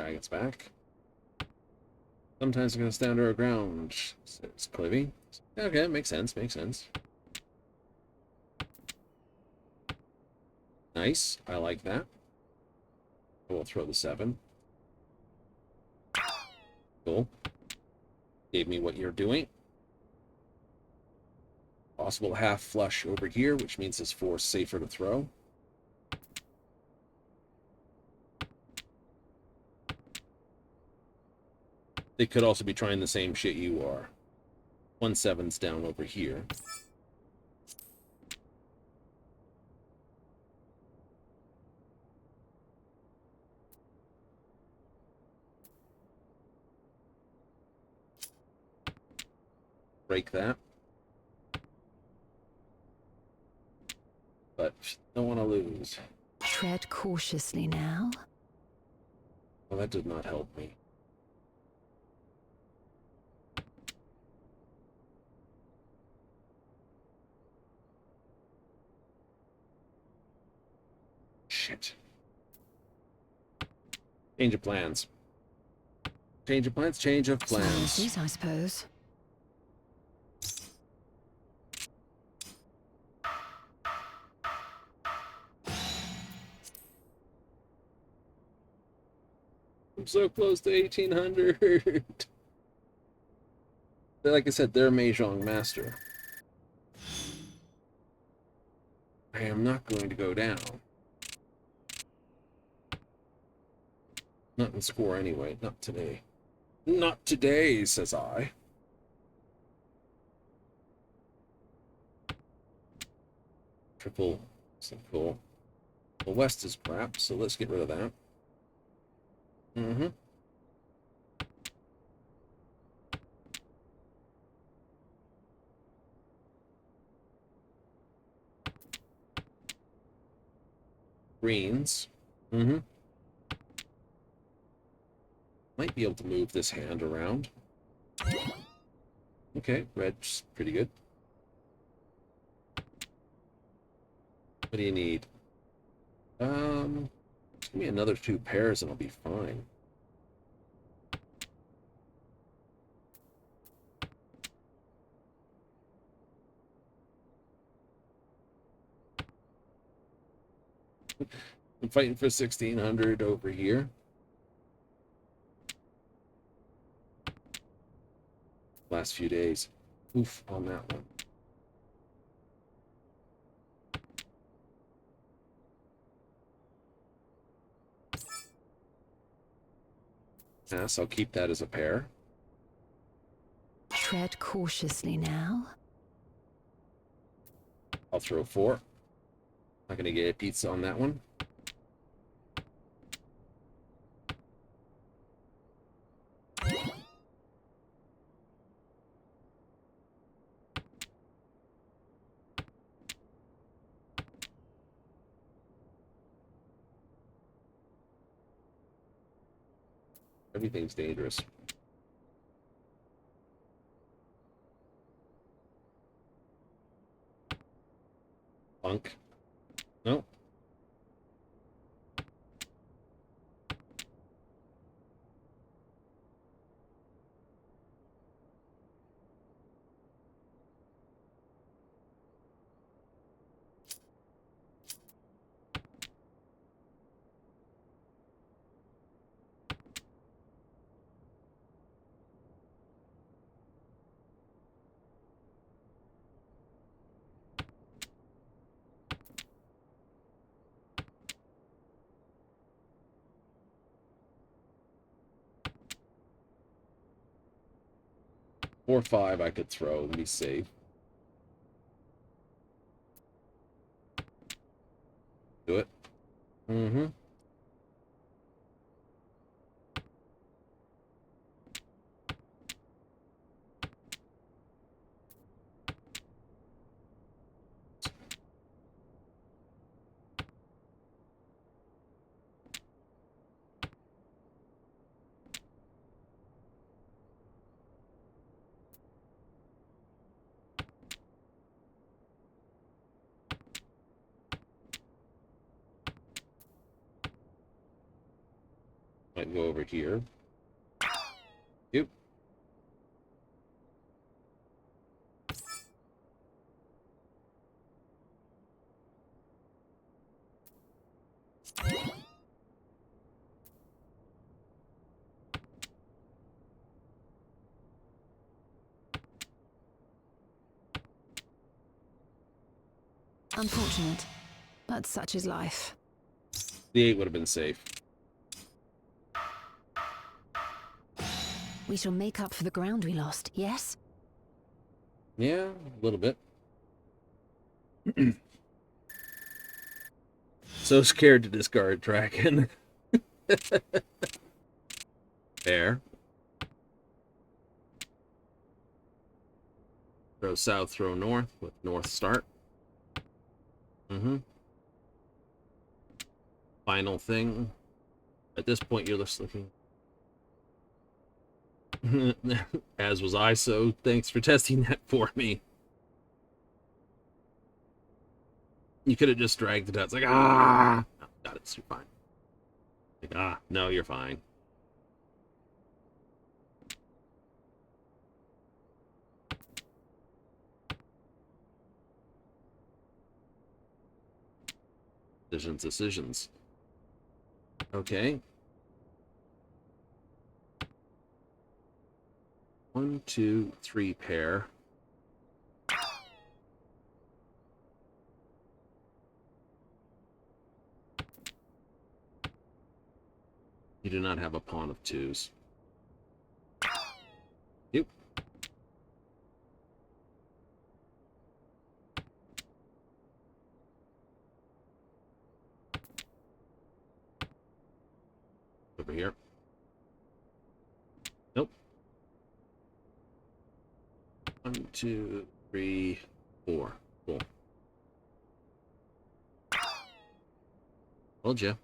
dragons back. Sometimes it goes down to our ground, says Clivy. Okay, makes sense, makes sense. Nice, I like that. We'll throw the 7. Cool. Gave me what you're doing. Possible half flush over here, which means it's 4 safer to throw. They could also be trying the same shit you are. 1/7's down over here. Break that. But don't want to lose. Tread cautiously now. Well, that did not help me. Shit. Change of plans. Change of plans, change of plans. Slices, I suppose. I'm so close to 1800. Like I said, they're Mahjong master. I am not going to go down. Not in score anyway. Not today. Not today, says I. Triple. So cool. The west is crap, so let's get rid of that. Mm-hmm. Greens. Mm-hmm. Might be able to move this hand around. Okay, red's pretty good. What do you need? Give me another 2 pairs and I'll be fine. I'm fighting for 1600 over here. Last few days. Oof on that one. Yes, I'll keep that as a pair. Tread cautiously now. I'll throw 4. Not gonna get a pizza on that one. Everything's dangerous. Bunk. No. Or 5 I could throw and be safe. Do it. Mm-hmm. Might go over here. Yep. Unfortunate, but such is life. The 8 would have been safe. We shall make up for the ground we lost, yes? Yeah, a little bit. So scared to discard Dragon. There. Throw south, throw north, with north start. Final thing. At this point, you're just looking. As was I, so thanks for testing that for me. You could have just dragged it out. It's like, ah! Oh, got it, you're fine. Like, ah, no, you're fine. Decisions. Okay. 1, 2, 3 pair. You do not have a pawn of 2s. Yep. Over here. Nope. 1, 2, 3, 4. Cool. Told ya.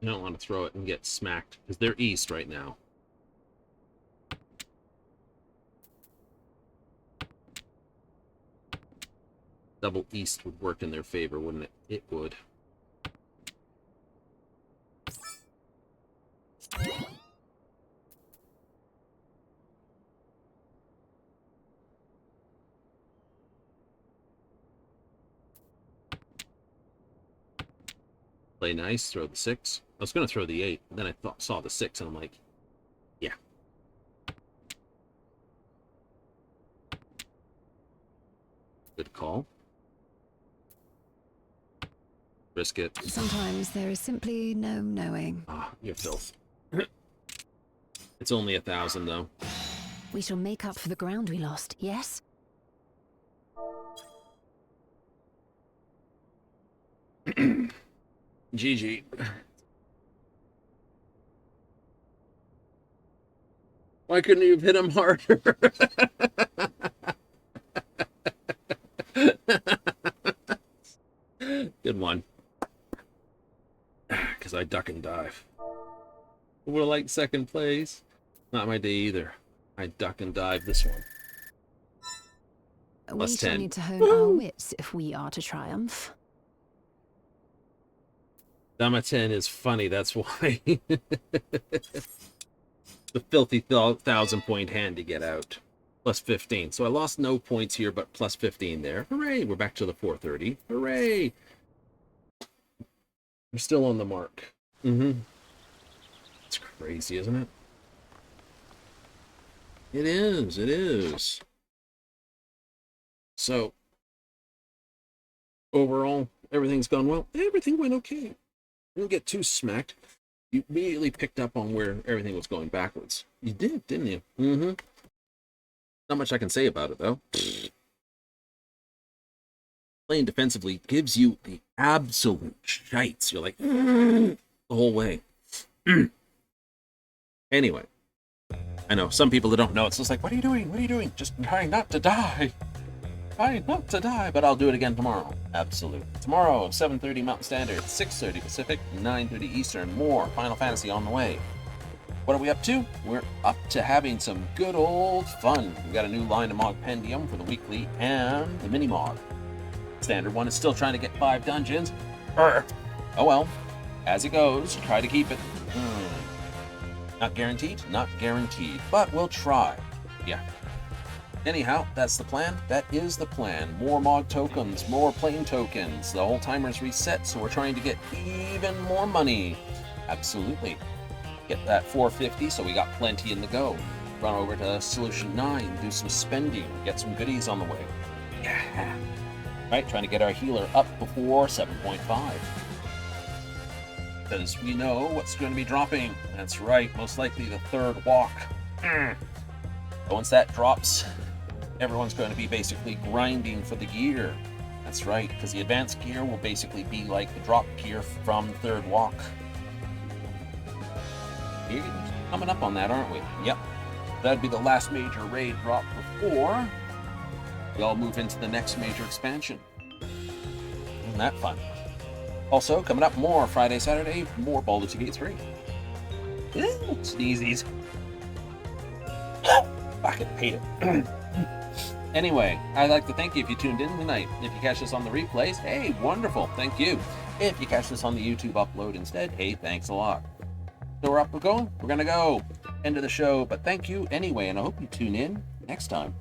You don't want to throw it and get smacked, because they're east right now. Double east would work in their favor, wouldn't it? It would. Play nice, throw the 6. I was going to throw the 8, then I saw the 6, and I'm like, yeah. Good call. Risk it. Sometimes there is simply no knowing. Ah, you're filth. It's only 1,000, though. We shall make up for the ground we lost, yes? GG. Why couldn't you have hit him harder? Good one. Because I duck and dive. We're like second place. Not my day either. I duck and dive this one. We Plus shall 10. need to hone our wits if we are to triumph. Dama 10 is funny, that's why. The filthy 1,000-point hand to get out. Plus 15. So I lost no points here, but plus 15 there. Hooray! We're back to the 430. Hooray! We're still on the mark. It's crazy, isn't it? It is. It is. So, overall, everything's gone well. Everything went okay. Didn't get too smacked. You immediately picked up on where everything was going backwards. You did, didn't you? Not much I can say about it, though. Playing defensively gives you the absolute shites. You're like, the whole way. Anyway. I know, some people that don't know, it's just like, what are you doing? What are you doing? Just trying not to die. Try not to die, but I'll do it again tomorrow. Absolutely. Tomorrow, 7:30 Mountain Standard, 6:30 Pacific, 9:30 Eastern. More Final Fantasy on the way. What are we up to? We're up to having some good old fun. We've got a new line of Mogpendium for the weekly and the mini-Mog. Standard one is still trying to get 5 dungeons. Oh well, as it goes, try to keep it. Not guaranteed, but we'll try. Yeah. Anyhow, that's the plan. That is the plan. More Mog tokens, more plane tokens. The whole timer's reset, so we're trying to get even more money. Absolutely. Get that 450, so we got plenty in the go. Run over to Solution 9, do some spending, get some goodies on the way. Yeah. Right, trying to get our healer up before 7.5. Because we know what's going to be dropping. That's right, most likely the third walk. But once that drops, everyone's going to be basically grinding for the gear. That's right, because the advanced gear will basically be like the drop gear from third walk. We're coming up on that, aren't we? Yep. That'd be the last major raid drop before we all move into the next major expansion. Isn't that fun? Also, coming up more Friday, Saturday, more Baldur's Gate 3. Sneezies. Fucking hate it. Anyway, I'd like to thank you if you tuned in tonight. If you catch this on the replays, hey, wonderful, thank you. If you catch this on the YouTube upload instead, hey, thanks a lot. So we're gonna go. End of the show, but thank you anyway, and I hope you tune in next time.